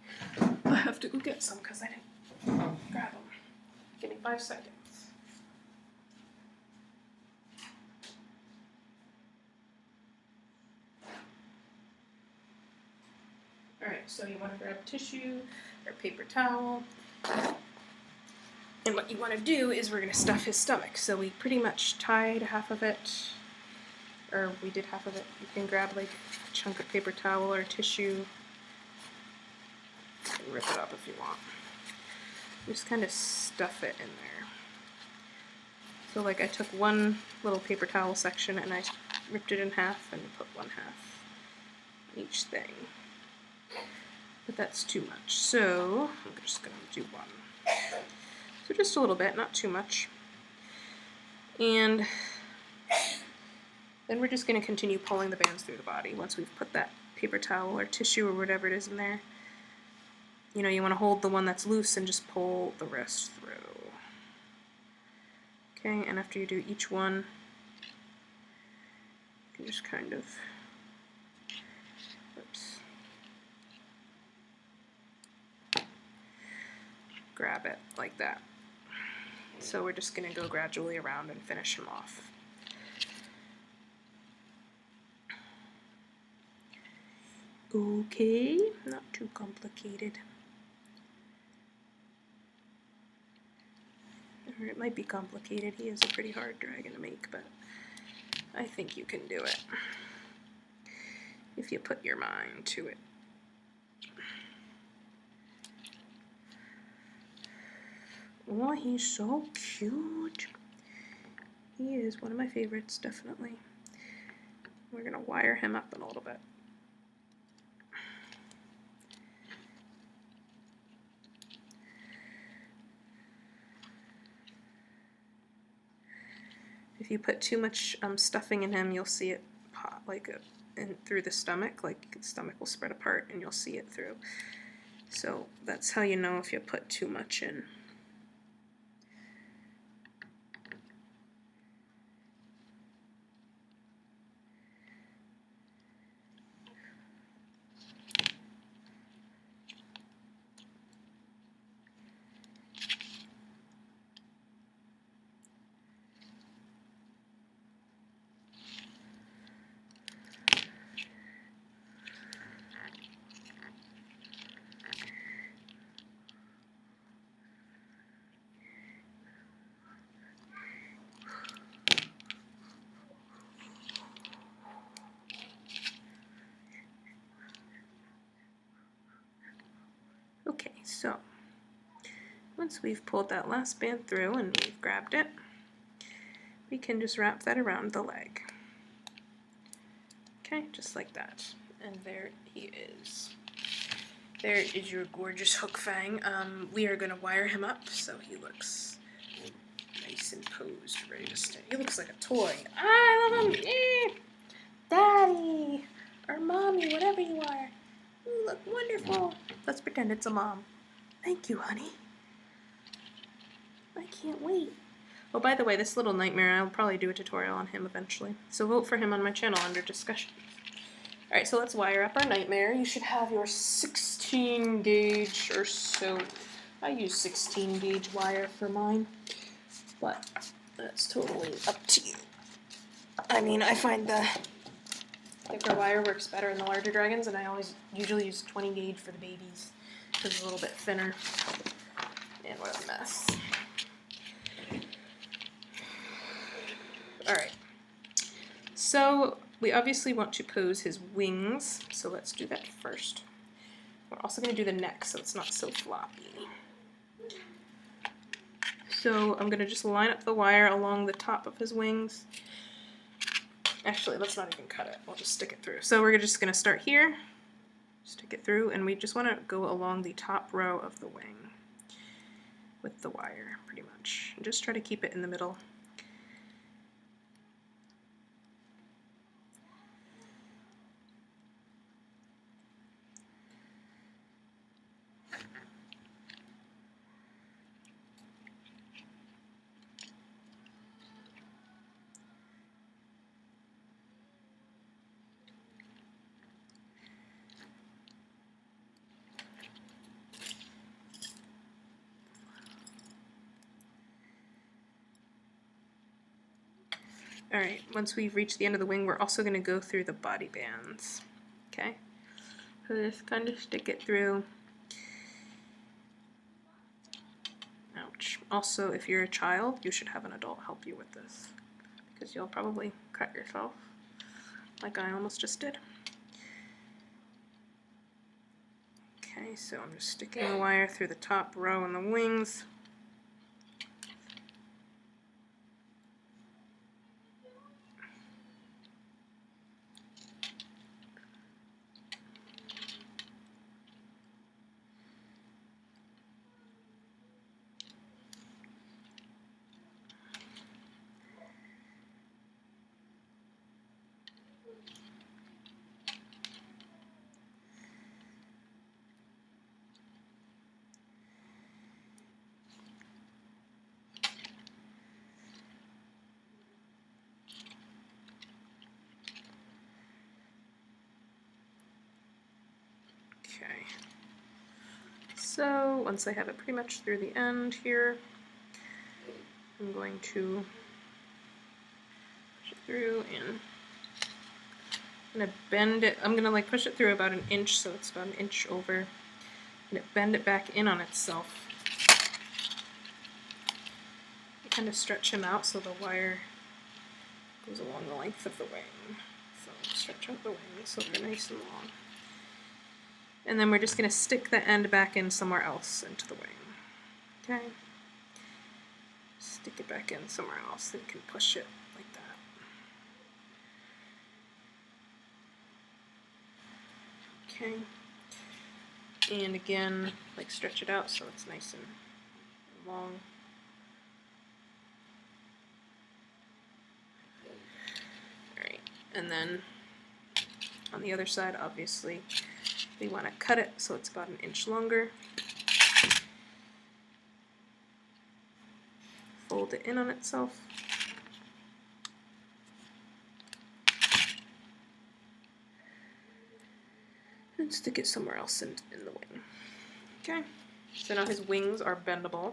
Speaker 1: I have to go get some because I didn't grab them. Give me 5 seconds. Alright, so you want to grab tissue or paper towel. And what you want to do is we're going to stuff his stomach. So we pretty much tied half of it, or we did half of it. You can grab like a chunk of paper towel or tissue and rip it up if you want. Just kind of stuff it in there. So like I took one little paper towel section and I ripped it in half and put one half on each thing. But that's too much, so I'm just going to do one. So just a little bit, not too much. And then we're just going to continue pulling the bands through the body once we've put that paper towel or tissue or whatever it is in there. You know, you want to hold the one that's loose and just pull the rest through. Okay, and after you do each one, you can just kind of, grab it like that. So we're just going to go gradually around and finish him off. Okay, not too complicated. Or it might be complicated. He is a pretty hard dragon to make, but I think you can do it if you put your mind to it. Oh, he's so cute. He is one of my favorites, definitely. We're going to wire him up in a little bit. If you put too much stuffing in him, you'll see it pop through the stomach, like the stomach will spread apart and you'll see it through. So that's how you know if you put too much in. Okay, so once we've pulled that last band through and we've grabbed it, we can just wrap that around the leg. Okay, just like that. And there he is. There is your gorgeous Hookfang. We are going to wire him up so he looks nice and posed, ready to stay. He looks like a toy. I love him! Daddy! Or Mommy, whatever you are. You look wonderful. Let's pretend it's a mom. Thank you, honey. I can't wait. Oh, by the way, this little nightmare, I'll probably do a tutorial on him eventually. So vote for him on my channel under discussions. Alright, so let's wire up our nightmare. You should have your 16 gauge or so. I use 16 gauge wire for mine, but that's totally up to you. I mean, I find the thicker wire works better in the larger dragons, and I usually use 20 gauge for the babies because it's a little bit thinner. And what a mess. Alright, so we obviously want to pose his wings, so let's do that first. We're also going to do the neck so it's not so floppy. So I'm going to just line up the wire along the top of his wings. Actually, let's not even cut it. We'll just stick it through. So we're just going to start here, stick it through, and we just want to go along the top row of the wing with the wire, pretty much. And just try to keep it in the middle. Alright, once we've reached the end of the wing, we're also going to go through the body bands. Okay? So just kind of stick it through. Ouch. Also, if you're a child, you should have an adult help you with this, because you'll probably cut yourself, like I almost just did. Okay, so I'm just sticking the wire through the top row and the wings. Okay, so once I have it pretty much through the end here, I'm going to push it through and I'm going to bend it. I'm going to like push it through about 1 inch, so it's about 1 inch over. I'm going to bend it back in on itself. Kind of stretch him out so the wire goes along the length of the wing. So stretch out the wings so they're nice and long. And then we're just going to stick the end back in somewhere else into the wing. Okay? Stick it back in somewhere else and you can push it like that. Okay. And again, like stretch it out so it's nice and long. Alright, and then on the other side, obviously, we want to cut it so it's about 1 inch longer. Fold it in on itself. And stick it somewhere else in the wing. Okay, so now his wings are bendable.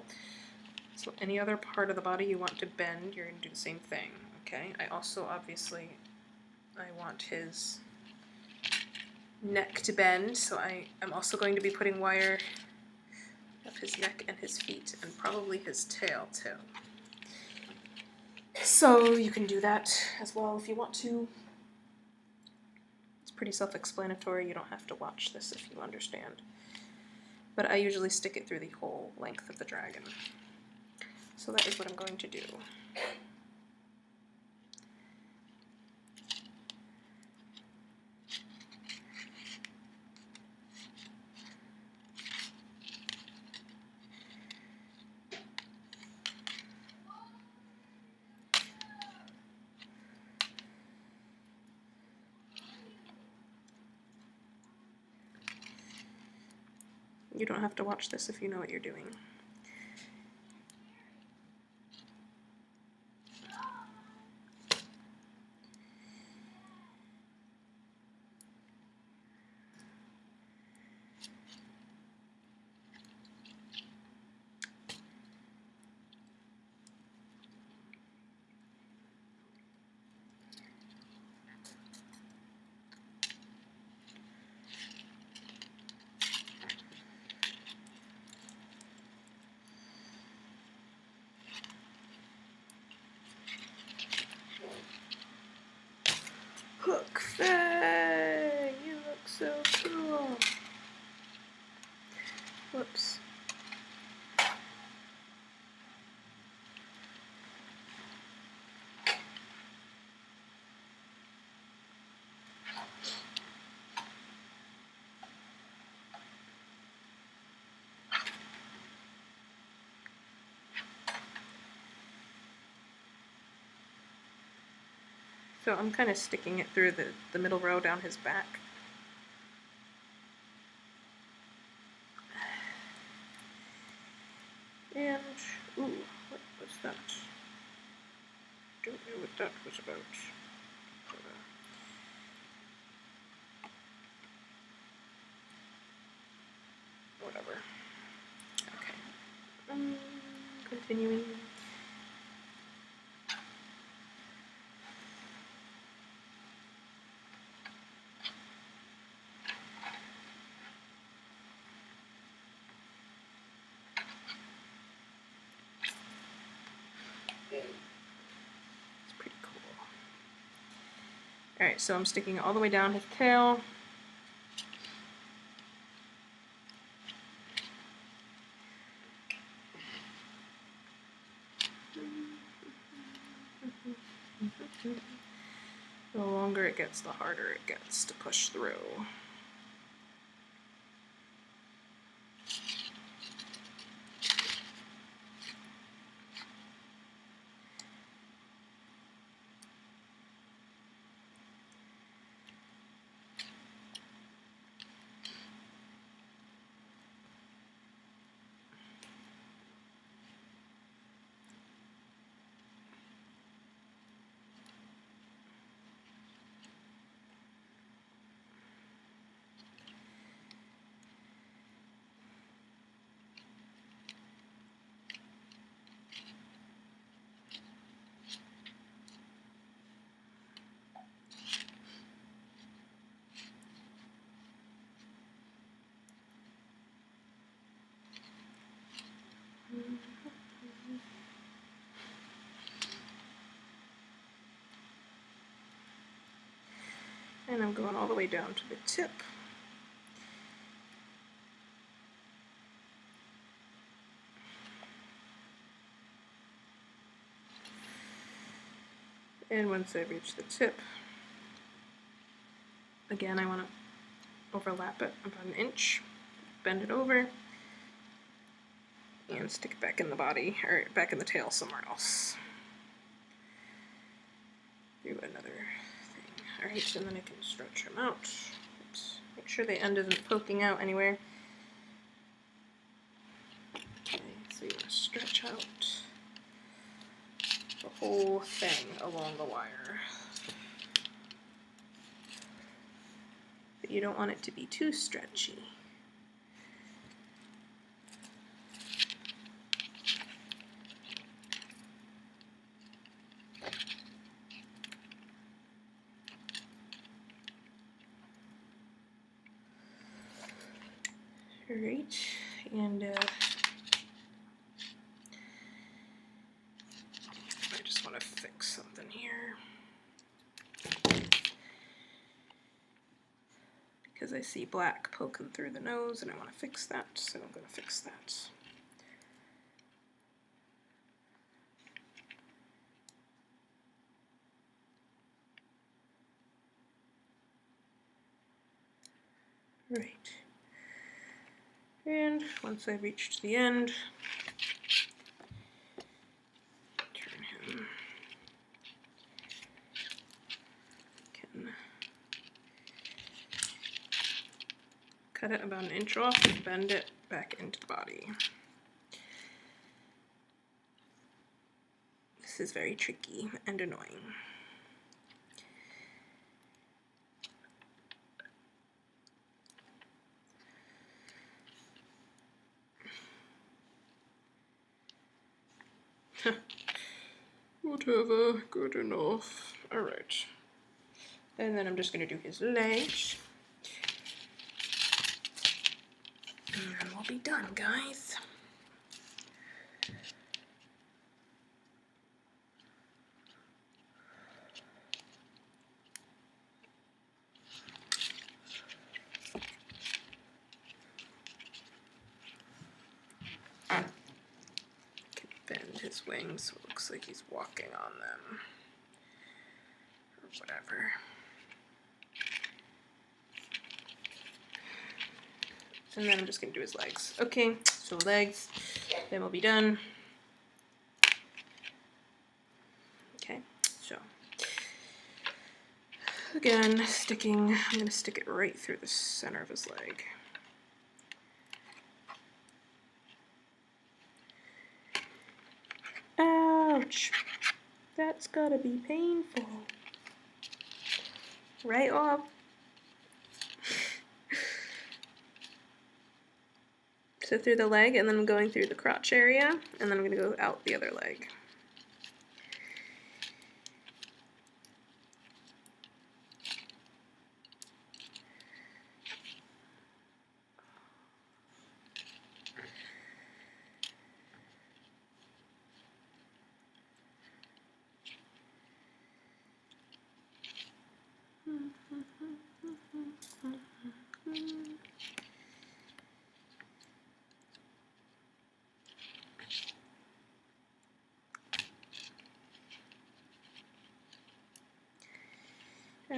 Speaker 1: So any other part of the body you want to bend, you're going to do the same thing. Okay, I also obviously, I want his neck to bend, so I am also going to be putting wire up his neck and his feet and probably his tail too. So you can do that as well if you want to. It's pretty self-explanatory, you don't have to watch this if you understand. But I usually stick it through the whole length of the dragon. So that is what I'm going to do. You don't have to watch this if you know what you're doing. Hookfang! You look so cool. Whoops. So I'm kind of sticking it through the middle row down his back. And, ooh, what was that? Don't know what that was about. Whatever. Okay. Continuing. Alright, so I'm sticking it all the way down his tail. The longer it gets, the harder it gets to push through. And I'm going all the way down to the tip. And once I reach the tip, again I want to overlap it about an inch, bend it over, and stick it back in the body, or back in the tail somewhere else. Do another thing. Alright, and then I can stretch them out. Oops. Make sure the end isn't poking out anywhere. Okay, so you want to stretch out the whole thing along the wire. But you don't want it to be too stretchy. Alright, and I just want to fix something here. Because I see black poking through the nose and I want to fix that, so I'm going to fix that. Right. And once I reached the end, turn him, can cut it about an inch off and bend it back into the body. This is very tricky and annoying. Whatever, good enough. Alright. And then I'm just going to do his legs. And then we'll be done, guys. Bend his wings so it looks like he's walking on them, or whatever. And then I'm just going to do his legs. Okay, so legs, then we'll be done. Okay, so again, I'm going to stick it right through the center of his leg. Ouch! That's gotta be painful. Right off. So through the leg, and then I'm going through the crotch area, and then I'm gonna go out the other leg.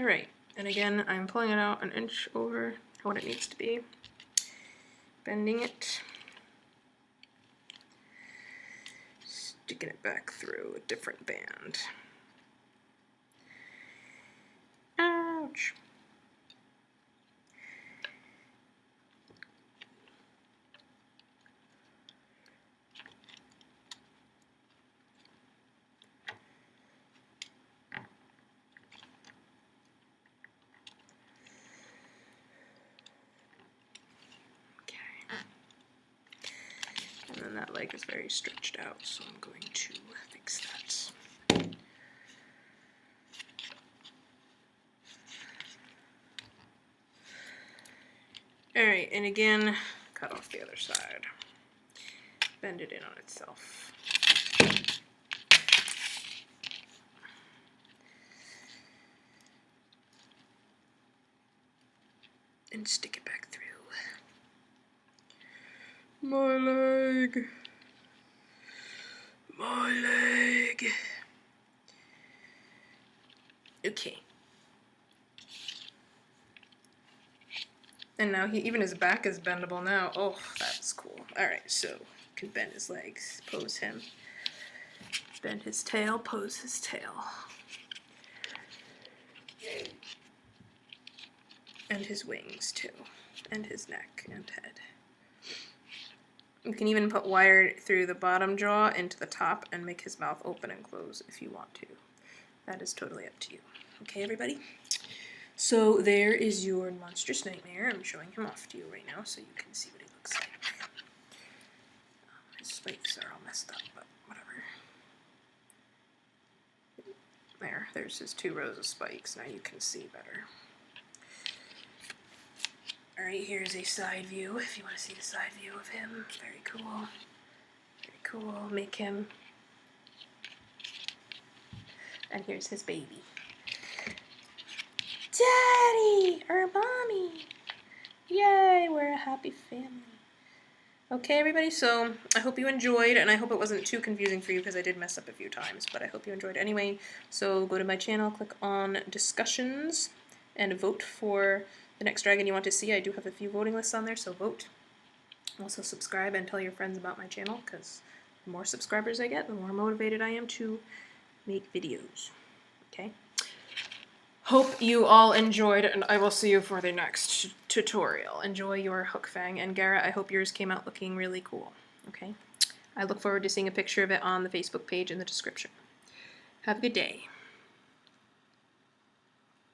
Speaker 1: Alright, and again, I'm pulling it out an inch over what it needs to be, bending it, sticking it back through a different band. Ouch! And then that leg is very stretched out, so I'm going to fix that. Alright, and again, cut off the other side. Bend it in on itself. And stick it back through. My leg. My leg. Okay. And now even his back is bendable now. Oh, that's cool. Alright, so you can bend his legs, pose him. Bend his tail, pose his tail. And his wings too. And his neck and head. You can even put wire through the bottom jaw into the top and make his mouth open and close if you want to. That is totally up to you. Okay, everybody? So there is your monstrous nightmare. I'm showing him off to you right now so you can see what he looks like. His spikes are all messed up, but whatever. There's his 2 rows of spikes. Now you can see better. Alright, here's a side view, if you want to see the side view of him. Very cool. Very cool. Make him. And here's his baby. Daddy! Or Mommy! Yay, we're a happy family. Okay, everybody, so I hope you enjoyed, and I hope it wasn't too confusing for you because I did mess up a few times, but I hope you enjoyed anyway. So go to my channel, click on discussions, and vote for the next dragon you want to see. I do have a few voting lists on there, so vote. Also subscribe and tell your friends about my channel, because the more subscribers I get, the more motivated I am to make videos. Okay? Hope you all enjoyed, and I will see you for the next tutorial. Enjoy your Hookfang, and Garrett, I hope yours came out looking really cool. Okay? I look forward to seeing a picture of it on the Facebook page in the description. Have a good day.